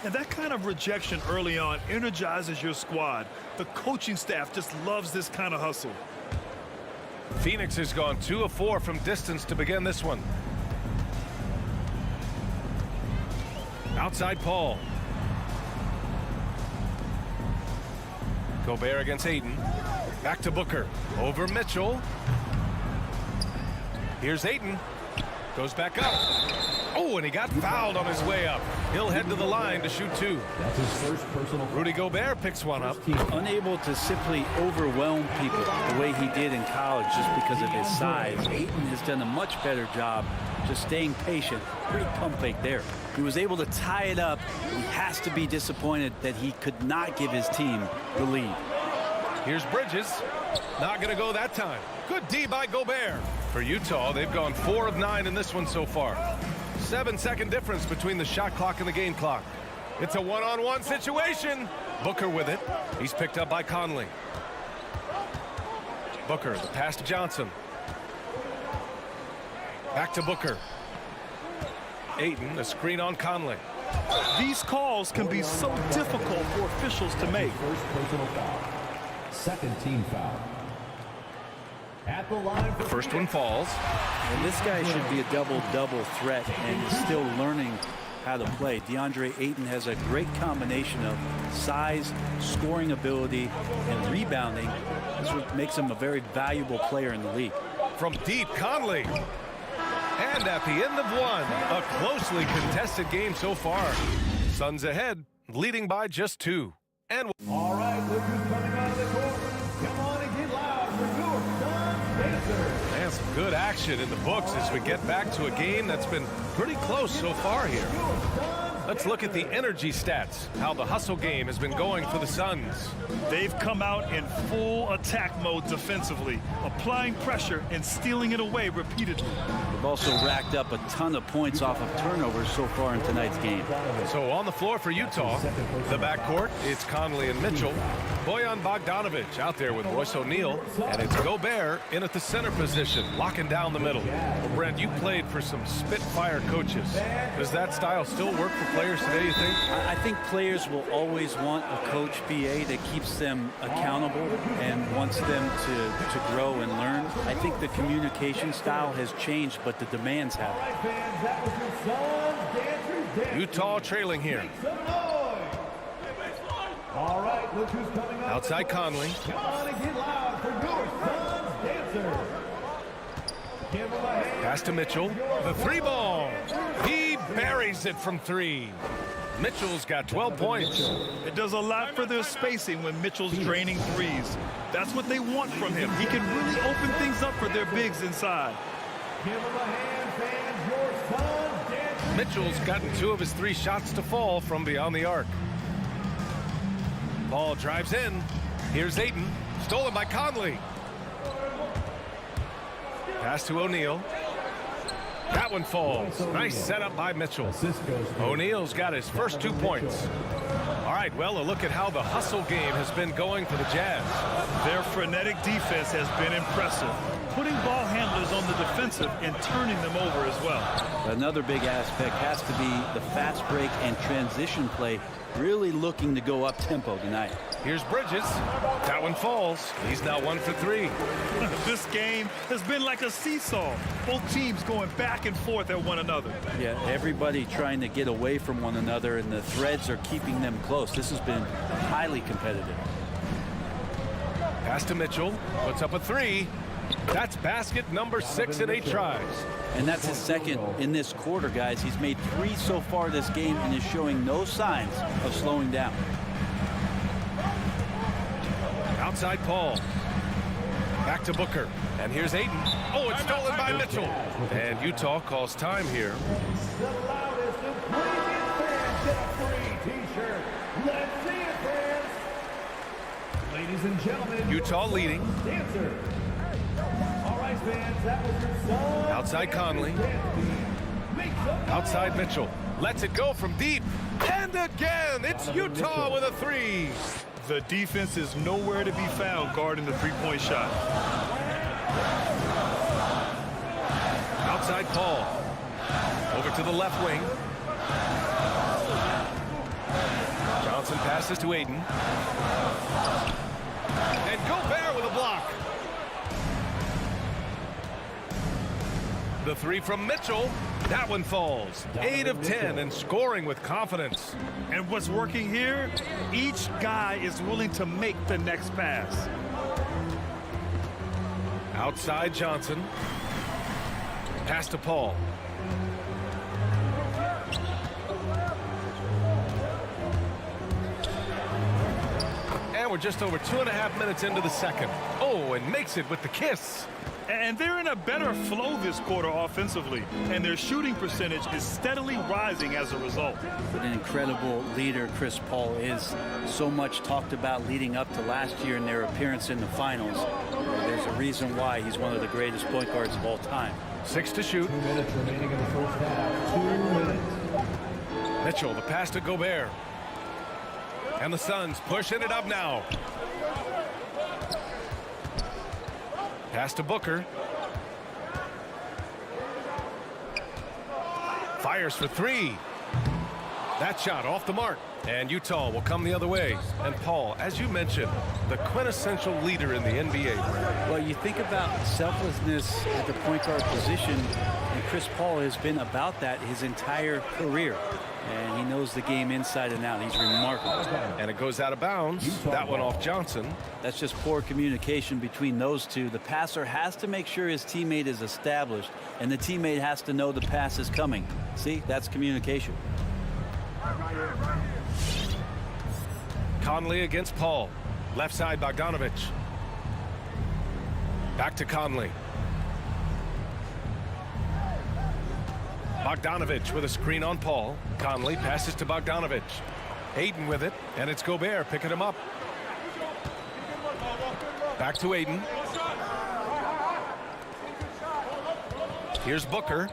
And that kind of rejection early on energizes your squad. The coaching staff just loves this kind of hustle. Phoenix has gone 2 of 4 from distance to begin this one. Outside Paul. Gobert against Ayton. Back to Booker. Over Mitchell. Here's Ayton. Goes back up. Oh, and he got fouled on his way up. He'll head to the line to shoot 2. That's his first personal. Rudy Gobert picks one up. Unable to simply overwhelm people the way he did in college just because of his size. Ayton has done a much better job just staying patient. Pretty pump fake there. He was able to tie it up. He has to be disappointed that he could not give his team the lead. Here's Bridges. Not going to go that time. Good D by Gobert. For Utah, they've gone 4 of 9 in this one so far. 7-second difference between the shot clock and the game clock. It's a one-on-one situation. Booker with it. He's picked up by Conley. Booker, the pass to Johnson. Back to Booker. Ayton, a screen on Conley. These calls can be so difficult for officials to make. First personal foul. Second team foul. At the line. The first one falls. And this guy should be a double-double threat and is still learning how to play. DeAndre Ayton has a great combination of size, scoring ability, and rebounding. This is what makes him a very valuable player in the league. From deep, Conley. And at the end of one, a closely contested game so far. Suns ahead, leading by just 2. And All right, look who's coming out of the court. Come on and get loud for your Suns Dancers. and some good action in the books as we get back to a game that's been pretty close so far here. Let's look at the energy stats, how the hustle game has been going for the Suns. They've come out in full attack mode defensively, applying pressure and stealing it away repeatedly. They've also racked up a ton of points off of turnovers so far in tonight's game. So on the floor for Utah, the backcourt, it's Conley and Mitchell. Bojan Bogdanovic out there with Royce O'Neal, and it's Gobert in at the center position, locking down the middle. Well, Brent, you played for some Spitfire coaches. Does that style still work for players today, you think? I think players will always want a coach, BA, that keeps them accountable and wants them to grow and learn. I think the communication style has changed, but the demands haven't. Utah trailing here. All right, look who's coming up. Outside Conley. Come on and get loud for your Suns Dancers. Give him a hand. Pass to Mitchell. The three ball. He buries it from 3. Mitchell's got 12 points. It does a lot for their spacing when Mitchell's draining threes. That's what they want from him. He can really open things up for their bigs inside. Give him a hand, fans. Your Suns Dancers. Mitchell's gotten 2 of his 3 shots to fall from beyond the arc. Ball drives in. Here's Ayton. Stolen by Conley. Pass to O'Neal. That one falls. Nice setup by Mitchell. O'Neal's got his first 2 points. All right, well, a look at how the hustle game has been going for the Jazz. Their frenetic defense has been impressive, putting ball handlers on the defensive and turning them over as well. Another big aspect has to be the fast break and transition play, really looking to go up tempo tonight. Here's Bridges. That one falls. He's now 1 for 3. This game has been like a seesaw. Both teams going back and forth at one another. Yeah, everybody trying to get away from one another, and the threads are keeping them close. This has been highly competitive. Pass to Mitchell. Puts up a 3. That's basket number 6 in 8 tries. And that's his second in this quarter, guys. He's made 3 so far this game and is showing no signs of slowing down. Outside Paul. Back to Booker. And here's Ayton. Oh, it's stolen by Mitchell. And Utah calls time here. The loudest and premium fans get a free T-shirt. Let's see it, fans. Ladies and gentlemen, Utah leading. Dancer. All right, fans, that was your Suns. Outside Conley. Outside Mitchell. Lets it go from deep. And again, it's Utah with a 3. The defense is nowhere to be found guarding the three-point shot. Outside Paul. Over to the left wing. Johnson passes to Ayton. And Gobert with a block. The 3 from Mitchell. That one falls. 8 of 10 and scoring with confidence. And what's working here? Each guy is willing to make the next pass. Outside Johnson. Pass to Paul. And And we're just over 2.5 minutes into the second. Oh, and makes it with the kiss. And they're in a better flow this quarter offensively, and their shooting percentage is steadily rising as a result. What an incredible leader Chris Paul is. So much talked about leading up to last year in their appearance in the finals. There's a reason why he's one of the greatest point guards of all time. 6 to shoot. 2 minutes remaining in the first half. 2 minutes. Mitchell, the pass to Gobert. And the Suns pushing it up now. Pass to Booker. Fires for 3. That shot off the mark. And Utah will come the other way. And Paul, as you mentioned, the quintessential leader in the NBA. Well, you think about selflessness at the point guard position, and Chris Paul has been about that his entire career. And he knows the game inside and out. He's remarkable. And it goes out of bounds. That one off Johnson. That's just poor communication between those two. The passer has to make sure his teammate is established, and the teammate has to know the pass is coming. See, that's communication. Conley against Paul. Left side, Bogdanovic. Back to Conley. Bogdanovic with a screen on Paul. Conley passes to Bogdanovic. Ayton with it, and it's Gobert picking him up. Back to Ayton. Here's Booker.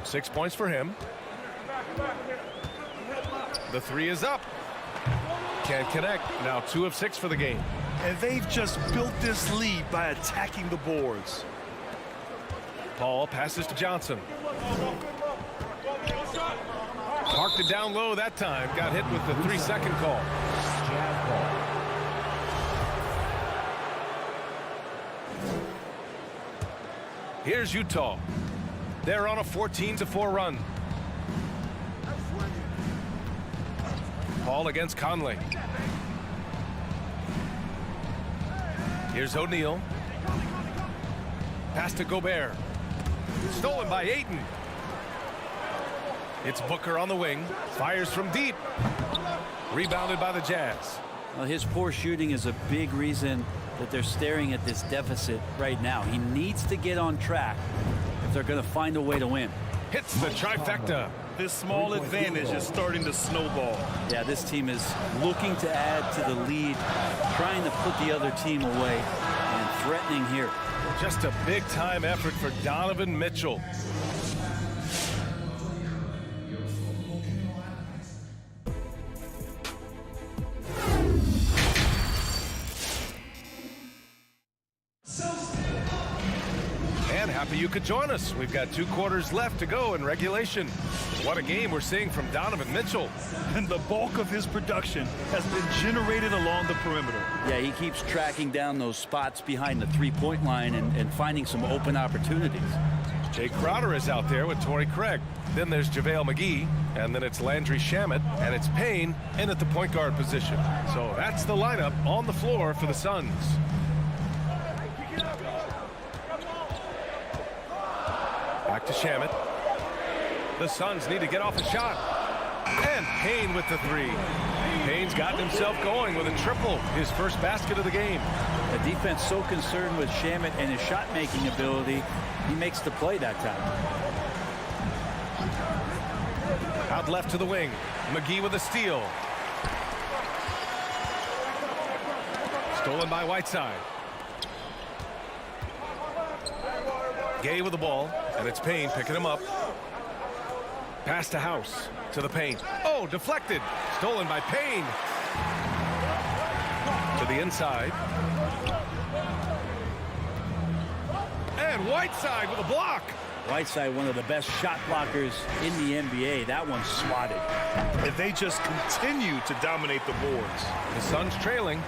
6 points for him. The 3 is up. Can't connect. Now 2 of 6 for the game. And they've just built this lead by attacking the boards. Paul passes to Johnson. Parked it down low that time. Got hit with the 3-second call. Here's Utah. They're on a 14-4 run. Paul against Conley. Here's O'Neal. Pass to Gobert. Stolen by Ayton. It's Booker on the wing. Fires from deep. Rebounded by the Jazz. Well, his poor shooting is a big reason that they're staring at this deficit right now. He needs to get on track if they're going to find a way to win. Hits the trifecta. This small advantage is starting to snowball. Yeah, this team is looking to add to the lead, trying to put the other team away, and threatening here. Just a big-time effort for Donovan Mitchell. And happy you could join us. We've got 2 quarters left to go in regulation. What a game we're seeing from Donovan Mitchell. And the bulk of his production has been generated along the perimeter. Yeah, he keeps tracking down those spots behind the three-point line and finding some open opportunities. Jay Crowder is out there with Torrey Craig. Then there's JaVale McGee, and then it's Landry Shamet, and it's Payne in at the point guard position. So that's the lineup on the floor for the Suns. Back to Shamet. The Suns need to get off a shot. And Payne with the 3. Payne's gotten himself going with a triple, his first basket of the game. The defense so concerned with Shamet and his shot-making ability, he makes the play that time. Out left to the wing. McGee with a steal. Stolen by Whiteside. Gay with the ball, and it's Payne picking him up. Pass to House, to the paint. Oh, deflected. Stolen by Payne. To the inside. And Whiteside with a block. Whiteside, one of the best shot blockers in the NBA. That one's swatted. And they just continue to dominate the boards. The Suns trailing.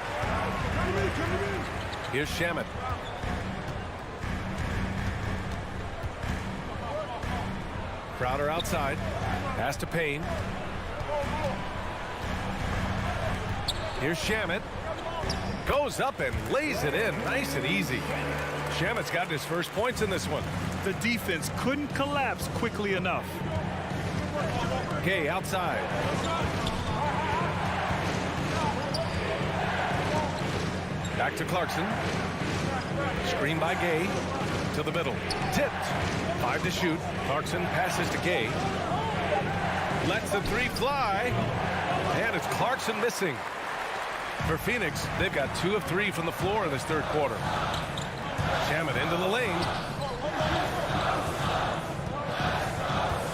Here's Shamet. Crowder outside. Pass to Payne. Here's Shamet. Goes up and lays it in. Nice and easy. Shamet's gotten his first points in this one. The defense couldn't collapse quickly enough. Gay outside. Back to Clarkson. Screen by Gay. To the middle. Tipped. 5 to shoot. Clarkson passes to Gay. Lets the 3 fly. And it's Clarkson missing. For Phoenix, they've got 2 of 3 from the floor in this third quarter. Shamet into the lane.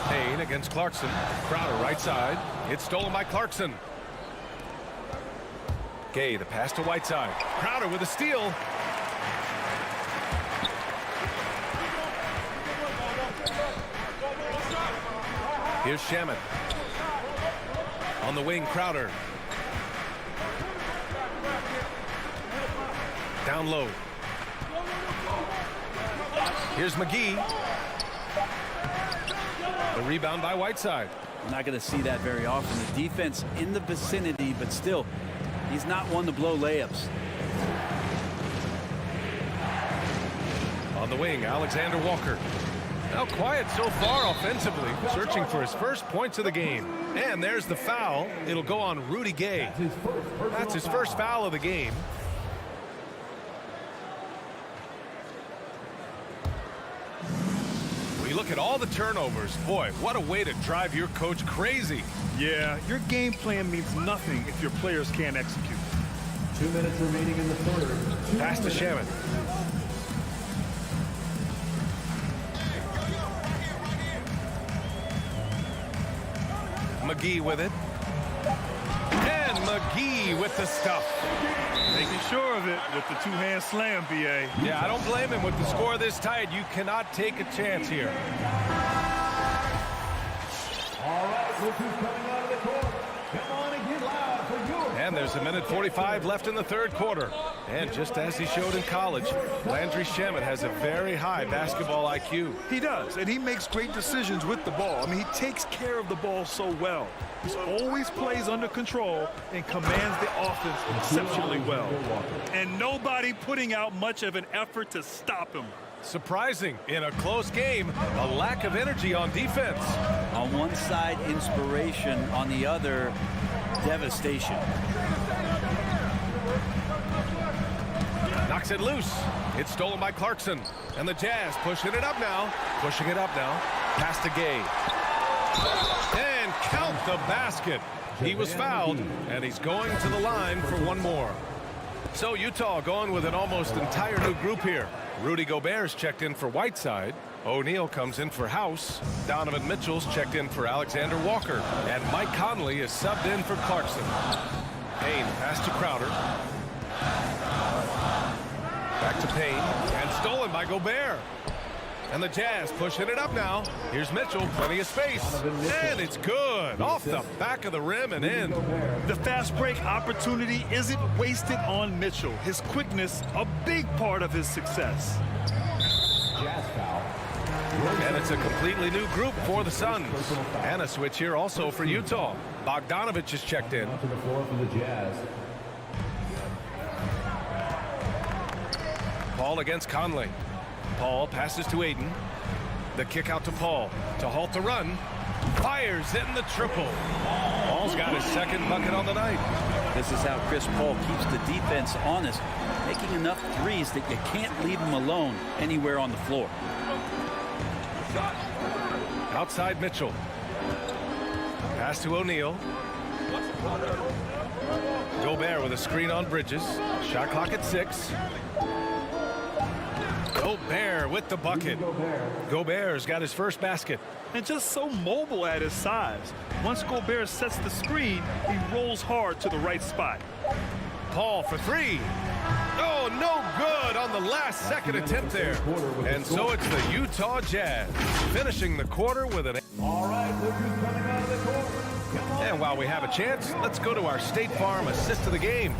Payne against Clarkson. Crowder right side. It's stolen by Clarkson. Gay, the pass to Whiteside. Crowder with a steal. Here's Shamet. On the wing, Crowder. Down low. Here's McGee. The rebound by Whiteside. We're not going to see that very often. The defense in the vicinity, but still, he's not one to blow layups. On the wing, Alexander Walker. Now quiet so far offensively, searching for his first points of the game. And there's the foul. It'll go on Rudy Gay. That's his first foul of the game. We look at all the turnovers. Boy, what a way to drive your coach crazy. Yeah, your game plan means nothing if your players can't execute. 2 minutes remaining in the third. Pass to Shamet. McGee with it. And McGee with the stuff. Making sure of it with the 2-hand slam, B.A. Yeah, I don't blame him with the score this tight. You cannot take a chance here. All right, look who's coming out of the court. Come on and get loud for your... And there's 1:45 left in the third quarter. And just as he showed in college, Landry Shamet has a very high basketball IQ. He does, and he makes great decisions with the ball. I mean, he takes care of the ball so well. He always plays under control and commands the offense exceptionally well. And nobody putting out much of an effort to stop him. Surprising in a close game, a lack of energy on defense. On one side, inspiration. On the other, devastation. Knocks it loose. It's stolen by Clarkson. And the Jazz pushing it up now. Pushing it up now. Pass to Gay. And count the basket. He was fouled, and he's going to the line for one more. So Utah going with an almost entire new group here. Rudy Gobert's checked in for Whiteside. O'Neal comes in for House. Donovan Mitchell's checked in for Alexander Walker. And Mike Conley is subbed in for Clarkson. Payne pass to Crowder. Back to Payne. And stolen by Gobert. And the Jazz pushing it up now. Here's Mitchell, plenty of space. And it's good. Off the back of the rim and in. The fast break opportunity isn't wasted on Mitchell. His quickness, a big part of his success. Jazz foul. And it's a completely new group for the Suns. And a switch here also for Utah. Bogdanovich is checked in. To the floor for the Jazz. Paul against Conley. Paul passes to Aiden. The kick out to Paul to halt the run. Fires in the triple. Paul's got his second bucket on the night. This is how Chris Paul keeps the defense honest, making enough threes that you can't leave him alone anywhere on the floor. Outside Mitchell. Pass to O'Neal. Gobert with a screen on Bridges. Shot clock at 6. Gobert with the bucket. Gobert's got his first basket. And just so mobile at his size. Once Gobert sets the screen, he rolls hard to the right spot. Paul for 3. Oh, no good on the last second attempt there. And so it's the Utah Jazz finishing the quarter with an... All right, look who's coming out of the court. And while we have a chance, let's go to our State Farm assist of the game.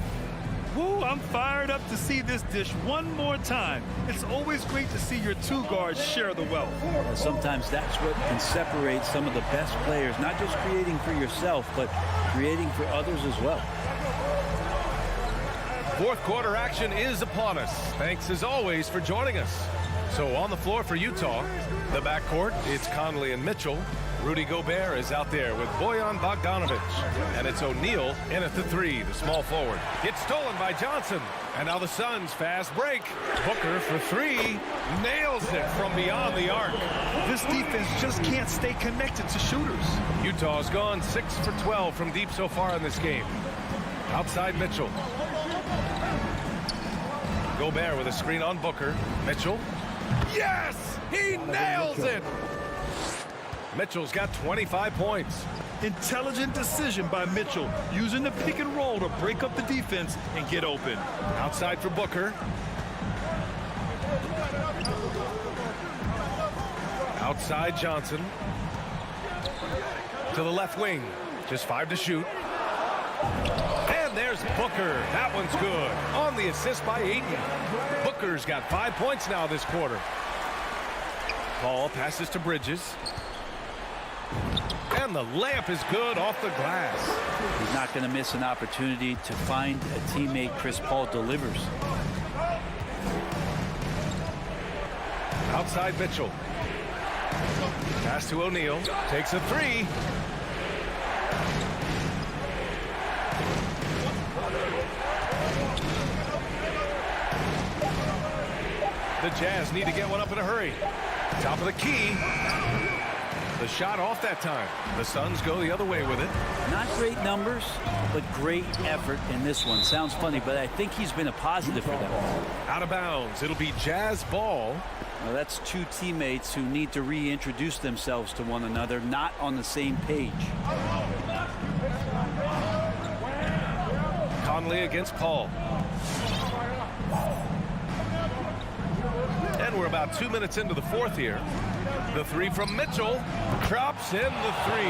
Woo, I'm fired up to see this dish one more time. It's always great to see your two guards share the wealth. Sometimes that's what can separate some of the best players, not just creating for yourself, but creating for others as well. Fourth quarter action is upon us. Thanks as always for joining us. So on the floor for Utah, the backcourt, it's Conley and Mitchell. Rudy Gobert is out there with Bojan Bogdanovic. And it's O'Neal in at the 3, the small forward. It's stolen by Johnson. And now the Suns fast break. Booker for 3. Nails it from beyond the arc. This defense just can't stay connected to shooters. Utah's gone 6 for 12 from deep so far in this game. Outside Mitchell. Gobert with a screen on Booker. Mitchell. Yes! He nails it! Mitchell's got 25 points. Intelligent decision by Mitchell, using the pick and roll to break up the defense and get open. Outside for Booker. Outside Johnson. To the left wing. Just 5 to shoot. And there's Booker. That one's good. On the assist by Ayton. Booker's got 5 points now this quarter. Paul passes to Bridges. And the layup is good off the glass. He's not going to miss an opportunity to find a teammate. Chris Paul delivers. Outside Mitchell. Pass to O'Neal. Takes a 3. The Jazz need to get one up in a hurry. Top of the key. The shot off that time. The Suns go the other way with it. Not great numbers, but great effort in this one. Sounds funny, but I think he's been a positive for them. Out of bounds. It'll be Jazz ball. Now that's two teammates who need to reintroduce themselves to one another, not on the same page. Conley against Paul. And we're about 2 minutes into the fourth here. The 3 from Mitchell. Drops in the 3.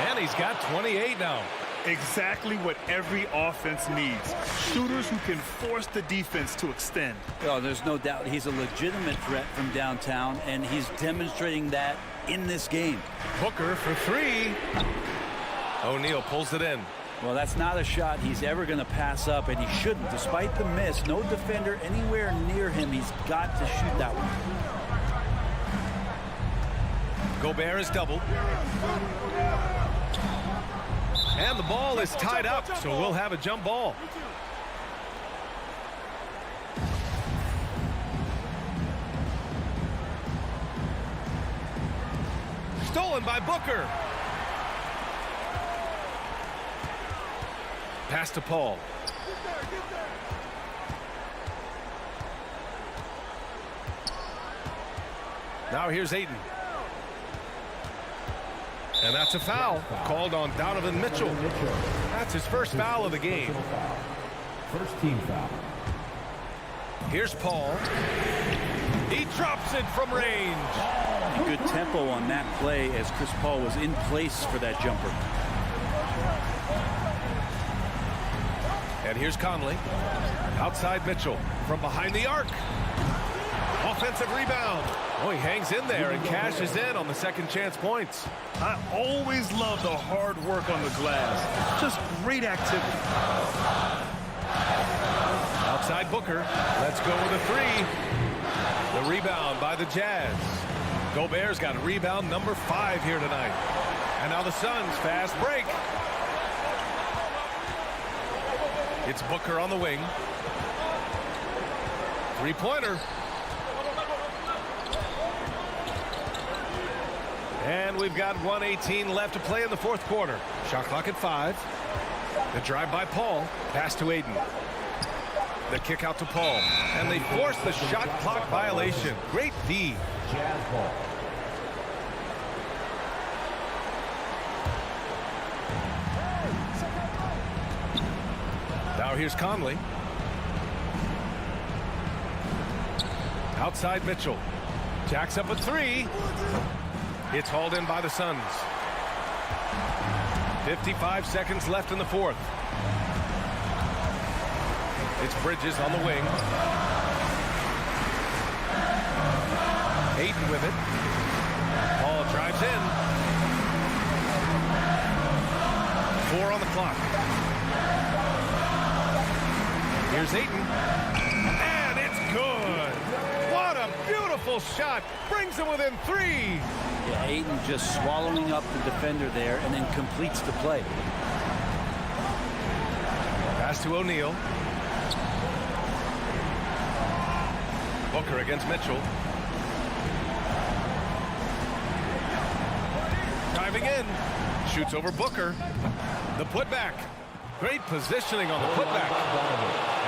And he's got 28 now. Exactly what every offense needs. Shooters who can force the defense to extend. Oh, there's no doubt he's a legitimate threat from downtown, and he's demonstrating that in this game. Booker for 3. O'Neal pulls it in. Well, that's not a shot he's ever going to pass up, and he shouldn't. Despite the miss, no defender anywhere near him. He's got to shoot that one. Gobert is doubled. And the ball is tied up, so we'll have a jump ball. Stolen by Booker. Pass to Paul. Now here's Ayton. And that's a foul called on Donovan Mitchell. That's his first foul of the game. First team foul. Here's Paul. He drops it from range. Good tempo on that play as Chris Paul was in place for that jumper. And here's Conley. Outside Mitchell. From behind the arc. Offensive rebound. Oh, he hangs in there and cashes in on the second chance points. I always love the hard work on the glass. Just great activity. Outside Booker. Let's go with a 3. The rebound by the Jazz. Gobert's got rebound number 5 here tonight. And now the Suns fast break. It's Booker on the wing. 3-pointer. And we've got 1:18 left to play in the fourth quarter. Shot clock at 5. The drive by Paul. Pass to Ayton. The kick out to Paul. And they force the shot clock violation. Great D. Jazz ball. Now here's Conley. Outside Mitchell. Jacks up a 3. It's hauled in by the Suns. 55 seconds left in the fourth. It's Bridges on the wing. Ayton with it. Paul drives in. 4 on the clock. Here's Ayton. And it's good. What a Beautiful shot. Brings him within 3. Yeah, Ayton just swallowing up the defender there and then completes the play. Pass to O'Neal. Booker against Mitchell. Driving in. Shoots over Booker. The putback. Great positioning on the putback.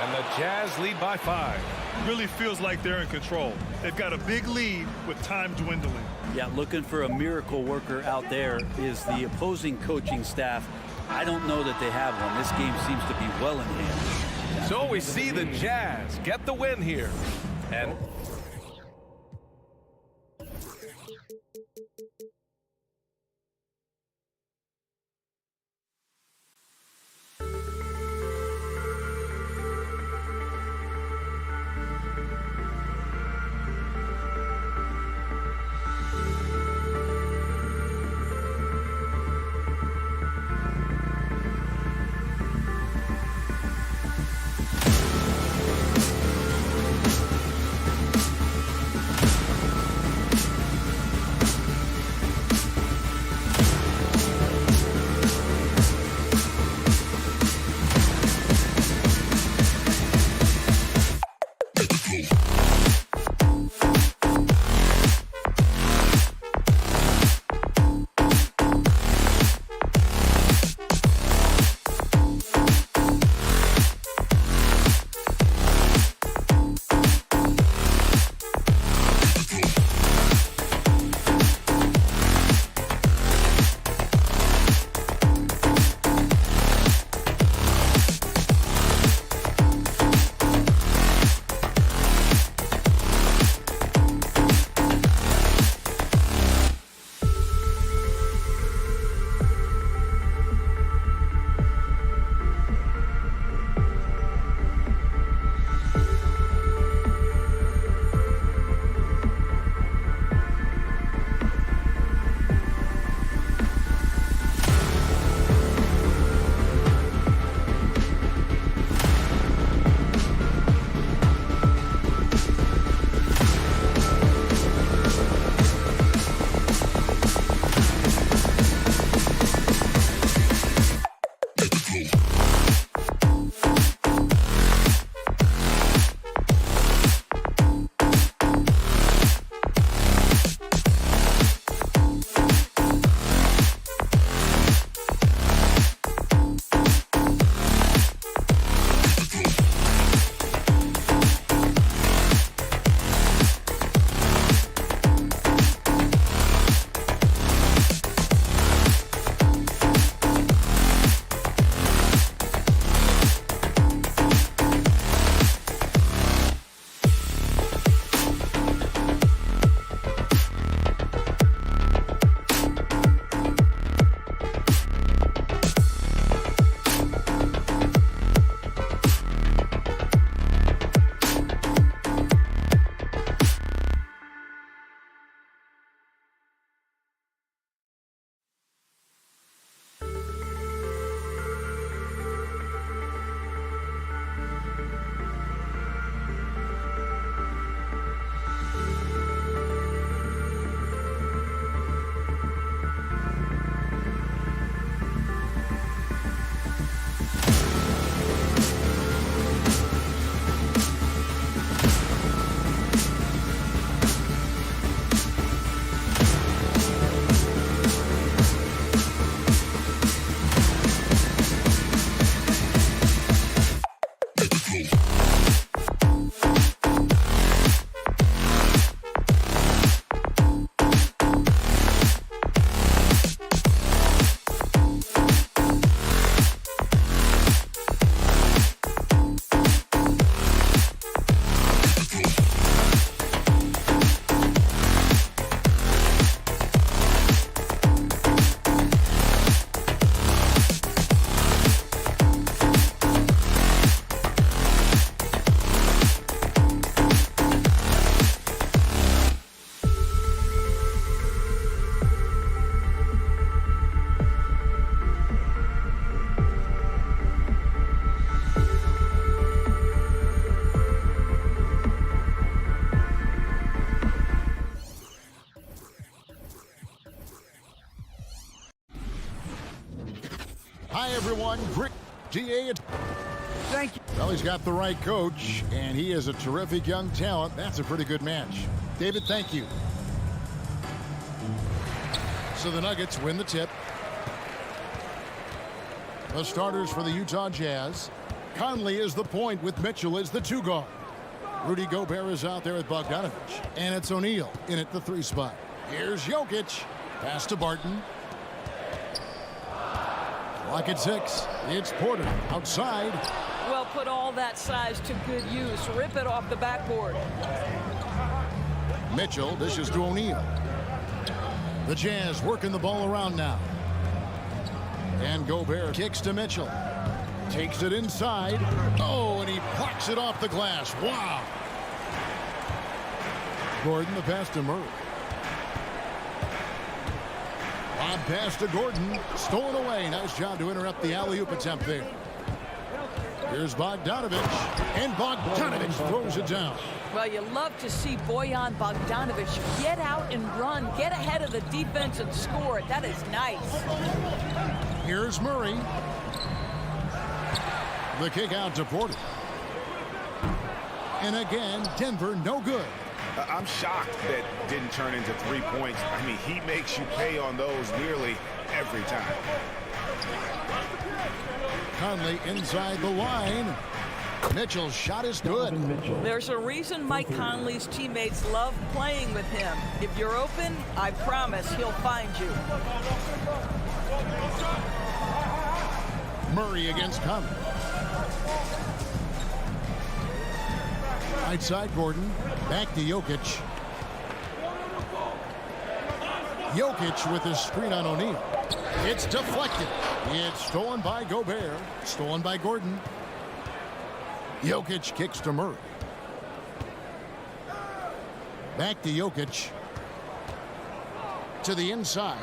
And the Jazz lead by 5. Really feels like they're in control. They've got a big lead with time dwindling. Yeah, looking for a miracle worker out there is the opposing coaching staff. I don't know that they have one. This game seems to be well in hand. So we see the Jazz get the win here. And one. Great GA. Thank you. Well, he's got the right coach, and he is a terrific young talent. That's a pretty good match. David, thank you. So the Nuggets win the tip. The starters for the Utah Jazz. Conley is the point with Mitchell as the 2 guard. Rudy Gobert is out there with Bogdanovich. And it's O'Neal in at the 3 spot. Here's Jokic. Pass to Barton. Clock at 6. It's Porter outside. Well, put all that size to good use. Rip it off the backboard. Mitchell dishes to O'Neal. The Jazz working the ball around now. And Gobert kicks to Mitchell. Takes it inside. Oh, and he plucks it off the glass. Wow. Gordon, the pass to Murray. Lob pass to Gordon. Stolen away. Nice job to interrupt the alley-oop attempt there. Here's Bogdanovich. And Bogdanovich throws it down. Well, you love to see Bojan Bogdanovich get out and run, get ahead of the defense and score. That is nice. Here's Murray. The kick out to Porter. And again, Denver no good. I'm shocked that didn't turn into 3 points. I mean, he makes you pay on those nearly every time. Conley inside the line. Mitchell's shot is good. There's a reason Mike Conley's teammates love playing with him. If you're open, I promise he'll find you. Murray against Conley. Right side, Gordon. Back to Jokic. Jokic with his screen on O'Neal. It's deflected. It's stolen by Gobert. Stolen by Gordon. Jokic kicks to Murray. Back to Jokic. To the inside.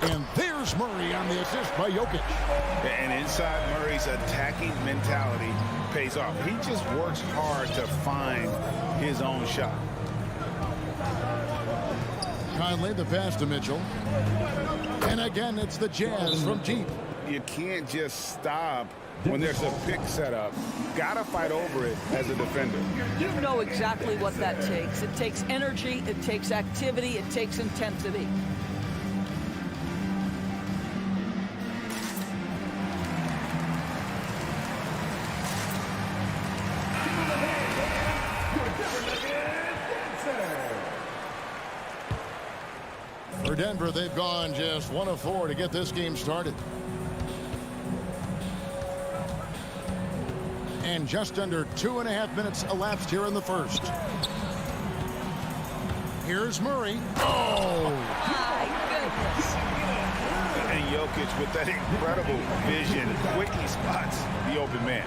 And there's Murray on the assist by Jokic. And inside Murray's attacking mentality pays off. He just works hard to find his own shot. Conley, the pass to Mitchell. And again, it's the Jazz from deep. You can't just stop when there's a pick set up. Gotta fight over it as a defender. You know exactly what that takes. It takes energy, it takes activity, it takes intensity. For Denver, they've gone just 1 of 4 to get this game started. And just under 2.5 minutes elapsed here in the first. Here's Murray. Oh! My goodness. And Jokic with that incredible vision quickly spots the open man.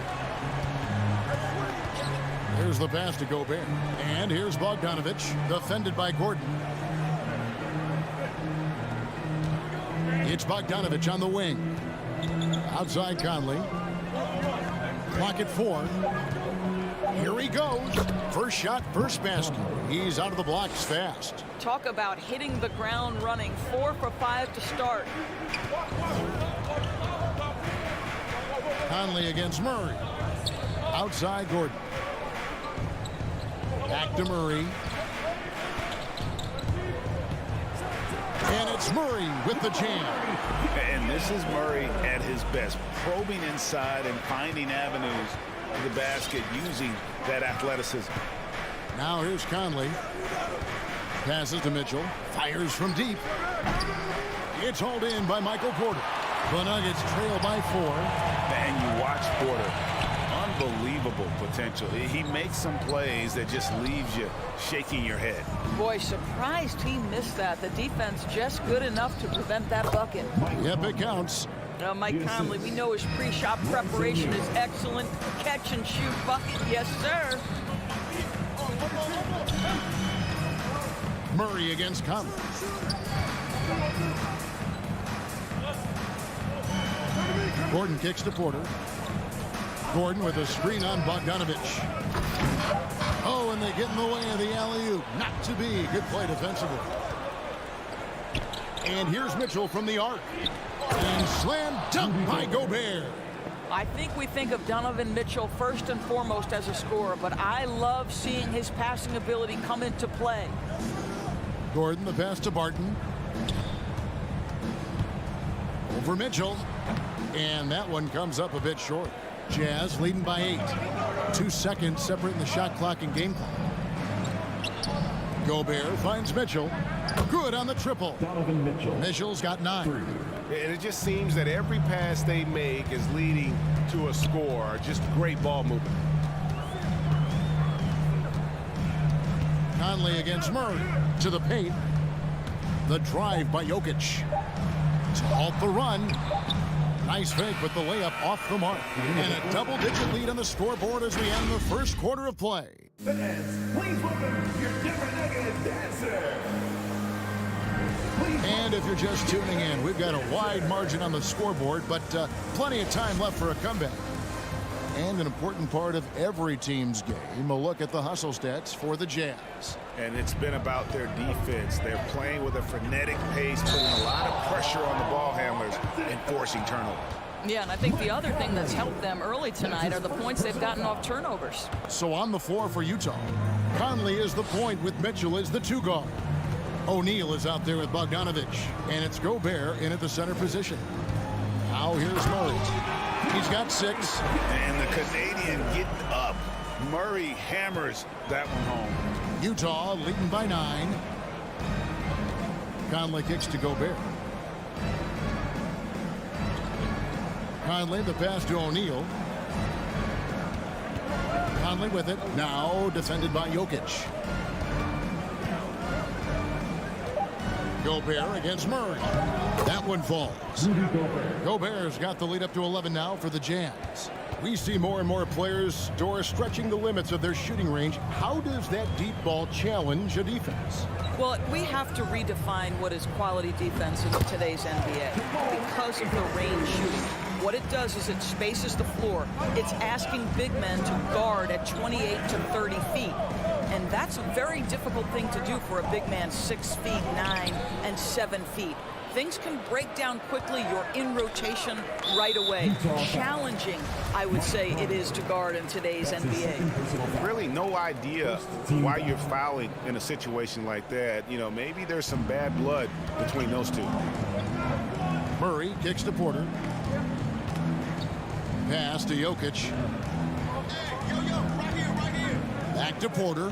Here's the pass to Gobert. And here's Bogdanovich, defended by Gordon. It's Bogdanovich on the wing. Outside Conley. Clock at 4. Here he goes. First shot, first basket. He's out of the blocks fast. Talk about hitting the ground running. 4 for 5 to start. Conley against Murray. Outside Gordon. Back to Murray. And it's Murray with the jam. And this is Murray at his best, probing inside and finding avenues to the basket using that athleticism. Now here's Conley. Passes to Mitchell. Fires from deep. It's hauled in by Michael Porter. The Nuggets trail by 4. And you watch Porter. Unbelievable potential. He makes some plays that just leaves you shaking your head. Boy, surprised he missed that. The defense just good enough to prevent that bucket. Yep, it counts. Now, Mike Conley, we know his pre-shot preparation is excellent. Catch and shoot bucket, yes, sir. Murray against Conley. Gordon kicks to Porter. Gordon with a screen on Bogdanovich. Oh, and they get in the way of the alley-oop. Not to be. Good play defensively. And here's Mitchell from the arc. And slam dunk by Gobert. I think we think of Donovan Mitchell first and foremost as a scorer, but I love seeing his passing ability come into play. Gordon, the pass to Barton. Over Mitchell. And that one comes up a bit short. Jazz leading by 8. 2 seconds separating the shot clock and game clock. Gobert finds Mitchell. Good on the triple. Donovan Mitchell. Mitchell's got 9. And it just seems that every pass they make is leading to a score. Just great ball movement. Conley against Murray. To the paint. The drive by Jokic. To halt the run. Nice fake, but the layup off the mark. And a double-digit lead on the scoreboard as we end the first quarter of play. Fans, please welcome your different dancer. And if you're just tuning in, we've got a wide margin on the scoreboard, but plenty of time left for a comeback. And an important part of every team's game, a look at the hustle stats for the Jazz. And it's been about their defense. They're playing with a frenetic pace, putting a lot of pressure on the ball handlers and forcing turnovers. Yeah, and I think the other thing that's helped them early tonight are the points they've gotten off turnovers. So on the floor for Utah, Conley is the point with Mitchell as the 2 guard. O'Neal is out there with Bogdanovich, and it's Gobert in at the center position. Now here's Murray. He's got 6. And the Canadian getting up. Murray hammers that one home. Utah leading by 9. Conley kicks to Gobert. Conley, the pass to O'Neal. Conley with it. Now defended by Jokic. Gobert against Murray. That one falls. Gobert's got the lead up to 11 now for the Jazz. We see more and more players stretching the limits of their shooting range. How does that deep ball challenge a defense? Well, we have to redefine what is quality defense in today's NBA because of the range shooting. What it does is it spaces the floor. It's asking big men to guard at 28 to 30 feet. And that's a very difficult thing to do for a big man 6 feet 9 and 7 feet. Things can break down quickly. You're in rotation right away. Challenging, I would say, it is to guard in today's NBA. Really no idea why you're fouling in a situation like that. You know, maybe there's some bad blood between those two. Murray kicks to Porter. Pass to Jokic. Back to Porter.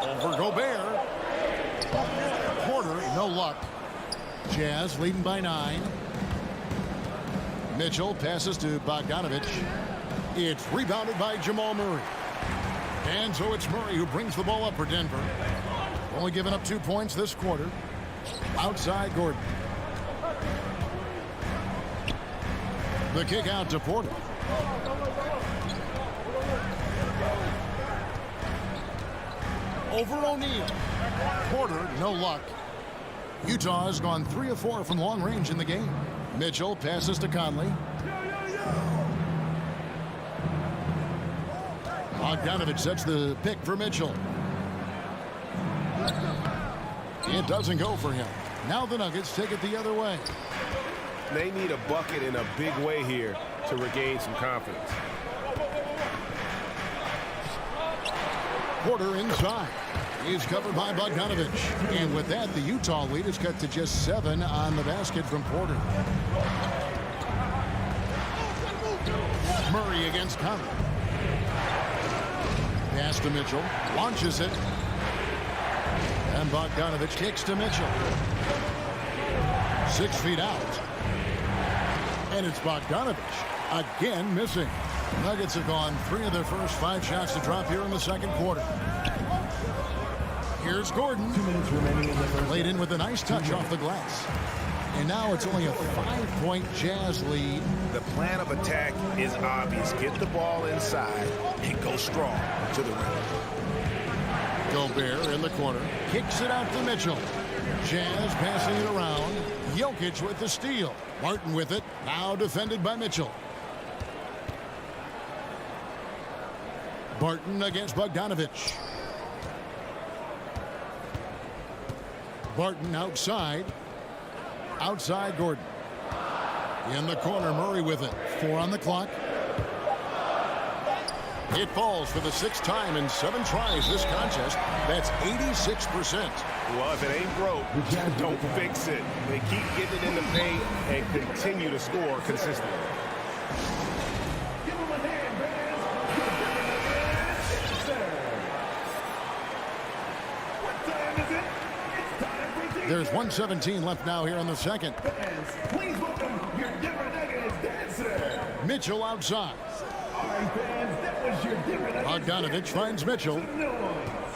Over Gobert. Porter, no luck. Jazz leading by 9. Mitchell passes to Bogdanovich. It's rebounded by Jamal Murray. And so it's Murray who brings the ball up for Denver. Only giving up 2 points this quarter. Outside Gordon. The kick out to Porter. Over O'Neal. Porter, no luck. Utah has gone 3 of 4 from long range in the game. Mitchell passes to Conley. Bogdanovich sets the pick for Mitchell. It doesn't go for him. Now the Nuggets take it the other way. They need a bucket in a big way here to regain some confidence. Porter inside. He's covered by Bogdanovich. And with that, the Utah lead is cut to just 7 on the basket from Porter. Murray against Conley. Pass to Mitchell. Launches it. And Bogdanovich kicks to Mitchell. 6 feet out. And it's Bogdanovich again missing. Nuggets have gone 3 of their first 5 shots to drop here in the second quarter. Here's Gordon. 2 minutes remaining in the first. Laid in with a nice touch off the glass. And now it's only a 5-point Jazz lead. The plan of attack is obvious. Get the ball inside and go strong to the rim. Gobert in the corner. Kicks it out to Mitchell. Jazz passing it around. Jokic with the steal. Martin with it. Now defended by Mitchell. Barton against Bogdanovich. Barton outside. Outside Gordon. In the corner, Murray with it. 4 on the clock. It falls for the 6th time in 7 tries this contest. That's 86%. Well, if it ain't broke, don't fix it. They keep getting it in the paint and continue to score consistently. Give him a hand, fans. What time is it? It's time for T-shirt. There's 1:17 left now here in the second. Fans, please welcome your Denver Nuggets dancer. Mitchell outside. All right, fans, that was your Denver Nuggets. Bogdanovich finds Mitchell.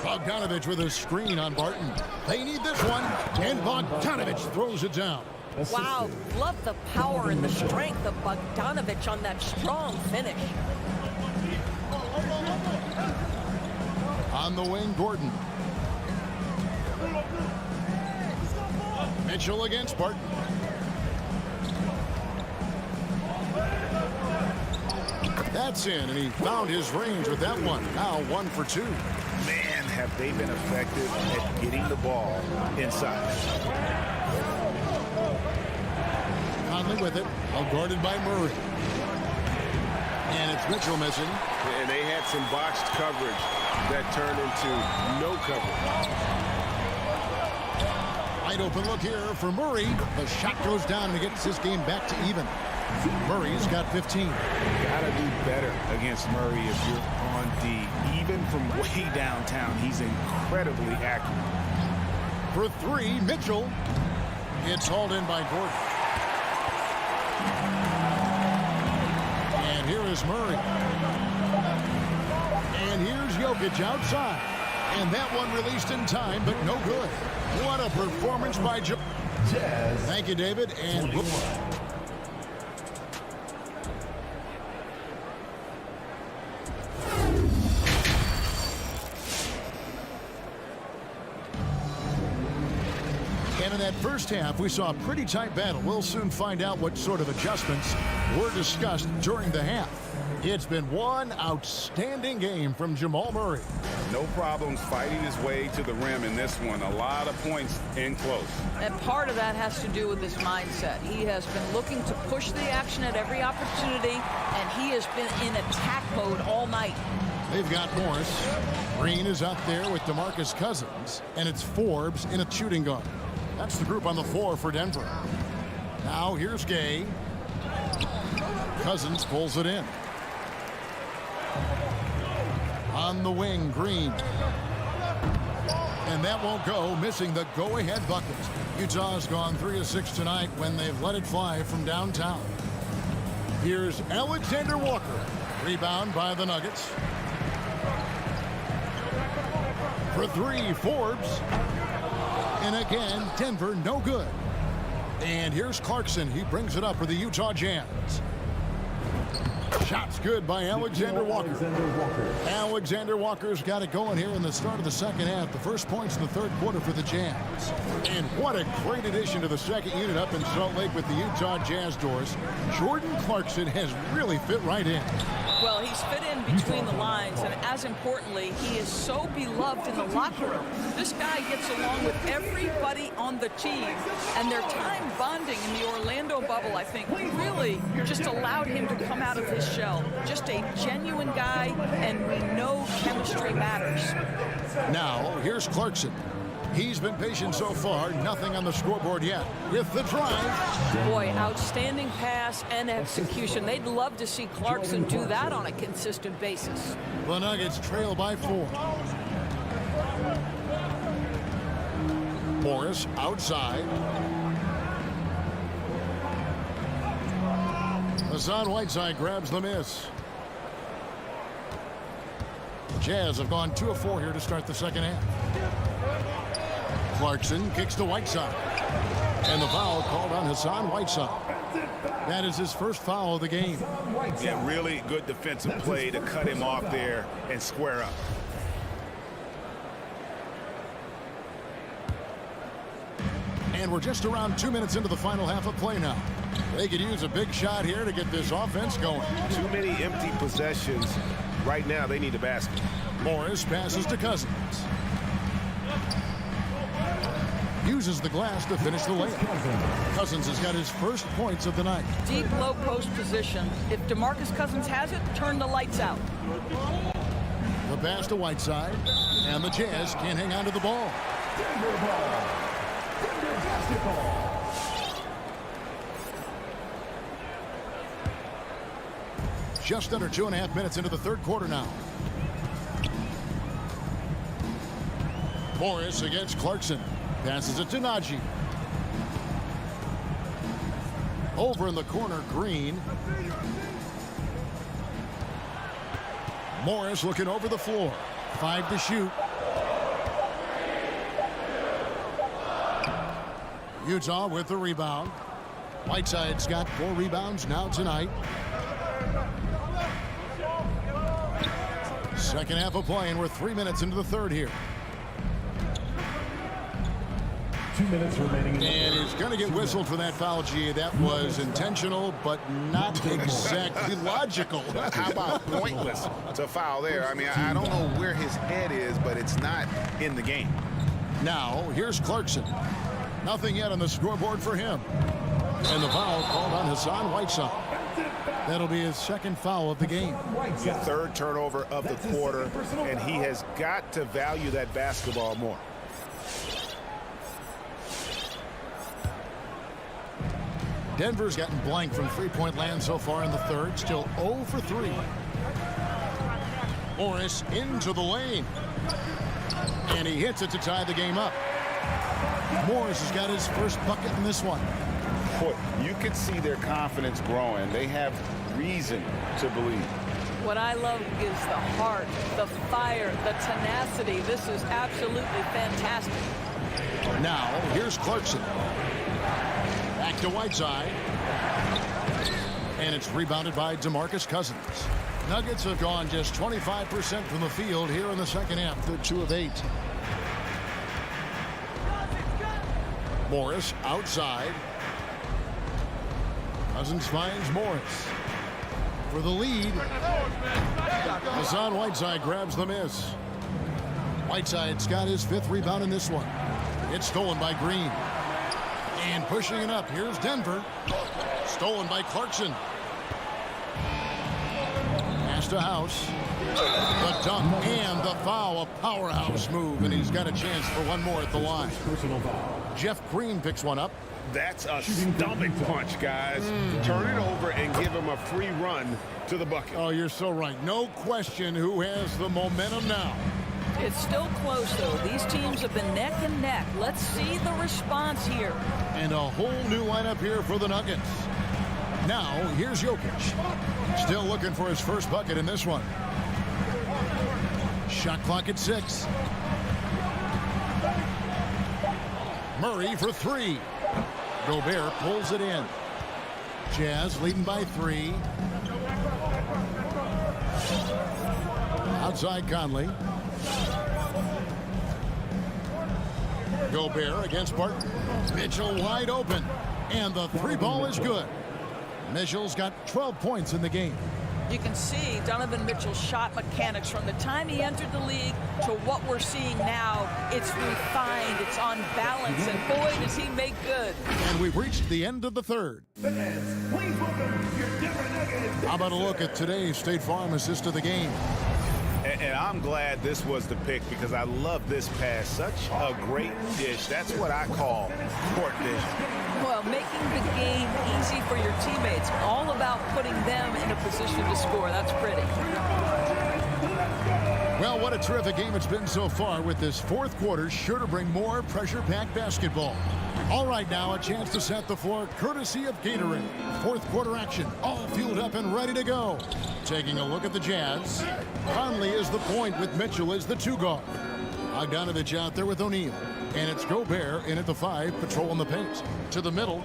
Bogdanovich with a screen on Barton. They need this one, and Bogdanovich throws it down. Wow, love the power and the strength of Bogdanovich on that strong finish. On the wing, Gordon. Mitchell against Barton. That's in, and he found his range with that one. Now 1 for 2. Man, have they been effective at getting the ball inside. Conley with it, guarded by Murray. And it's Mitchell missing. And they had some botched coverage that turned into no coverage. Wide open look here for Murray. The shot goes down and gets this game back to even. Murray's got 15. Gotta do better against Murray if you're on D. Even from way downtown, he's incredibly accurate. For 3, Mitchell. It's hauled in by Gordon. And here is Murray. And here's Jokic outside. And that one released in time, but no good. What a performance by Joe. Thank you, David. And in that first half, we saw a pretty tight battle. We'll soon find out what sort of adjustments were discussed during the half. It's been one outstanding game from Jamal Murray. No problems fighting his way to the rim in this one. A lot of points in close. And part of that has to do with his mindset. He has been looking to push the action at every opportunity, and he has been in attack mode all night. They've got Morris. Green is out there with DeMarcus Cousins, and it's Forbes in a shooting guard. That's the group on the floor for Denver. Now here's Gay. Cousins pulls it in. On the wing, Green. And that won't go, missing the go-ahead bucket. Utah's gone 3 of 6 tonight when they've let it fly from downtown. Here's Alexander Walker. Rebound by the Nuggets. For 3, Forbes. And again, Denver no good. And here's Clarkson. He brings it up for the Utah Jazz. Shot's good by Alexander Walker. Alexander Walker's got it going here in the start of the second half. The first points in the third quarter for the Jazz. And what a great addition to the second unit up in Salt Lake with the Utah Jazz doors. Jordan Clarkson has really fit right in. Well, he's fit in between the lines, and as importantly, he is so beloved in the locker room. This guy gets along with everybody on the team, and their time bonding in the Orlando bubble, I think, really just allowed him to come out of his shell. Just a genuine guy, and we know chemistry matters. Now, here's Clarkson. He's been patient so far, nothing on the scoreboard yet. With the drive. Boy, outstanding pass and execution. They'd love to see Clarkson do that on a consistent basis. The Nuggets trail by 4. Morris outside. Hassan Whiteside grabs the miss. Jazz have gone 2 of 4 here to start the second half. Clarkson kicks to Whiteside. And the foul called on Hassan Whiteside. That is his first foul of the game. Yeah, really good defensive play to cut him off there and square up. And we're just around 2 minutes into the final half of play now. They could use a big shot here to get this offense going. Too many empty possessions. Right now, they need a basket. Morris passes to Cousins. uses the glass to finish the layup. Cousins has got his first points of the night. Deep low post position. If DeMarcus Cousins has it, turn the lights out. The pass to Whiteside, and the Jazz can't hang on to the ball. Denver ball. Denver basketball. Just under 2.5 minutes into the third quarter now. Morris against Clarkson. Passes it to Najee. Over in the corner, Green. Morris looking over the floor. 5 to shoot. Utah with the rebound. Whiteside's got 4 rebounds now tonight. Second half of play, and we're 3 minutes into the third here. 2 minutes remaining. And he's going to get whistled for that foul, G. That was intentional, but not exactly logical. How about pointless to foul there? I mean, I don't know where his head is, but it's not in the game. Now, here's Clarkson. Nothing yet on the scoreboard for him. And the foul called on Hassan Whiteside. That'll be his second foul of the game. Third turnover of the quarter, and he has got to value that basketball more. Denver's gotten blank from three-point land so far in the third. Still 0 for 3. Morris into the lane. And he hits it to tie the game up. Morris has got his first bucket in this one. Boy, you can see their confidence growing. They have reason to believe. What I love is the heart, the fire, the tenacity. This is absolutely fantastic. Now, here's Clarkson. Back to Whiteside. And it's rebounded by DeMarcus Cousins. Nuggets have gone just 25% from the field here in the second half. They're 2 of 8. Morris outside. Cousins finds Morris for the lead. Hassan Whiteside grabs the miss. Whiteside's got his 5th rebound in this one. It's stolen by Green. And pushing it up, here's Denver. Stolen by Clarkson. Pass to House. The dunk and the foul, a powerhouse move, and he's got a chance for one more at the line. Jeff Green picks one up. That's a stomach punch, guys. Turn it over and give him a free run to the bucket. Oh, you're so right. No question who has the momentum now. It's still close, though. These teams have been neck and neck. Let's see the response here. And a whole new lineup here for the Nuggets. Now, here's Jokic. Still looking for his first bucket in this one. Shot clock at 6. Murray for 3. Gobert pulls it in. Jazz leading by 3. Outside Conley. Gobert against Barton. Mitchell wide open. And the 3 ball is good. Mitchell's got 12 points in the game. You can see Donovan Mitchell's shot mechanics from the time he entered the league to what we're seeing now. It's refined, it's on balance, and boy, does he make good. And we've reached the end of the third. Fans, please welcome your Denver Nuggets. How about a look at today's State Farm assist of the game? And I'm glad this was the pick because I love this pass. Such a great dish. That's what I call court vision. Well, making the game easy for your teammates. All about putting them in a position to score. That's pretty. Well, what a terrific game it's been so far, with this fourth quarter sure to bring more pressure-packed basketball. All right, now a chance to set the floor courtesy of Gatorade. Fourth quarter action, all fueled up and ready to go. Taking a look at the Jazz. Conley is the point with Mitchell as the 2 guard. Bogdanovich out there with O'Neal. And it's Gobert in at the 5, patrolling the paint. To the middle.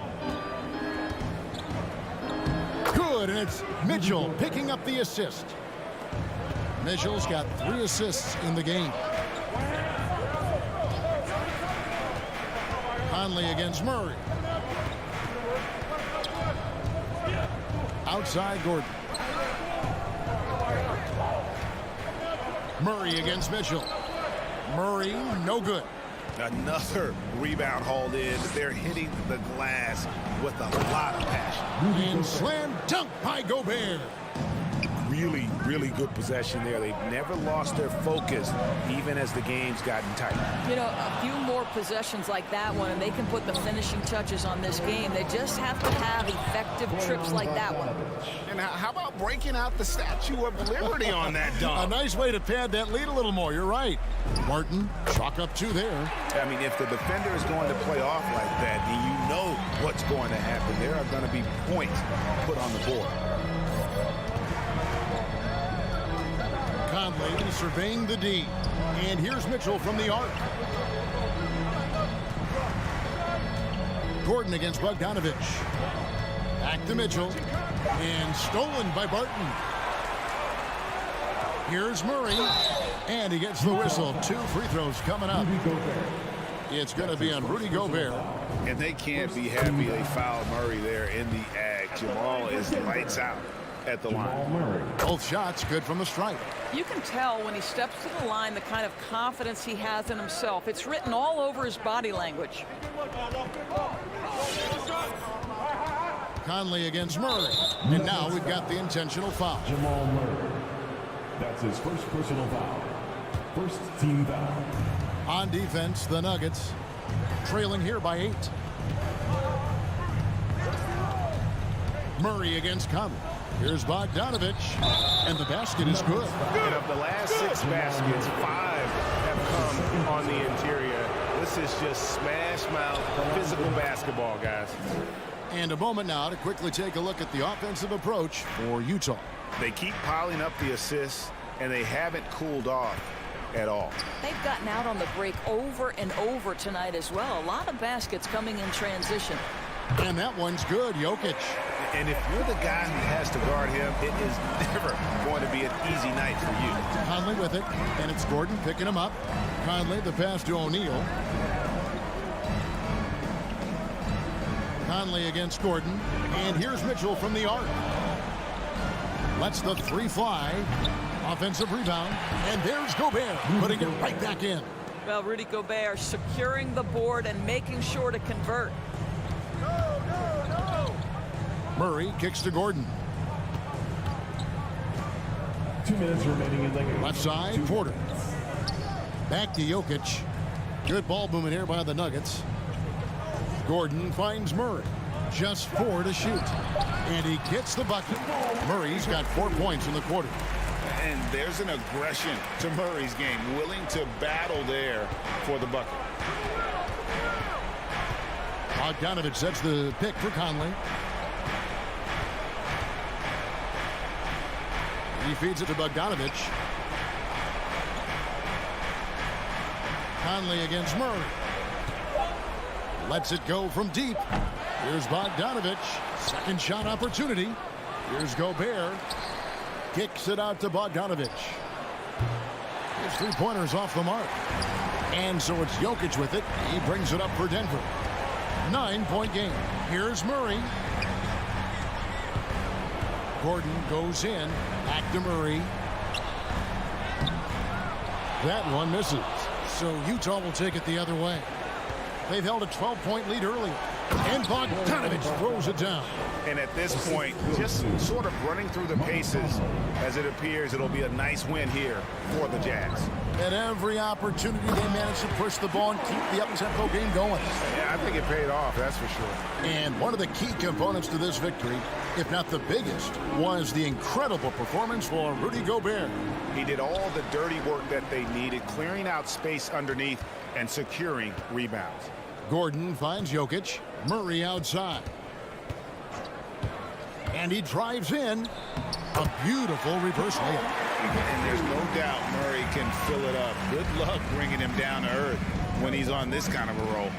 Good, and it's Mitchell picking up the assist. Mitchell's got 3 assists in the game. Conley against Murray. Outside Gordon. Murray against Mitchell. Murray, no good. Another rebound hauled in. They're hitting the glass with a lot of passion. And slam dunk by Gobert. Really, really good possession there. They've never lost their focus, even as the game's gotten tight. You know, a few more possessions like that one, and they can put the finishing touches on this game. They just have to have effective trips like that one. And how about breaking out the Statue of Liberty on that dunk? A nice way to pad that lead a little more. You're right. Martin, chalk up 2 there. I mean, if the defender is going to play off like that, then you know what's going to happen. There are going to be points put on the board. Conley surveying the D. And here's Mitchell from the arc. Gordon against Bogdanovich. Back to Mitchell. And stolen by Barton. Here's Murray. And he gets the whistle. 2 free throws coming up. It's going to be on Rudy Gobert. And they can't be happy they fouled Murray there in the ag. Jamal is lights out at the line. Both shots good from the stripe. You can tell when he steps to the line the kind of confidence he has in himself. It's written all over his body language. Conley against Murray. And now we've got the intentional foul. Jamal Murray. That's his first personal foul. First team foul. On defense, the Nuggets trailing here by 8. Murray against Conley. Here's Bogdanovich, and the basket is good. And of the last 6 baskets, 5 have come on the interior. This is just smash mouth physical basketball, guys. And a moment now to quickly take a look at the offensive approach for Utah. They keep piling up the assists, and they haven't cooled off at all. They've gotten out on the break over and over tonight as well. A lot of baskets coming in transition. And that one's good, Jokic. And if you're the guy who has to guard him, it is never going to be an easy night for you. Conley with it, and it's Gordon picking him up. Conley, the pass to O'Neal. Conley against Gordon, and here's Mitchell from the arc. Lets the 3 fly. Offensive rebound, and there's Gobert putting it right back in. Well, Rudy Gobert securing the board and making sure to convert. Murray kicks to Gordon. 2 minutes remaining in the game. Left side, Porter. Back to Jokic. Good ball movement here by the Nuggets. Gordon finds Murray. Just 4 to shoot. And he gets the bucket. Murray's got 4 points in the quarter. And there's an aggression to Murray's game, willing to battle there for the bucket. Bogdanovich sets the pick for Conley. He feeds it to Bogdanovich. Conley against Murray. Lets it go from deep. Here's Bogdanovich. Second shot opportunity. Here's Gobert. Kicks it out to Bogdanovich. His 3-pointers off the mark. And so it's Jokic with it. He brings it up for Denver. 9-point game. Here's Murray. Gordon goes in. Back to Murray. That one misses. So Utah will take it the other way. They've held a 12-point lead earlier. And Bogdanovich throws it down. And at this point, just sort of running through the paces, as it appears it'll be a nice win here for the Jazz. At every opportunity, they managed to push the ball and keep the up-tempo game going. Yeah, I think it paid off, that's for sure. And one of the key components to this victory, if not the biggest, was the incredible performance for Rudy Gobert. He did all the dirty work that they needed, clearing out space underneath and securing rebounds. Gordon finds Jokic. Murray outside. And he drives in. A beautiful reverse layup. And there's no doubt Murray can fill it up. Good luck bringing him down to earth when he's on this kind of a roll.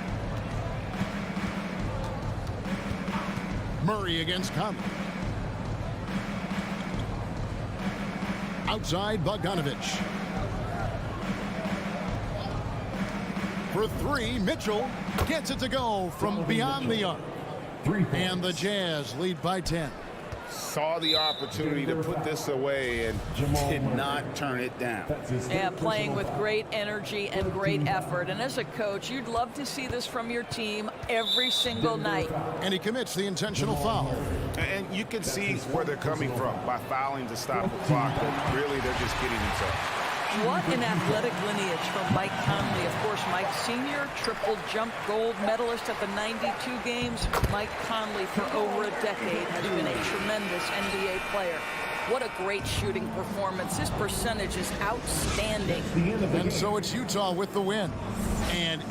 Murray against Conley. Outside Bogdanovich. For 3, Mitchell gets it to go from beyond the arc. And the Jazz lead by 10. saw the opportunity to put this away and did not turn it down. Yeah, playing with great energy and great effort. And as a coach, you'd love to see this from your team every single night. And he commits the intentional foul. And you can see where they're coming from by fouling to stop the clock. But really, they're just kidding themselves. What an athletic lineage from Mike Conley. Of course, Mike Sr., triple jump gold medalist at the 92 games. Mike Conley, for over a decade, has been a tremendous NBA player. What a great shooting performance. His percentage is outstanding. And so it's Utah with the win. And